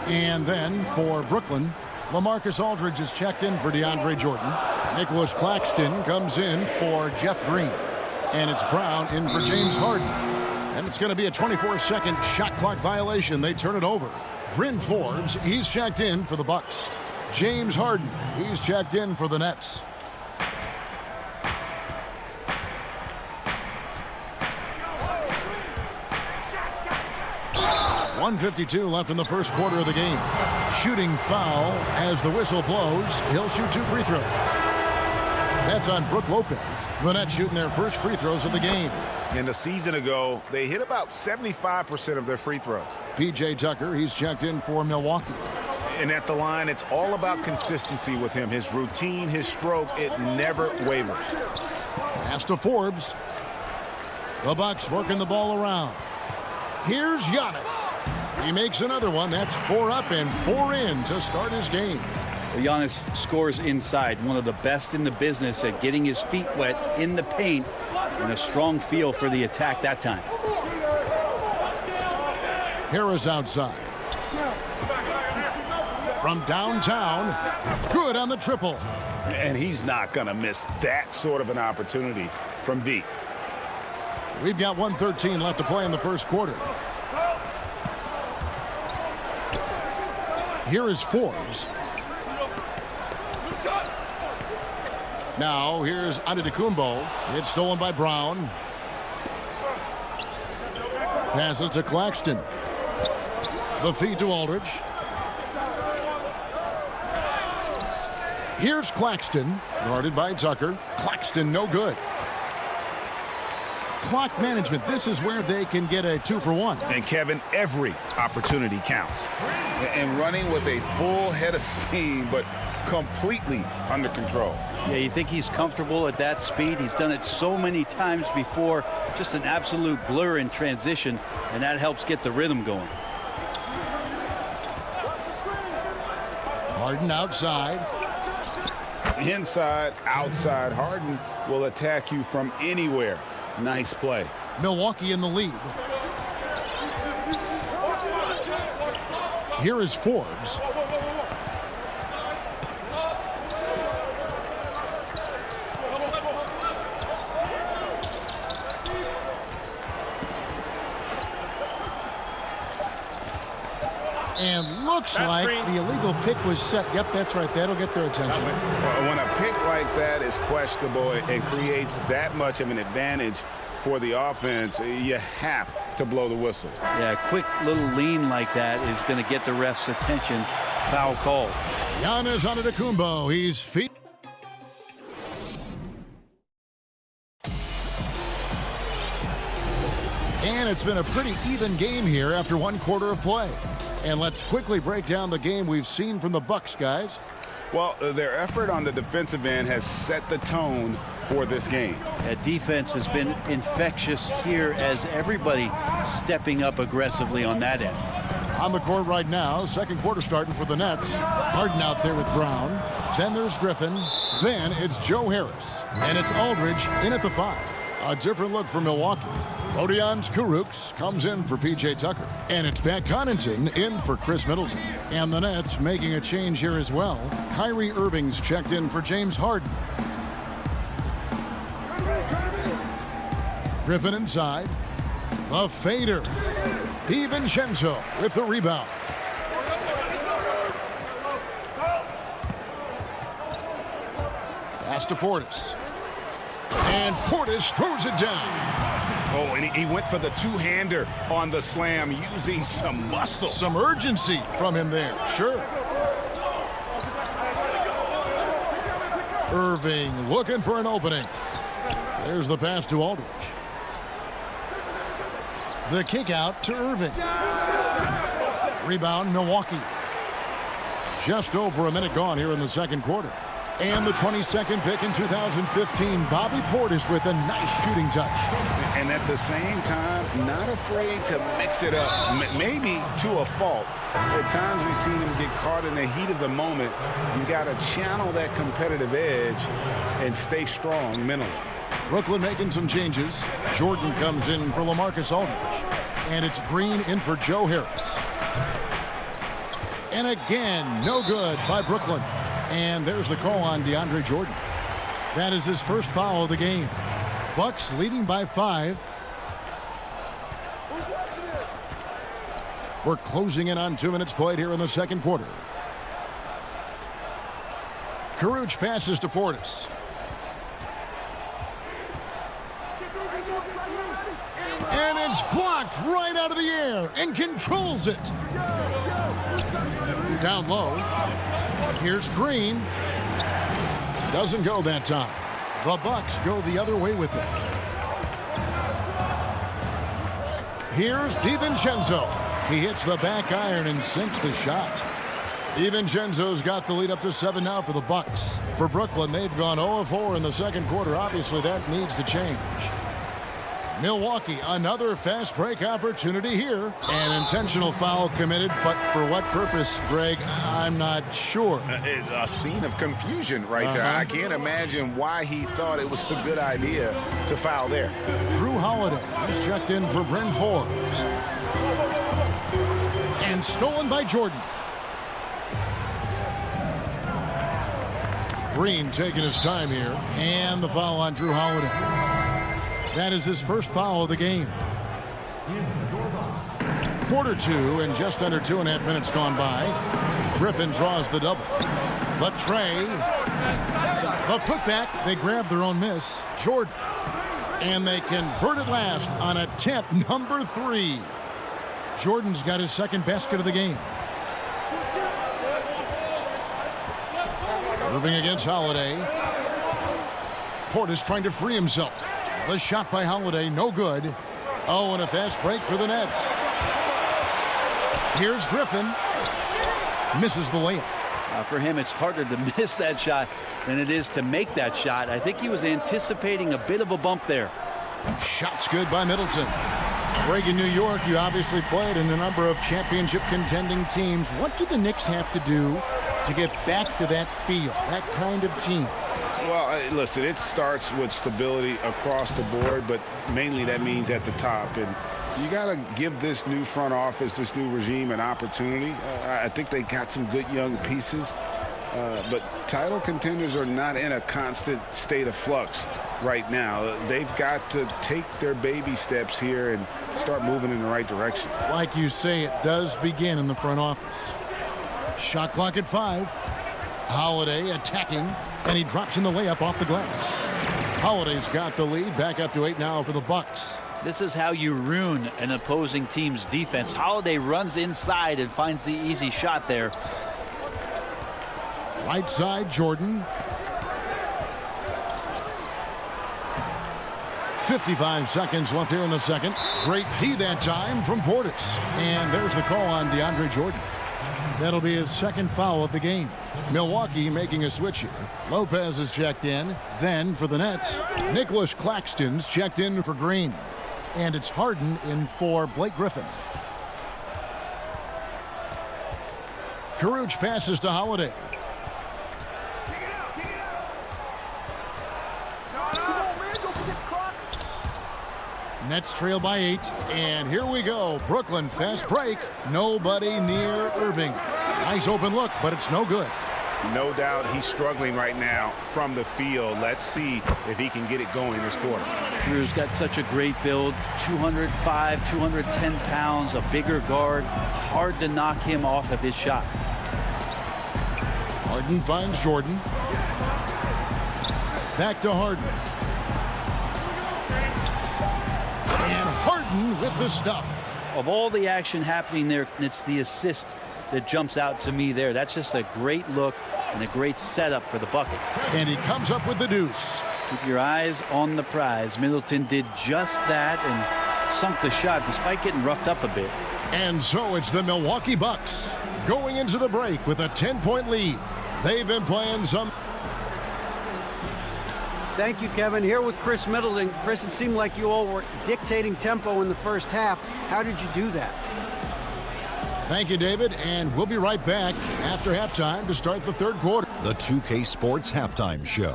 And then for Brooklyn, LaMarcus Aldridge is checked in for DeAndre Jordan. Nicholas Claxton comes in for Jeff Green. And it's Brown in for James Harden. And it's going to be a 24-second shot clock violation. They turn it over. Bryn Forbes, he's checked in for the Bucks. James Harden, he's checked in for the Nets. .152 left in the first quarter of the game. Shooting foul as the whistle blows. He'll shoot 2 free throws. That's on Brook Lopez. The Nets shooting their first free throws of the game. And a season ago, they hit about 75% of their free throws. P.J. Tucker, he's checked in for Milwaukee. And at the line, it's all about consistency with him. His routine, his stroke, it never wavers. Pass to Forbes. The Bucks working the ball around. Here's Giannis. He makes another one. That's 4 up and 4 in to start his game. Giannis scores inside, one of the best in the business at getting his feet wet in the paint, and a strong feel for the attack that time. Harris outside. From downtown, good on the triple. And he's not going to miss that sort of an opportunity from deep. We've got 1:13 left to play in the first quarter. Here is Forbes. Now here's Antetokounmpo. It's stolen by Brown. Passes to Claxton. The feed to Aldridge. Here's Claxton, guarded by Tucker. Claxton no good. Clock management, this is where they can get a 2-for-1. And Kevin, every opportunity counts. And running with a full head of steam, but completely under control. Yeah, you think he's comfortable at that speed? He's done it so many times before. Just an absolute blur in transition, and that helps get the rhythm going. Harden outside. Inside, outside. Harden will attack you from anywhere. Nice play. Milwaukee in the lead. Here is Forbes. And looks like the illegal pick was set. Yep, that's right. That'll get their attention. When a pick like that is questionable and creates that much of an advantage for the offense, you have to blow the whistle. Yeah, a quick little lean like that is going to get the ref's attention. Foul call. Giannis Antetokounmpo. He's feet. And it's been a pretty even game here after one quarter of play. And let's quickly break down the game we've seen from the Bucks, guys. Well, their effort on the defensive end has set the tone for this game. That defense has been infectious here as everybody stepping up aggressively on that end. On the court right now, second quarter starting for the Nets. Harden out there with Brown. Then there's Griffin. Then it's Joe Harris. And it's Aldridge in at the 5. A different look for Milwaukee. Odions Kurucs comes in for P.J. Tucker. And it's Pat Connaughton in for Chris Middleton. And the Nets making a change here as well. Kyrie Irving's checked in for James Harden. Griffin inside. The fader. DiVincenzo with the rebound. Pass to Portis. And Portis throws it down. Oh, and he went for the two-hander on the slam using some muscle. Some urgency from him there, sure. Irving looking for an opening. There's the pass to Aldridge. The kick out to Irving. Rebound, Milwaukee. Just over a minute gone here in the second quarter. And the 22nd pick in 2015, Bobby Portis with a nice shooting touch. And at the same time, not afraid to mix it up. Maybe to a fault. At times we've seen him get caught in the heat of the moment. You got to channel that competitive edge and stay strong mentally. Brooklyn making some changes. Jordan comes in for LaMarcus Aldridge. And it's Green in for Joe Harris. And again, no good by Brooklyn. And there's the call on DeAndre Jordan. That is his first foul of the game. Bucks leading by 5. We're closing in on 2 minutes played here in the second quarter. Kurucs passes to Portis. And it's blocked right out of the air and controls it. Down low. Here's Green. Doesn't go that time. The Bucks go the other way with it. Here's DiVincenzo. He hits the back iron and sinks the shot. DiVincenzo's got the lead up to 7 now for the Bucks. For Brooklyn, they've gone 0-4 in the second quarter. Obviously, that needs to change. Milwaukee, another fast break opportunity here. An intentional foul committed, but for what purpose, Greg, I'm not sure. It's a scene of confusion right there. I can't imagine why he thought it was a good idea to foul there. Drew Holiday is checked in for Bryn Forbes. And stolen by Jordan. Green taking his time here. And the foul on Drew Holiday. That is his first foul of the game. Quarter two and just under 2.5 minutes gone by. Griffin draws the double. The tray. The putback. They grab their own miss. Jordan. And they convert it last on attempt number 3. Jordan's got his second basket of the game. Irving against Holiday. Portis trying to free himself. The shot by Holiday, no good. Oh, and a fast break for the Nets. Here's Griffin. Misses the layup. For him, it's harder to miss that shot than it is to make that shot. I think he was anticipating a bit of a bump there. Shot's good by Middleton. Greg, in New York, you obviously played in a number of championship contending teams. What do the Knicks have to do to get back to that feel, that kind of team? Well, listen, it starts with stability across the board, but mainly that means at the top. And you got to give this new front office, this new regime, an opportunity. I think they got some good young pieces, but title contenders are not in a constant state of flux right now. They've got to take their baby steps here and start moving in the right direction. Like you say, it does begin in the front office. Shot clock at 5. Holiday attacking, and he drops in the layup off the glass. Holiday's got the lead, back up to 8 now for the Bucks. This is how you ruin an opposing team's defense. Holiday runs inside and finds the easy shot there. Right side, Jordan. 55 seconds left here in the second. Great D that time from Portis. And there's the call on DeAndre Jordan. That'll be his second foul of the game. Milwaukee making a switch here. Lopez is checked in. Then for the Nets, Nicholas Claxton's checked in for Green. And it's Harden in for Blake Griffin. Caruch passes to Holiday. Nets trail by 8, and here we go. Brooklyn fast break. Nobody near Irving. Nice open look, but it's no good. No doubt he's struggling right now from the field. Let's see if he can get it going this quarter. Drew's got such a great build. 205, 210 pounds, a bigger guard. Hard to knock him off of his shot. Harden finds Jordan. Back to Harden. And Harden with the stuff. Of all the action happening there, it's the assist that jumps out to me there. That's just a great look and a great setup for the bucket. And he comes up with the deuce. Keep your eyes on the prize. Middleton did just that and sunk the shot despite getting roughed up a bit. And so it's the Milwaukee Bucks going into the break with a 10-point lead. They've been playing some. Thank you, Kevin. Here with Chris Middleton. Chris, it seemed like you all were dictating tempo in the first half. How did you do that? Thank you, David, and we'll be right back after halftime to start the third quarter. The 2K Sports Halftime Show.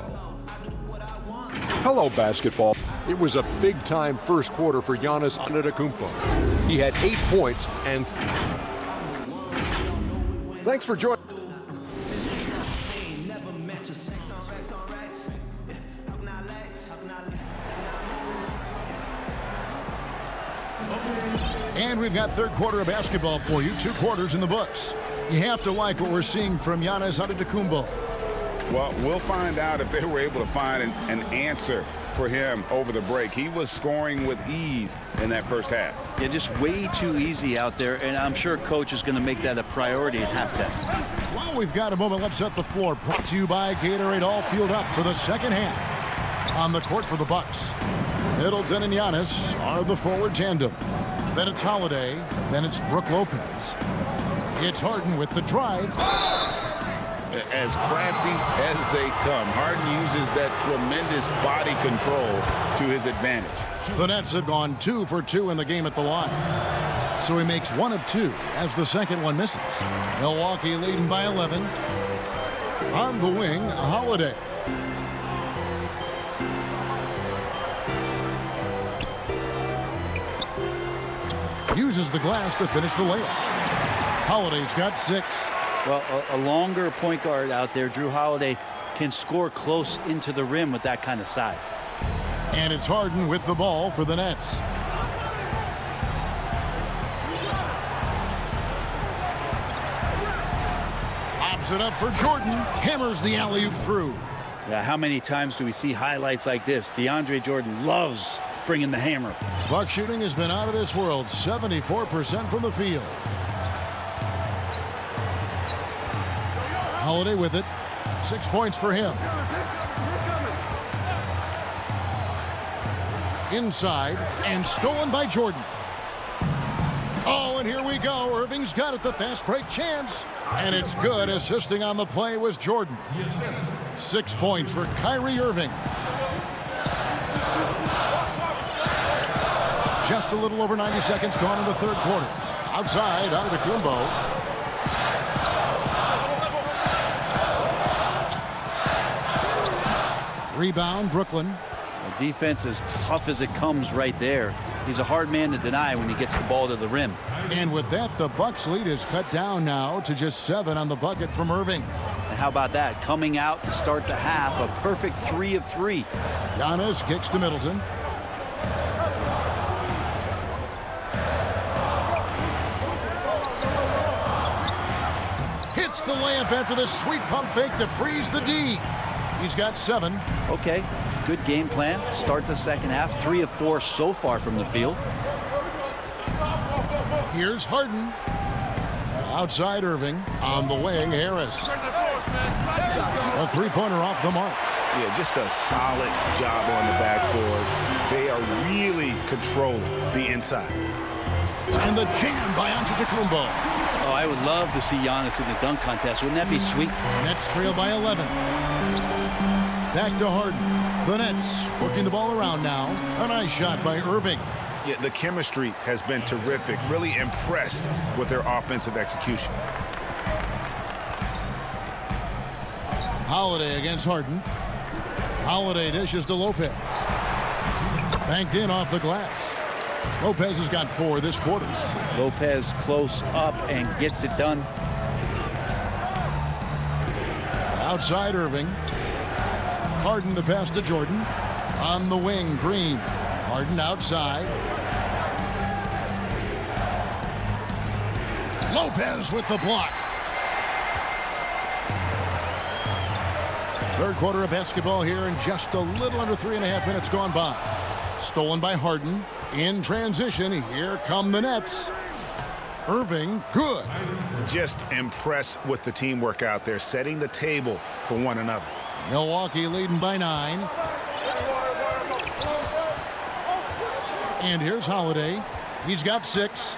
Hello, basketball. It was a big-time first quarter for Giannis Antetokounmpo. He had 8 points and... Thanks for joining. And we've got third quarter of basketball for you. 2 quarters in the books. You have to like what we're seeing from Giannis Antetokounmpo. Well, we'll find out if they were able to find an answer for him over the break. He was scoring with ease in that first half. Yeah, just way too easy out there, and I'm sure coach is going to make that a priority at halftime. While we've got a moment, let's set the floor. Brought to you by Gatorade, all fueled up for the second half. On the court for the Bucks, Middleton and Giannis are the forward tandem. Then it's Holiday. Then it's Brook Lopez. It's Harden with the drive. As crafty as they come, Harden uses that tremendous body control to his advantage. The Nets have gone 2 for 2 in the game at the line. So he makes 1 of 2 as the second one misses. Milwaukee leading by 11. On the wing, Holiday. Uses the glass to finish the layup. Holiday's got 6. Well, a longer point guard out there, Drew Holiday, can score close into the rim with that kind of size. And it's Harden with the ball for the Nets. Lobs it up for Jordan. Hammers the alley-oop through. Yeah, how many times do we see highlights like this? DeAndre Jordan loves bringing the hammer. Buck shooting has been out of this world. 74% from the field. Holiday with it. 6 points for him. Inside and stolen by Jordan. Oh, and here we go. Irving's got it. The fast break chance. And it's good. Assisting on the play was Jordan. 6 points for Kyrie Irving. Just a little over 90 seconds gone in the third quarter. Outside, Antetokounmpo. Rebound, Brooklyn. The defense as tough as it comes right there. He's a hard man to deny when he gets the ball to the rim. And with that, the Bucks lead is cut down now to just 7 on the bucket from Irving. And how about that? Coming out to start the half, a perfect 3 of 3. Giannis kicks to Middleton. Hits the layup after the sweet pump fake to freeze the D. He's got 7. Okay, good game plan. Start the second half. 3 of 4 so far from the field. Here's Harden. Outside Irving. On the wing, Harris. A three-pointer off the mark. Yeah, just a solid job on the backboard. They are really controlling the inside. And the jam by Antetokounmpo. Oh, I would love to see Giannis in the dunk contest. Wouldn't that be sweet? Nets trail by 11. Back to Harden. The Nets working the ball around now. A nice shot by Irving. Yeah, the chemistry has been terrific. Really impressed with their offensive execution. Holiday against Harden. Holiday dishes to Lopez. Banked in off the glass. Lopez has got 4 this quarter. Lopez close up and gets it done. Outside Irving. Harden the pass to Jordan. On the wing, Green. Harden outside. Lopez with the block. Third quarter of basketball here, and just a little under 3.5 minutes gone by. Stolen by Harden. In transition, here come the Nets. Irving, good. Just impressed with the teamwork out there, setting the table for one another. Milwaukee leading by 9. And here's Holiday. He's got 6.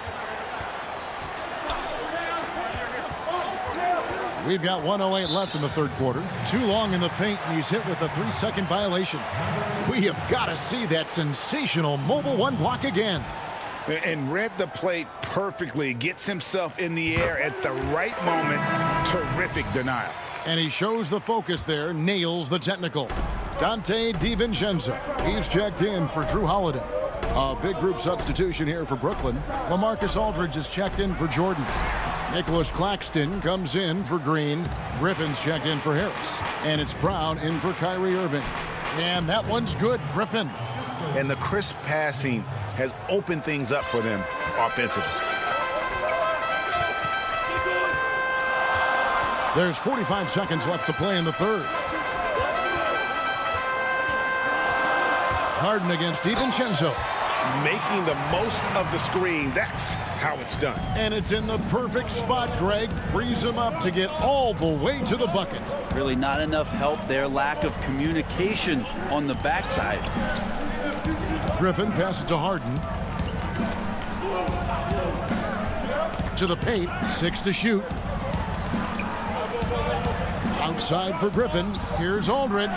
We've got 1:08 left in the third quarter. Too long in the paint, and he's hit with a 3-second violation. We have got to see that sensational mobile 1 block again. And read the play perfectly. Gets himself in the air at the right moment. Terrific denial. And he shows the focus there, nails the technical. Dante DiVincenzo. He's checked in for Drew Holiday. A big group substitution here for Brooklyn. LaMarcus Aldridge is checked in for Jordan. Nicholas Claxton comes in for Green. Griffin's checked in for Harris. And it's Brown in for Kyrie Irving. And that one's good, Griffin. And the crisp passing has opened things up for them offensively. There's 45 seconds left to play in the third. Harden against DiVincenzo. Making the most of the screen. That's how it's done. And it's in the perfect spot, Greg. Frees him up to get all the way to the bucket. Really not enough help there. Lack of communication on the backside. Griffin passes to Harden. To the paint. 6 to shoot. Outside for Griffin. Here's Aldridge.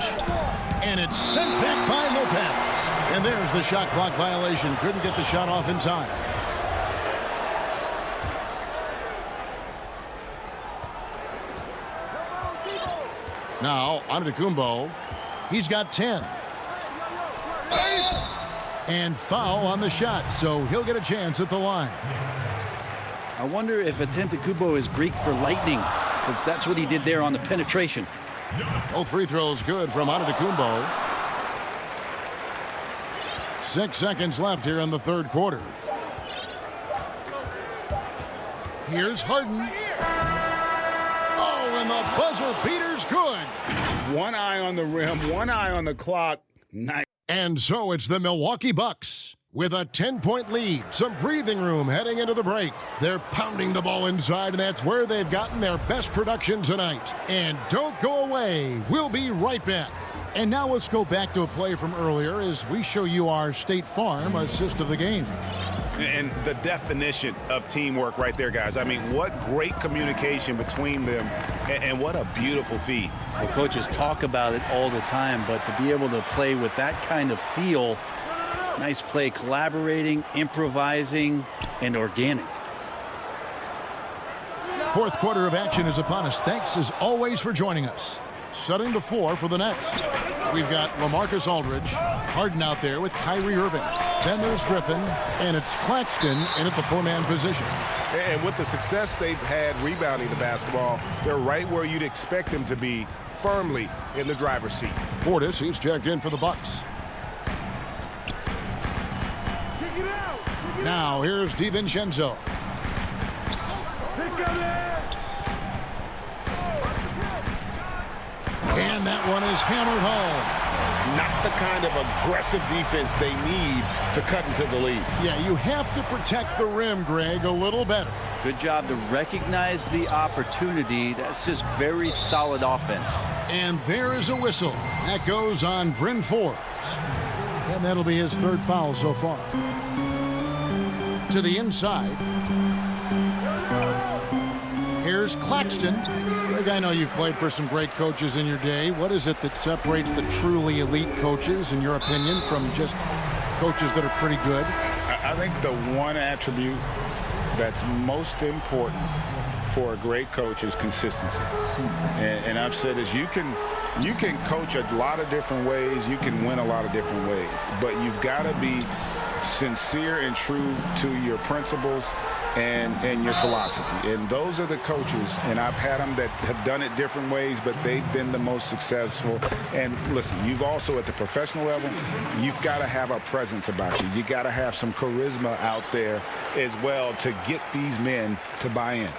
And it's sent back by Lopez. And there's the shot clock violation. Couldn't get the shot off in time. Now, Antetokounmpo. He's got 10. And foul on the shot, so he'll get a chance at the line. I wonder if Antetokounmpo is Greek for lightning, because that's what he did there on the penetration. Both free throws good from Antetokounmpo. 6 seconds left here in the third quarter. Here's Harden. Oh, and the buzzer beater's good. One eye on the rim, one eye on the clock. Nice. And so it's the Milwaukee Bucks with a 10-point lead. Some breathing room heading into the break. They're pounding the ball inside, and that's where they've gotten their best production tonight. And don't go away. We'll be right back. And now let's go back to a play from earlier as we show you our State Farm assist of the game. And the definition of teamwork right there, guys. I mean, what great communication between them, and what a beautiful feed. The coaches talk about it all the time, but to be able to play with that kind of feel, nice play, collaborating, improvising, and organic. Fourth quarter of action is upon us. Thanks, as always, for joining us. Setting the floor for the Nets. We've got LaMarcus Aldridge, Harden out there with Kyrie Irving. Then there's Griffin, and it's Claxton in at the four-man position. And with the success they've had rebounding the basketball, they're right where you'd expect them to be, firmly in the driver's seat. Portis, he's checked in for the Bucks. Now here's DiVincenzo. And that one is hammered home. Not the kind of aggressive defense they need to cut into the lead. Yeah, you have to protect the rim, Greg, a little better. Good job to recognize the opportunity. That's just very solid offense. And there is a whistle. That goes on Bryn Forbes. And that'll be his third foul so far. To the inside. Here's Claxton. Greg, I know you've played for some great coaches in your day. What is it that separates the truly elite coaches, in your opinion, from just coaches that are pretty good? I think the one attribute that's most important for a great coach is consistency. And I've said this, you can coach a lot of different ways, you can win a lot of different ways, but you've got to be sincere and true to your principles and your philosophy. And those are the coaches, and I've had them that have done it different ways, but they've been the most successful. And listen, you've also, at the professional level, you've got to have a presence about you. You got to have some charisma out there as well to get these men to buy in.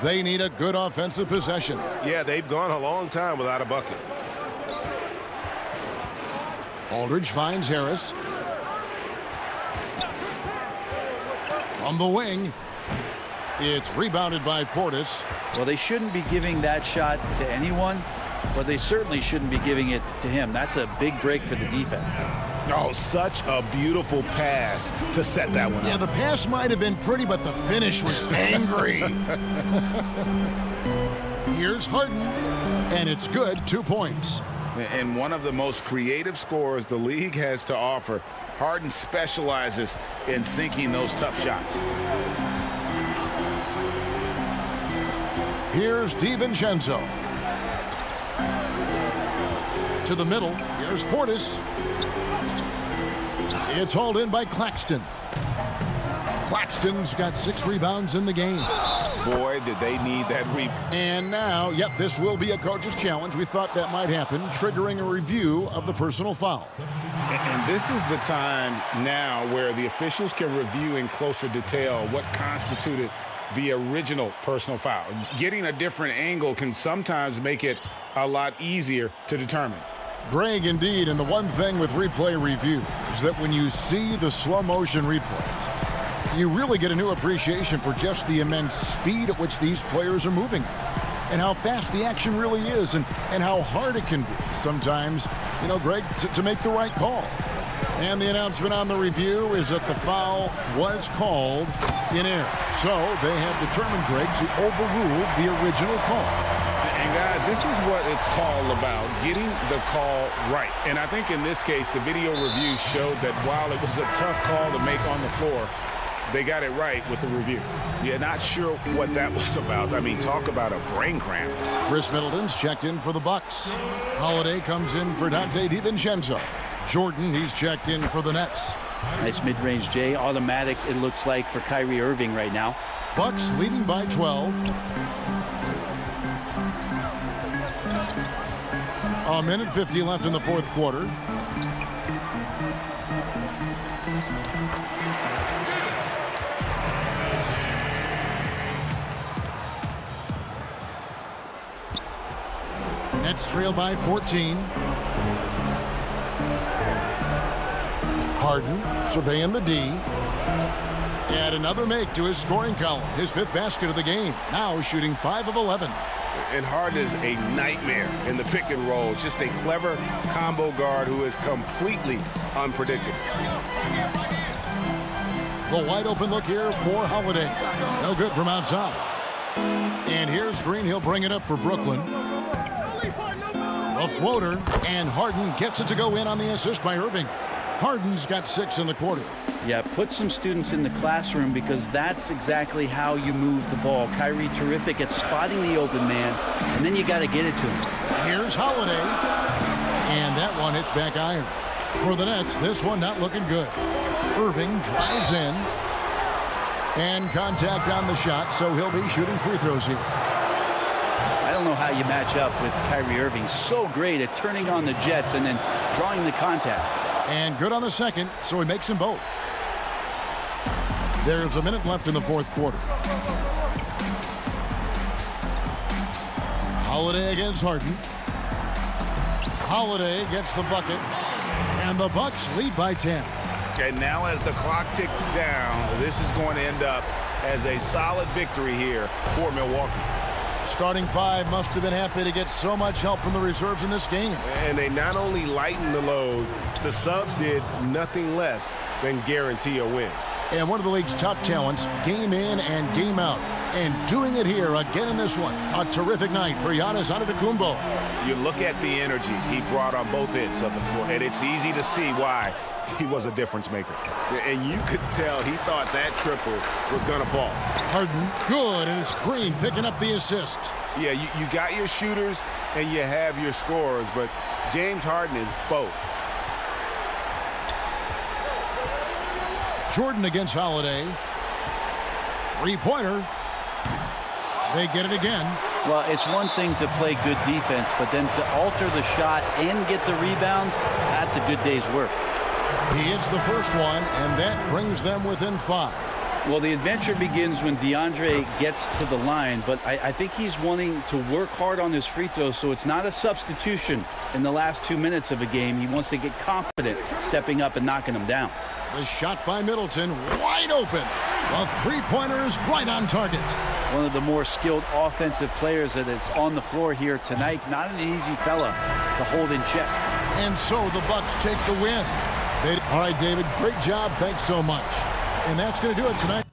They need a good offensive possession. Yeah, they've gone a long time without a bucket. Aldridge finds Harris. From the wing, it's rebounded by Portis. Well, they shouldn't be giving that shot to anyone, but they certainly shouldn't be giving it to him. That's a big break for the defense. Oh, such a beautiful pass to set that one up. Yeah, the pass might have been pretty, but the finish was angry. Here's Harden, and it's good, 2 points. And one of the most creative scorers the league has to offer. Harden specializes in sinking those tough shots. Here's DiVincenzo. To the middle. Here's Portis. It's hauled in by Claxton. Claxton's got 6 rebounds in the game. Boy, did they need that rebound. And now, yep, this will be a coach's challenge. We thought that might happen, triggering a review of the personal foul. And this is the time now where the officials can review in closer detail what constituted the original personal foul. Getting a different angle can sometimes make it a lot easier to determine. Greg, indeed, and the one thing with replay review is that when you see the slow motion replays, you really get a new appreciation for just the immense speed at which these players are moving and how fast the action really is and how hard it can be sometimes, you know, Greg, to make the right call. And the announcement on the review is that the foul was called in error. So they have determined, Greg, to overrule the original call. And And guys, this is what it's all about, getting the call right. And I think in this case, the video review showed that while it was a tough call to make on the floor, they got it right with the review. Yeah, not sure what that was about. I mean, talk about a brain cramp. Chris Middleton's checked in for the Bucks. Holiday comes in for Dante DiVincenzo. Jordan, he's checked in for the Nets. Nice mid-range J. Automatic, it looks like, for Kyrie Irving right now. Bucks leading by 12. A minute 50 left in the fourth quarter. Nets trail by 14. Harden surveying the D. And another make to his scoring column. His 5th basket of the game. Now shooting 5 of 11. And Harden is a nightmare in the pick and roll. Just a clever combo guard who is completely unpredictable. The wide open look here for Holiday. No good from outside. And here's Green. He'll bring it up for Brooklyn. A floater, and Harden gets it to go in on the assist by Irving. Harden's got 6 in the quarter. Yeah, put some students in the classroom because that's exactly how you move the ball. Kyrie terrific at spotting the open man, and then you got to get it to him. Here's Holiday, and that one hits back iron. For the Nets, this one not looking good. Irving drives in, and contact on the shot, so he'll be shooting free throws here. I don't know how you match up with Kyrie Irving. So great at turning on the jets and then drawing the contact. And good on the second, so he makes them both. There's a minute left in the fourth quarter. Holiday against Harden. Holiday gets the bucket, and the Bucks lead by 10. And now as the clock ticks down, this is going to end up as a solid victory here for Milwaukee. Starting 5 must have been happy to get so much help from the reserves in this game. And they not only lightened the load, the subs did nothing less than guarantee a win. And one of the league's top talents, game in and game out. And doing it here again in this one. A terrific night for Giannis Antetokounmpo. You look at the energy he brought on both ends of the floor, and it's easy to see why he was a difference maker. And you could tell he thought that triple was going to fall. Harden, good, and it's Green picking up the assist. Yeah, you got your shooters and you have your scorers, but James Harden is both. Jordan against Holiday. Three-pointer. They get it again. Well, it's one thing to play good defense, but then to alter the shot and get the rebound, that's a good day's work. He hits the first one, and that brings them within 5. Well, the adventure begins when DeAndre gets to the line, but I think he's wanting to work hard on his free throws, so it's not a substitution in the last 2 minutes of a game. He wants to get confident stepping up and knocking them down. The shot by Middleton, wide open. The three-pointer is right on target. One of the more skilled offensive players that is on the floor here tonight. Not an easy fella to hold in check. And so the Bucks take the win. All right, David, great job. Thanks so much. And that's going to do it tonight.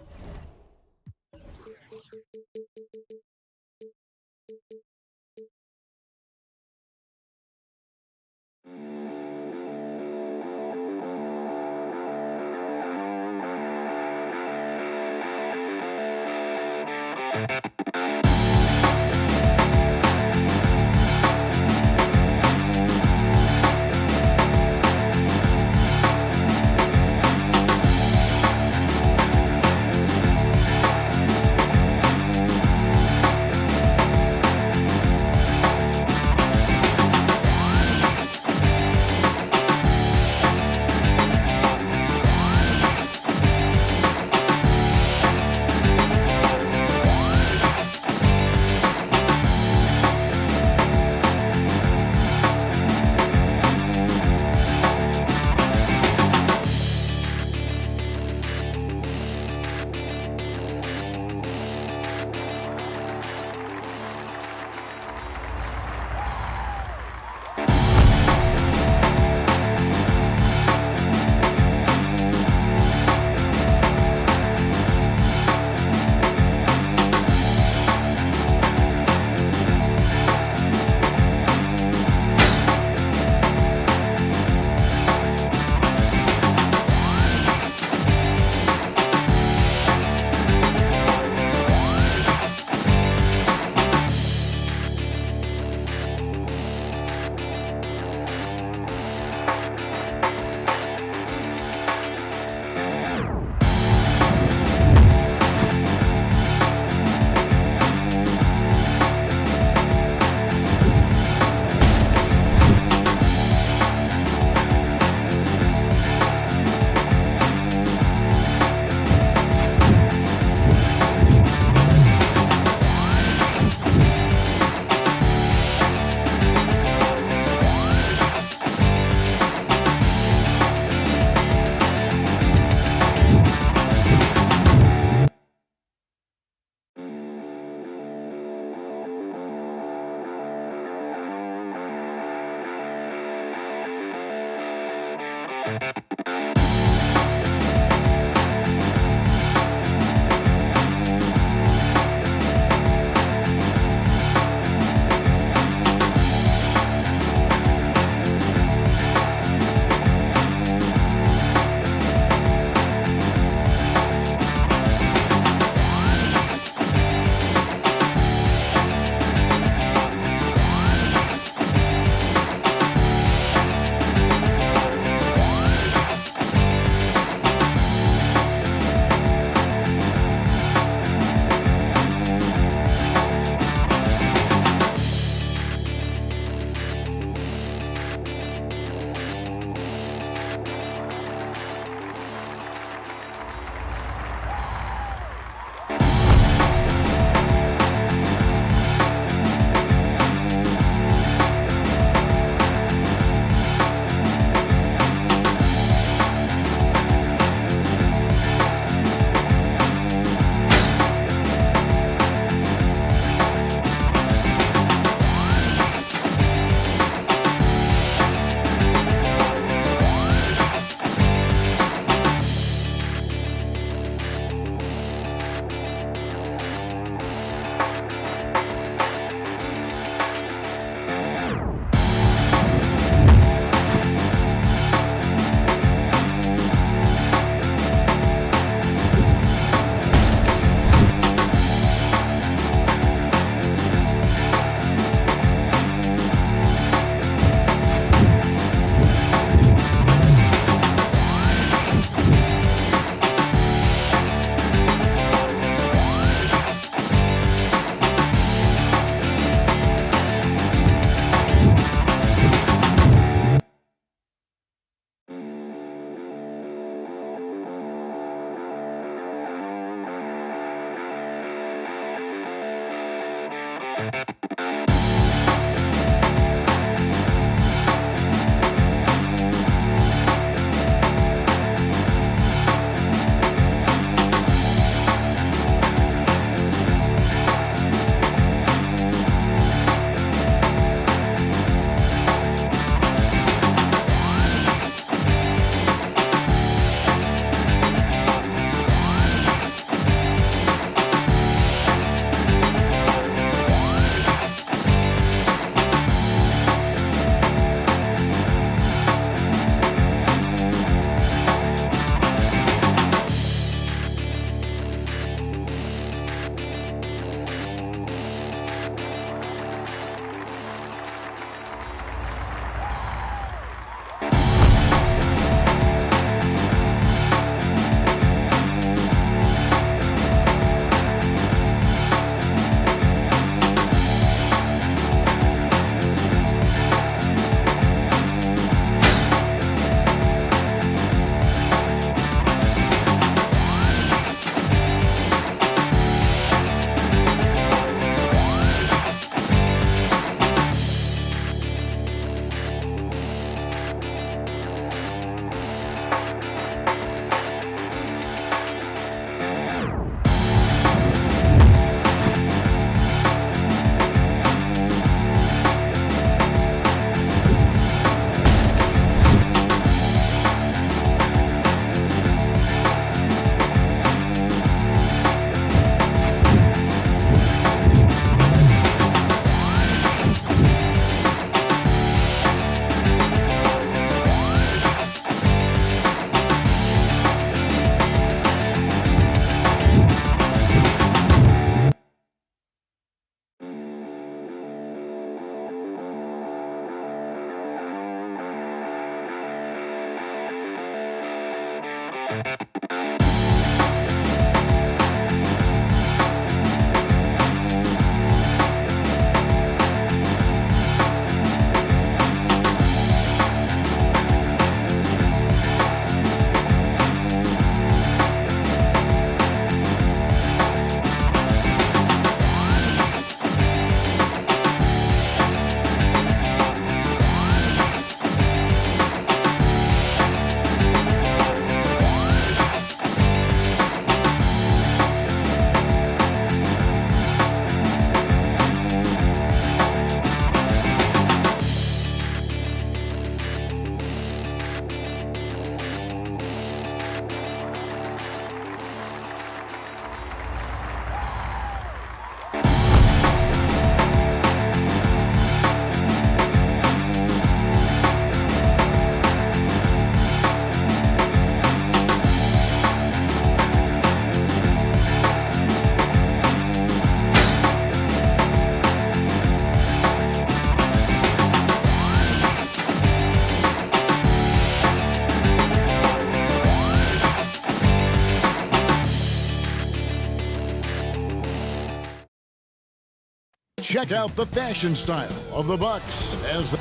Check out the fashion style of the Bucks as the...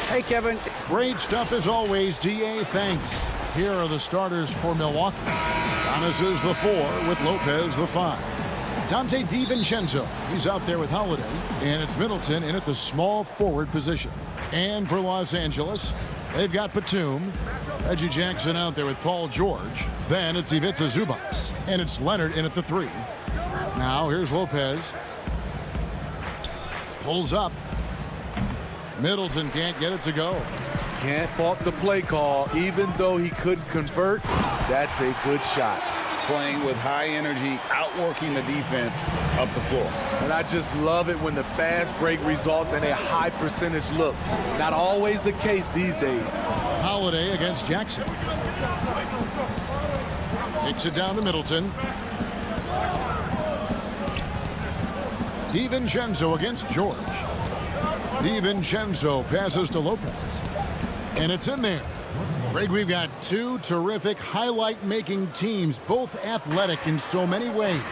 Hey, Kevin. Great stuff as always, DA. Thanks. Here are the starters for Milwaukee. Giannis is the 4 with Lopez the 5. Dante DiVincenzo, he's out there with Holiday. And it's Middleton in at the small forward position. And for Los Angeles, they've got Batum. Reggie Jackson out there with Paul George. Then it's Ivica Zubac. And it's Leonard in at the 3. Now here's Lopez. Pulls up. Middleton can't get it to go. Can't fault the play call. Even though he couldn't convert, that's a good shot. Playing with high energy, outworking the defense up the floor. And I just love it when the fast break results in a high percentage look. Not always the case these days. Holiday against Jackson. Kicks it down to Middleton. DiVincenzo against George. DiVincenzo passes to Lopez. And it's in there. Greg, we've got two terrific highlight-making teams, both athletic in so many ways.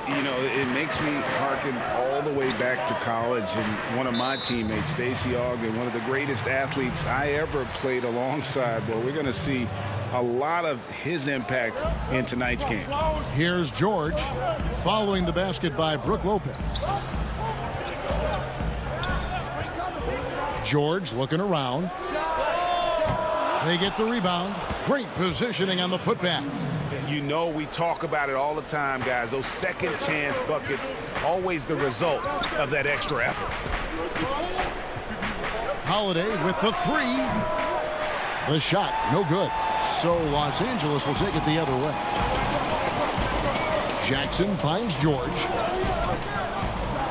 You know, it makes me harken all the way back to college, and one of my teammates, Stacey Ogden, one of the greatest athletes I ever played alongside. Well, we're going to see a lot of his impact in tonight's game. Here's George following the basket by Brook Lopez. George looking around. They get the rebound. Great positioning on the putback. You know, we talk about it all the time, guys. Those second chance buckets, always the result of that extra effort. Holiday with the three. The shot, no good. So Los Angeles will take it the other way. Jackson finds George.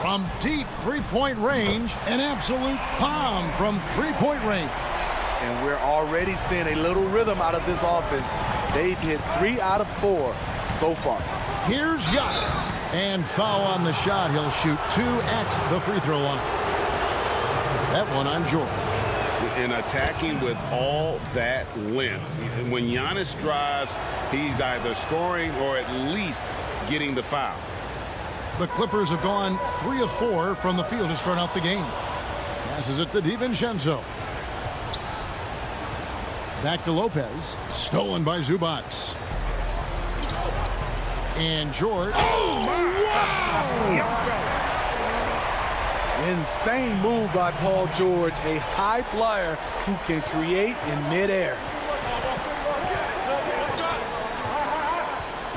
From deep three-point range, an absolute bomb from three-point range. And we're already seeing a little rhythm out of this offense. They've hit 3 out of 4 so far. Here's Giannis. And foul on the shot. He'll shoot 2 at the free throw line. That one on George. And attacking with all that length. When Giannis drives, he's either scoring or at least getting the foul. The Clippers have gone 3 of 4 from the field to start out the game. Passes it to DiVincenzo. Back to Lopez. Stolen by Zubac. And George. Oh, wow! Insane move by Paul George, a high flyer who can create in midair.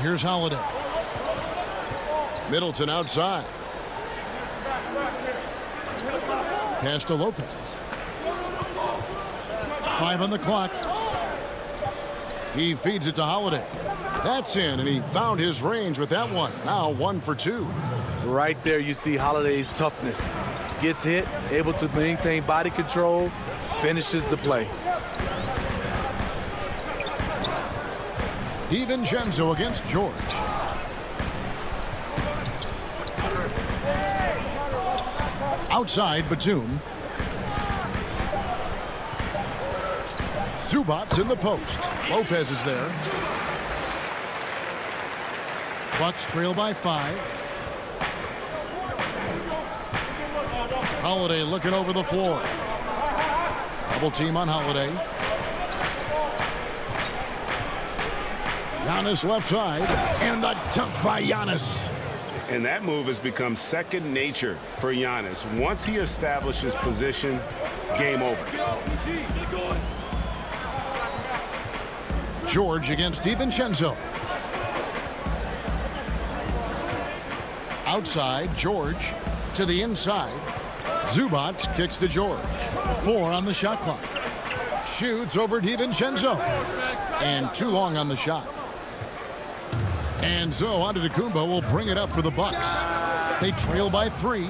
Here's Holiday. Middleton outside. Pass to Lopez. 5 on the clock. He feeds it to Holiday. That's in, and he found his range with that one. Now 1 for 2. Right there you see Holiday's toughness. Gets hit, able to maintain body control, finishes the play. DiVincenzo against George. Outside, Batum. Zubac in the post. Lopez is there. Bucks trail by 5. Holiday looking over the floor. Double team on Holiday. Giannis left side. And the dunk by Giannis. And that move has become second nature for Giannis. Once he establishes position, game over. George against DiVincenzo. Outside, George to the inside. Zubac kicks to George. 4 on the shot clock. Shoots over DiVincenzo. And too long on the shot. And so Antetokounmpo will bring it up for the Bucks. They trail by 3.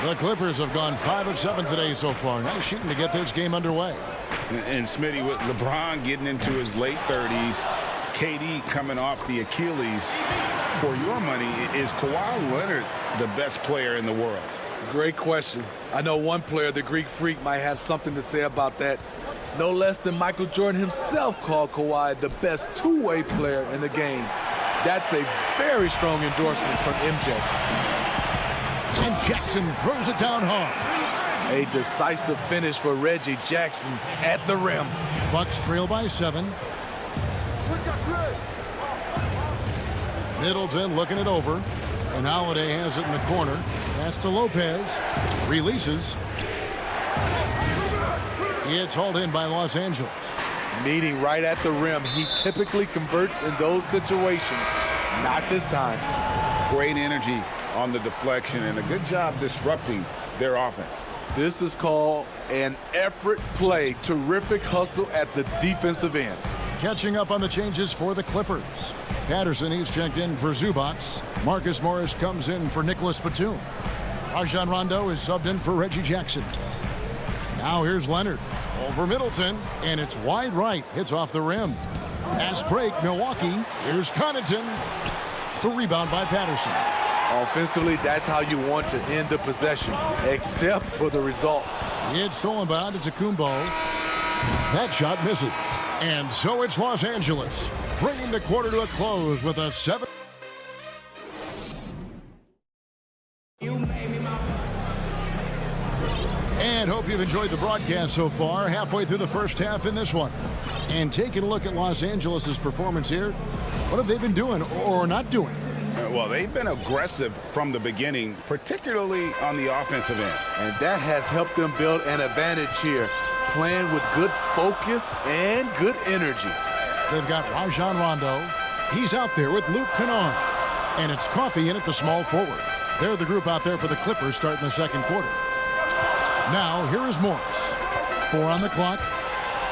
The Clippers have gone 5 of 7 today so far. Nice shooting to get this game underway. And Smitty, with LeBron getting into his late 30s, KD coming off the Achilles, for your money, is Kawhi Leonard the best player in the world? Great question. I know one player, the Greek Freak, might have something to say about that. No less than Michael Jordan himself called Kawhi the best two-way player in the game. That's a very strong endorsement from MJ. And Jackson throws it down hard. A decisive finish for Reggie Jackson at the rim. Bucks trail by 7. Middleton looking it over. And Holiday has it in the corner. Pass to Lopez. Releases. It's hauled in by Los Angeles. Meeting right at the rim. He typically converts in those situations. Not this time. Great energy on the deflection and a good job disrupting their offense. This is called an effort play. Terrific hustle at the defensive end. Catching up on the changes for the Clippers. Patterson, he's checked in for Zubac. Marcus Morris comes in for Nicholas Batum. Rajon Rondo is subbed in for Reggie Jackson. Now here's Leonard over Middleton, and it's wide right. Hits off the rim. Fast break, Milwaukee. Here's Connaughton. The rebound by Patterson. Offensively, that's how you want to end the possession, except for the result. It's stolen by Antetokounmpo. That shot misses. And so it's Los Angeles, bringing the quarter to a close with a 7. And hope you've enjoyed the broadcast so far. Halfway through the first half in this one. And taking a look at Los Angeles' performance here. What have they been doing or not doing? Well, they've been aggressive from the beginning, particularly on the offensive end. And that has helped them build an advantage here, playing with good focus and good energy. They've got Rajon Rondo. He's out there with Luke Kennard. And it's Coffey in at the small forward. They're the group out there for the Clippers starting the second quarter. Now, here is Morris. 4 on the clock.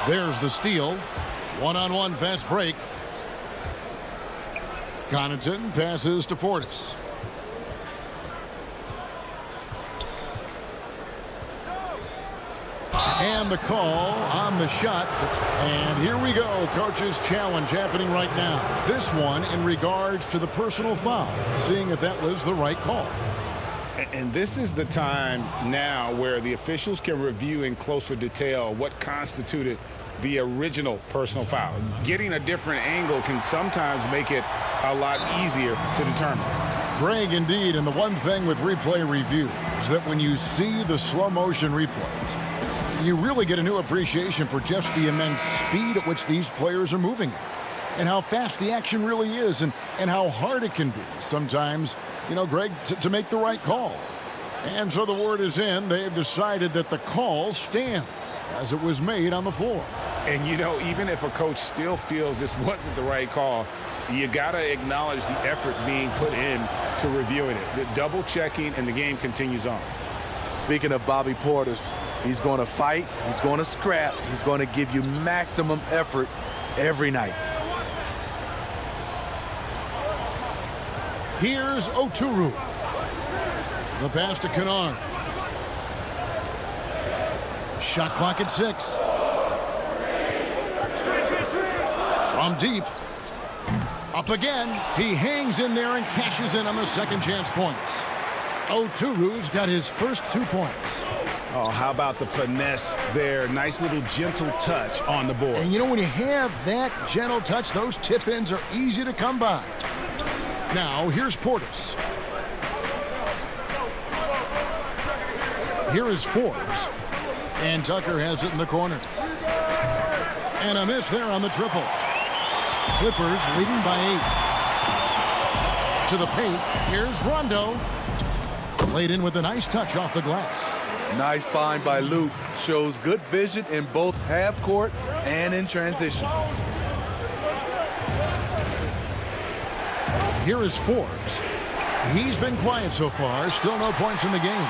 There's the steal. One-on-one fast break. Connaughton passes to Portis. And the call on the shot. And here we go. Coach's challenge happening right now. This one in regards to the personal foul. Seeing if that was the right call. And this is the time now where the officials can review in closer detail what constituted the original personal foul. Getting a different angle can sometimes make it a lot easier to determine. Greg, indeed, and the one thing with replay review is that when you see the slow motion replays, you really get a new appreciation for just the immense speed at which these players are moving and how fast the action really is and how hard it can be sometimes, you know, Greg, to make the right call. And so the word is in. They've decided that the call stands as it was made on the floor. And, you know, even if a coach still feels this wasn't the right call, you got to acknowledge the effort being put in to reviewing it. The double checking, and the game continues on. Speaking of Bobby Portis, he's going to fight, he's going to scrap, he's going to give you maximum effort every night. Here's Oturu. The pass to Kennard. Shot clock at 6. From deep. Up again. He hangs in there and cashes in on the second chance points. Oturu's got his first 2 points. Oh, how about the finesse there? Nice little gentle touch on the board. And you know, when you have that gentle touch, those tip-ins are easy to come by. Now, here's Portis. Here is Forbes. And Tucker has it in the corner. And a miss there on the triple. Clippers leading by 8. To the paint. Here's Rondo. Laid in with a nice touch off the glass. Nice find by Luke. Shows good vision in both half court and in transition. Here is Forbes. He's been quiet so far. Still no points in the game.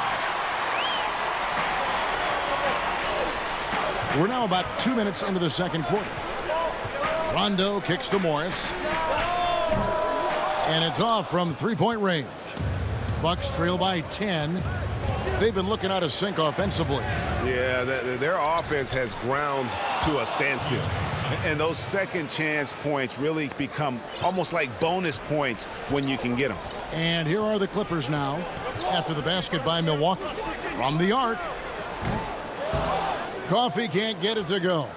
We're now about 2 minutes into the second quarter. Rondo kicks to Morris. And it's off from three-point range. Bucks trail by 10. They've been looking out of sync offensively. Yeah, their offense has ground to a standstill. And those second chance points really become almost like bonus points when you can get them. And here are the Clippers now after the basket by Milwaukee. From the arc. Coffey can't get it to go.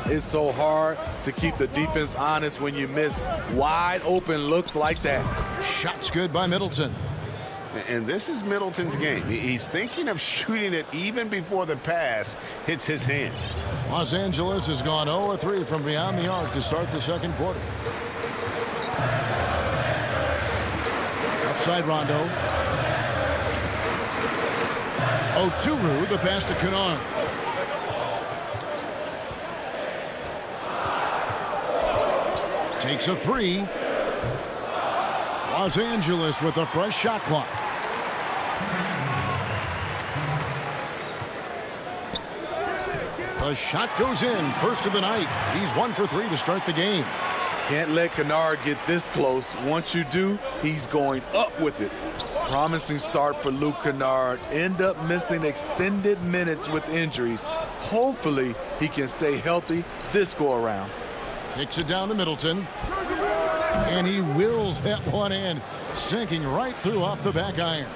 It's so hard to keep the defense honest when you miss wide open looks like that. Shot's good by Middleton. And this is Middleton's game. He's thinking of shooting it even before the pass hits his hands. Los Angeles has gone 0-3 from beyond the arc to start the second quarter. Outside Rondo. Oturu, the pass to Kennard. Takes a 3. Los Angeles with a fresh shot clock. The shot goes in. First of the night. He's 1 for 3 to start the game. Can't let Kennard get this close. Once you do, he's going up with it. Promising start for Luke Kennard. End up missing extended minutes with injuries. Hopefully, he can stay healthy this go-around. Kicks it down to Middleton. And he wills that one in, sinking right through off the back iron.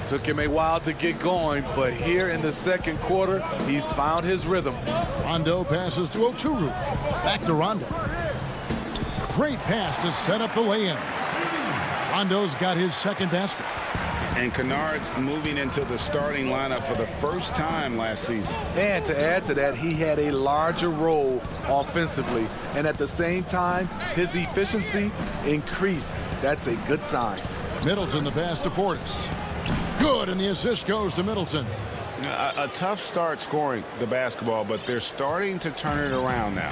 Took him a while to get going, but here in the second quarter, he's found his rhythm. Rondo passes to Oturu. Back to Rondo. Great pass to set up the lay-in. Rondo's got his second basket. And Kennard's moving into the starting lineup for the first time last season. And to add to that, he had a larger role offensively. And at the same time, his efficiency increased. That's a good sign. Middleton the pass to Portis. Good, and the assist goes to Middleton. A tough start scoring the basketball, but they're starting to turn it around now.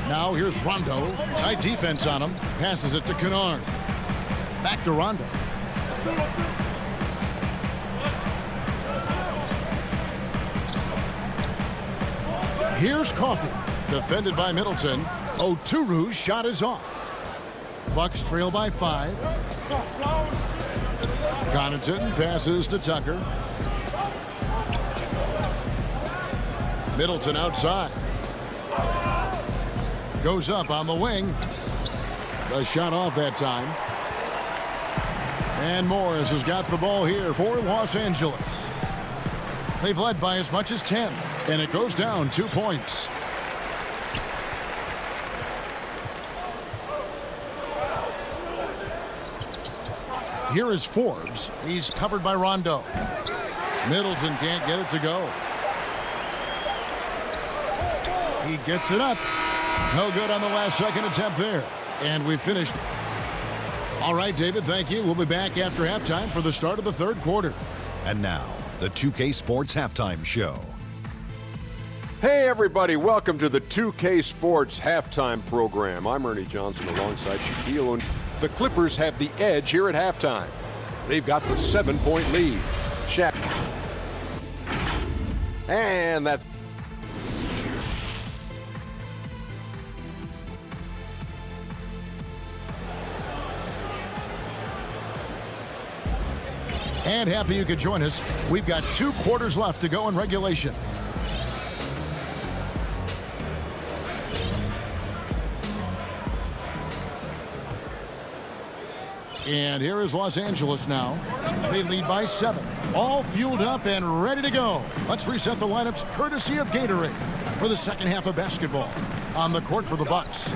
Now here's Rondo. Tight defense on him. Passes it to Kennard. Back to Rondo. Here's Coffey. Defended by Middleton. Oturu's shot is off. Bucks trail by 5. Connaughton passes to Tucker. Middleton outside. Goes up on the wing. The shot off that time. And Morris has got the ball here for Los Angeles. They've led by as much as 10, and it goes down 2 points. Here is Forbes. He's covered by Rondo. Middleton can't get it to go. He gets it up. No good on the last second attempt there. And we finished. All right, David, thank you. We'll be back after halftime for the start of the third quarter. And now, the 2K Sports Halftime Show. Hey, everybody. Welcome to the 2K Sports Halftime Program. I'm Ernie Johnson alongside Shaquille O'Neal. The Clippers have the edge here at halftime. They've got the 7-point lead. Shaq. And that. And happy you could join us. We've got 2 quarters left to go in regulation. And here is Los Angeles now. They lead by 7. All fueled up and ready to go. Let's reset the lineups courtesy of Gatorade for the second half of basketball. On the court for the Bucks.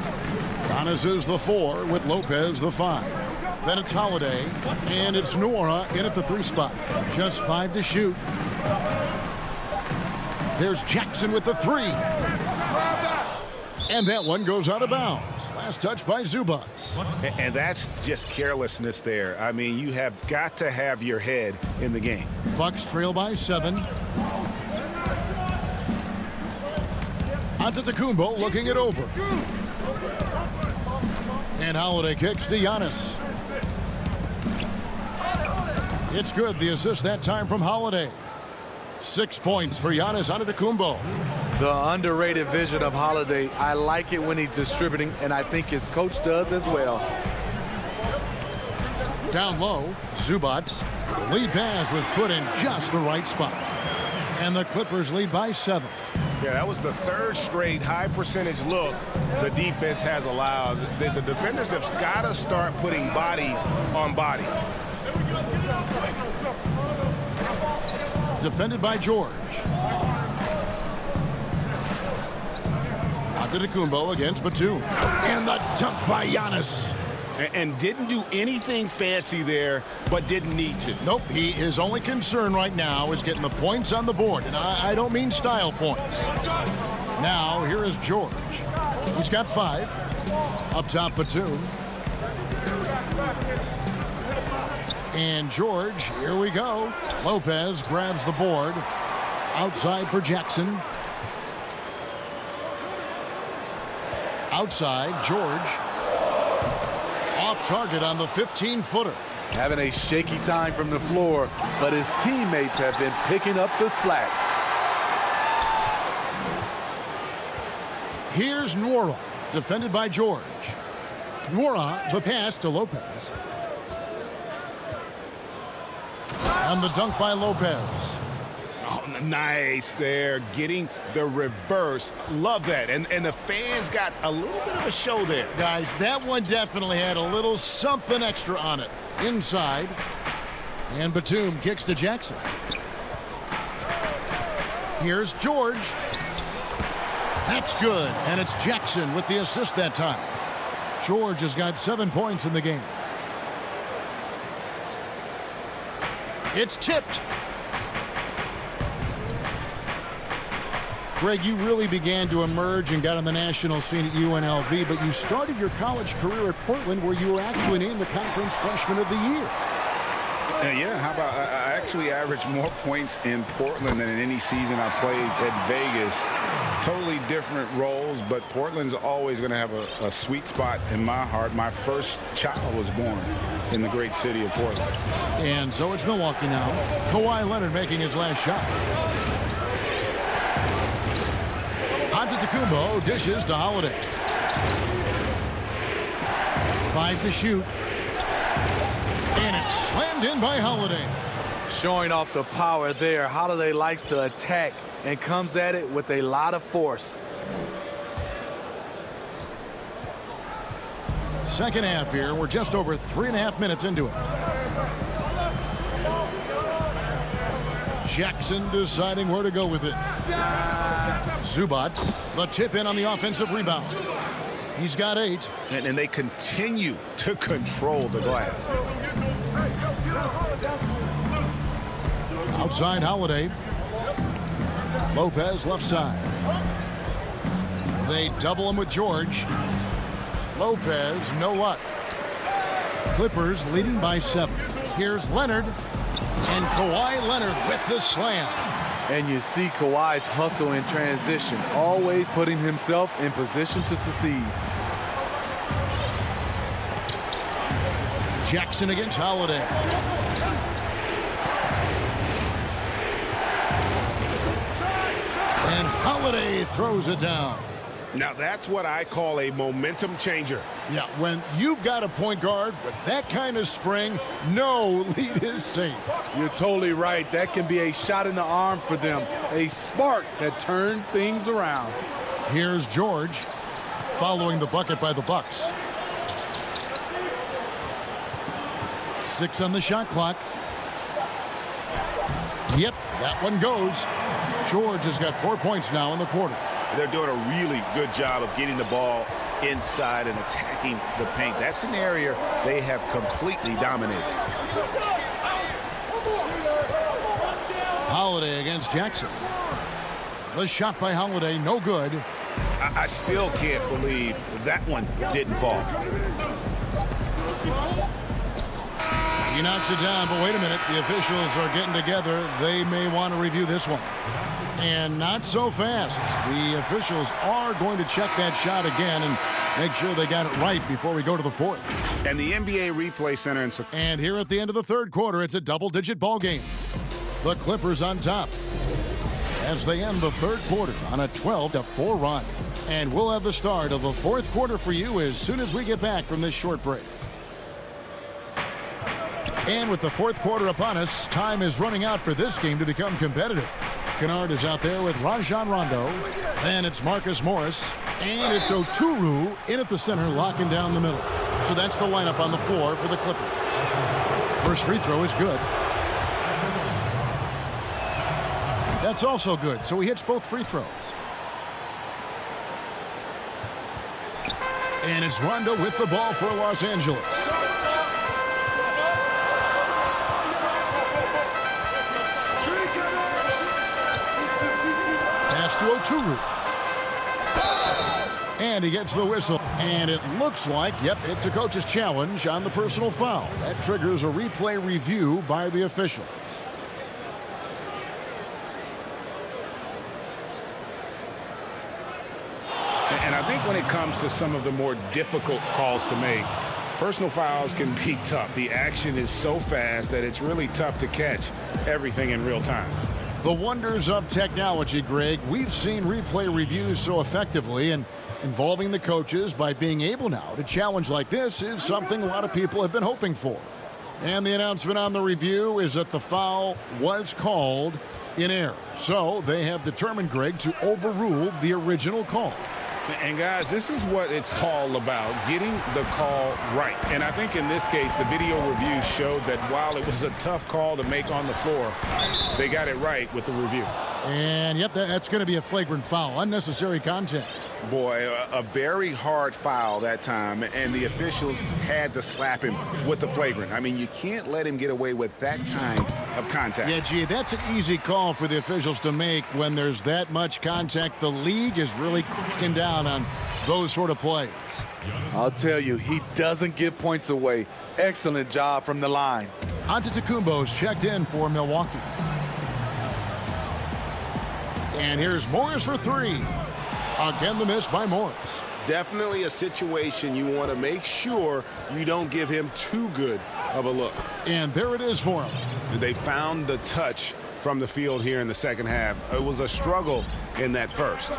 Giannis is the 4 with Lopez the 5. Then it's Holiday, and it's Nora in at the 3 spot. Just 5 to shoot. There's Jackson with the 3. And that one goes out of bounds. Last touch by Zubac. And that's just carelessness there. I mean, you have got to have your head in the game. Bucks trail by 7. Antetokounmpo looking it over. And Holiday kicks to Giannis. It's good. The assist that time from Holiday. 6 points for Giannis Antetokounmpo. The underrated vision of Holiday. I like it when he's distributing, and I think his coach does as well. Down low, Zubac. The lead pass was put in just the right spot. And the Clippers lead by 7. Yeah, that was the 3rd straight high percentage look the defense has allowed. The defenders have got to start putting bodies on bodies. Defended by George. Antetokounmpo against Batum. And the dunk by Giannis. And didn't do anything fancy there, but didn't need to. Nope, his only concern right now is getting the points on the board. And I don't mean style points. Now, here is George. He's got 5. Up top, Batum. And George, here we go. Lopez grabs the board. Outside for Jackson. Outside, George. Off target on the 15-footer. Having a shaky time from the floor, but his teammates have been picking up the slack. Here's Nora, defended by George. Nora, the pass to Lopez. And the dunk by Lopez. Oh, nice there, getting the reverse. Love that. And the fans got a little bit of a show there. Guys, that one definitely had a little something extra on it. Inside. And Batum kicks to Jackson. Here's George. That's good. And it's Jackson with the assist that time. George has got 7 points in the game. It's tipped. Greg, you really began to emerge and got on the national scene at UNLV, but you started your college career at Portland, where you were actually named the Conference Freshman of the Year. Yeah, how about I actually averaged more points in Portland than in any season I played at Vegas. Totally different roles, but Portland's always going to have a sweet spot in my heart. My first child was born in the great city of Portland. And so it's Milwaukee now. Kawhi Leonard making his last shot. Antetokounmpo dishes to Holiday. 5 to shoot. And it's slammed in by Holiday. Showing off the power there. Holiday likes to attack and comes at it with a lot of force. Second half here. We're just over 3.5 minutes into it. Jackson deciding where to go with it. Zubac, the tip in on the offensive rebound. He's got 8. And they continue to control the glass. Outside Holiday. Lopez left side. They double him with George. Lopez, no luck. Clippers leading by 7. Here's Leonard. And Kawhi Leonard with the slam. And you see Kawhi's hustle in transition, always putting himself in position to succeed. Jackson against Holiday. And Holiday throws it down. Now that's what I call a momentum changer. Yeah, when you've got a point guard with that kind of spring, no lead is safe. You're totally right. That can be a shot in the arm for them. A spark that turned things around. Here's George following the bucket by the Bucks. 6 on the shot clock. Yep, that one goes. George has got 4 points now in the quarter. They're doing a really good job of getting the ball inside and attacking the paint. That's an area they have completely dominated. Holiday against Jackson. The shot by Holiday, no good. I still can't believe that one didn't fall. He knocks it down, but wait a minute. The officials are getting together. They may want to review this one. And not so fast. The officials are going to check that shot again and make sure they got it right before we go to the 4th. And the NBA Replay Center. And here at the end of the 3rd quarter, it's a double-digit ball game. The Clippers on top as they end the 3rd quarter on a 12-4 run. And we'll have the start of the 4th quarter for you as soon as we get back from this short break. And with the 4th quarter upon us, time is running out for this game to become competitive. Kennard is out there with Rajon Rondo. And it's Marcus Morris. And it's Oturu in at the center, locking down the middle. So that's the lineup on the floor for the Clippers. First free throw is good. That's also good. So he hits both free throws. And it's Rondo with the ball for Los Angeles. Pass to Oturu. And he gets the whistle. And it looks like, yep, it's a coach's challenge on the personal foul. That triggers a replay review by the officials. And I think when it comes to some of the more difficult calls to make, personal fouls can be tough. The action is so fast that it's really tough to catch everything in real time. The wonders of technology, Greg. We've seen replay reviews so effectively, and involving the coaches by being able now to challenge like this is something a lot of people have been hoping for. And the announcement on the review is that the foul was called in error. So they have determined, Greg, to overrule the original call. And guys, this is what it's all about, getting the call right. And I think in this case, the video review showed that while it was a tough call to make on the floor, they got it right with the review. And yep, that's going to be a flagrant foul, unnecessary contact. Boy, a very hard foul that time, and the officials had to slap him with the flagrant. I mean, you can't let him get away with that kind of contact. Yeah, gee, that's an easy call for the officials to make when there's that much contact. The league is really cracking down on those sort of plays. I'll tell you, he doesn't give points away. Excellent job from the line. Antetokounmpo's checked in for Milwaukee. And here's Morris for three. Again, the miss by Morris. Definitely a situation you want to make sure you don't give him too good of a look. And there it is for him. They found the touch from the field here in the second half. It was a struggle in that first.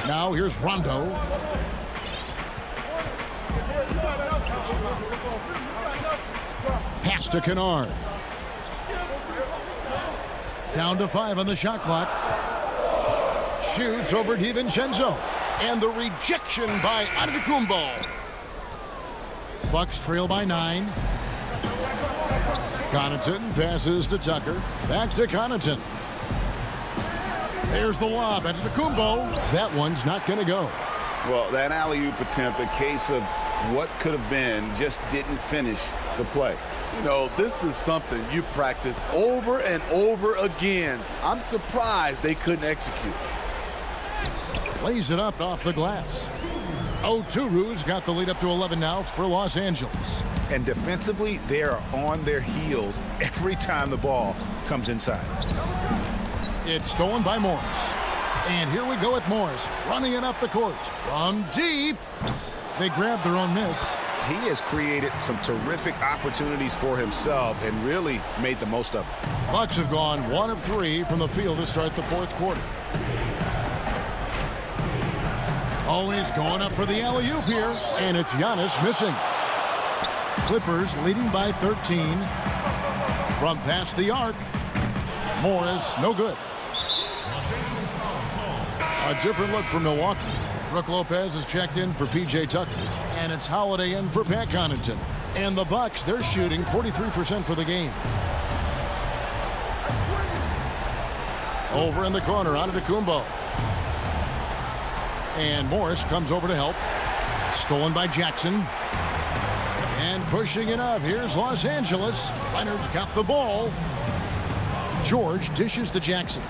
Now here's Rondo. Pass to Kennard. Down to 5 on the shot clock. Shoots over DiVincenzo. And the rejection by Antetokounmpo. Bucks trail by 9. Connaughton passes to Tucker. Back to Connaughton. There's the lob. Antetokounmpo. That one's not going to go. Well, that alley-oop attempt, a case of what could have been, just didn't finish the play. You know, this is something you practice over and over again. I'm surprised they couldn't execute. Lays it up off the glass. Oturu's got the lead up to 11 now for Los Angeles. And defensively, they are on their heels every time the ball comes inside. It's stolen by Morris. And here we go with Morris running it up the court. From deep. They grabbed their own miss. He has created some terrific opportunities for himself and really made the most of it. Bucks have gone 1 of 3 from the field to start the fourth quarter. Oh, he's going up for the alley-oop here, and it's Giannis missing. Clippers leading by 13 from past the arc. Morris, no good. A different look for Milwaukee. Brook Lopez is checked in for P.J. Tucker. And it's Holiday in for Pat Connaughton. And the Bucks, they're shooting 43% for the game. Over in the corner, Antetokounmpo. And Morris comes over to help. Stolen by Jackson. And pushing it up. Here's Los Angeles. Leonard's got the ball. George dishes to Jackson.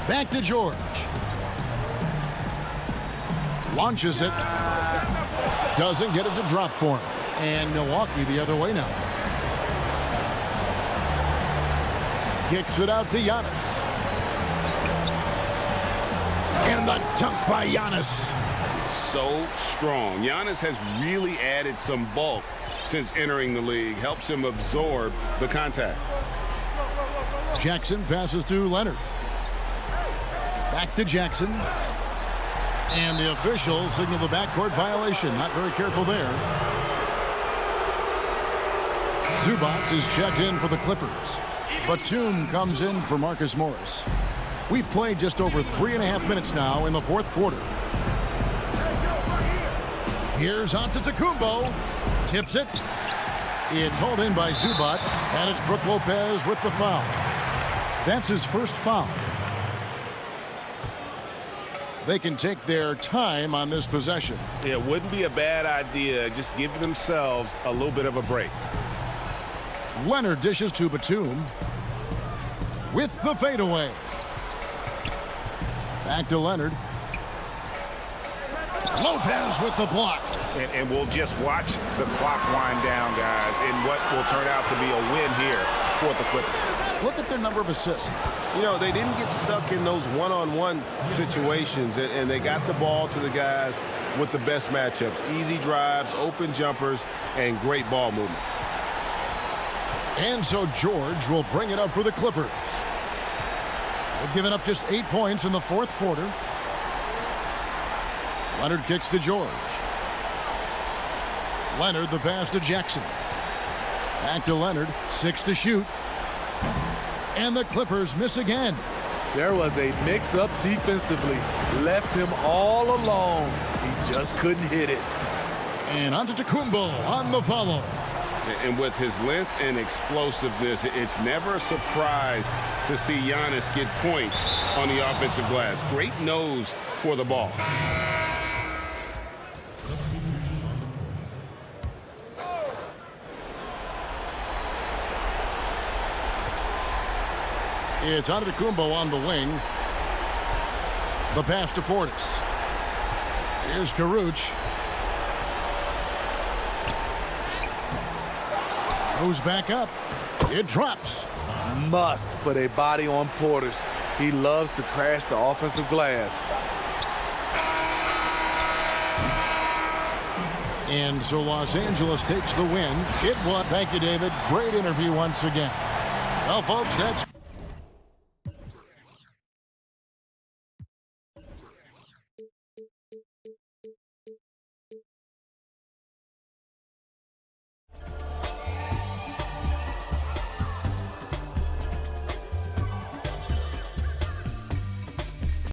Back to George. Launches it. Doesn't get it to drop for him. And Milwaukee the other way now. Kicks it out to Giannis. And the dunk by Giannis. So strong. Giannis has really added some bulk since entering the league. Helps him absorb the contact. Jackson passes to Leonard. Back to Jackson. And the officials signal the backcourt violation. Not very careful there. Zubac is checked in for the Clippers. Batum comes in for Marcus Morris. We've played just over 3.5 minutes now in the fourth quarter. Here's Antetokounmpo. Tips it. It's hauled in by Zubac. And it's Brook Lopez with the foul. That's his first foul. They can take their time on this possession. It wouldn't be a bad idea. Just give themselves a little bit of a break. Leonard dishes to Batum with the fadeaway. Back to Leonard. Lopez with the block. And we'll just watch the clock wind down, guys, in what will turn out to be a win here for the Clippers. Look at their number of assists. You know, they didn't get stuck in those one-on-one situations, and they got the ball to the guys with the best matchups. Easy drives, open jumpers, and great ball movement. And so George will bring it up for the Clippers. They've given up just 8 points in the fourth quarter. Leonard kicks to George. Leonard the pass to Jackson. Back to Leonard. 6 to shoot. And the Clippers miss again. There was a mix-up defensively. Left him all alone. He just couldn't hit it. And Antetokounmpo on the follow. And with his length and explosiveness, it's never a surprise to see Giannis get points on the offensive glass. Great nose for the ball. It's Antetokounmpo on the wing. The pass to Portis. Here's Karuch. Goes back up. It drops. Must put a body on Portis. He loves to crash the offensive glass. And so Los Angeles takes the win. It was. Thank you, David. Great interview once again. Well, folks, that's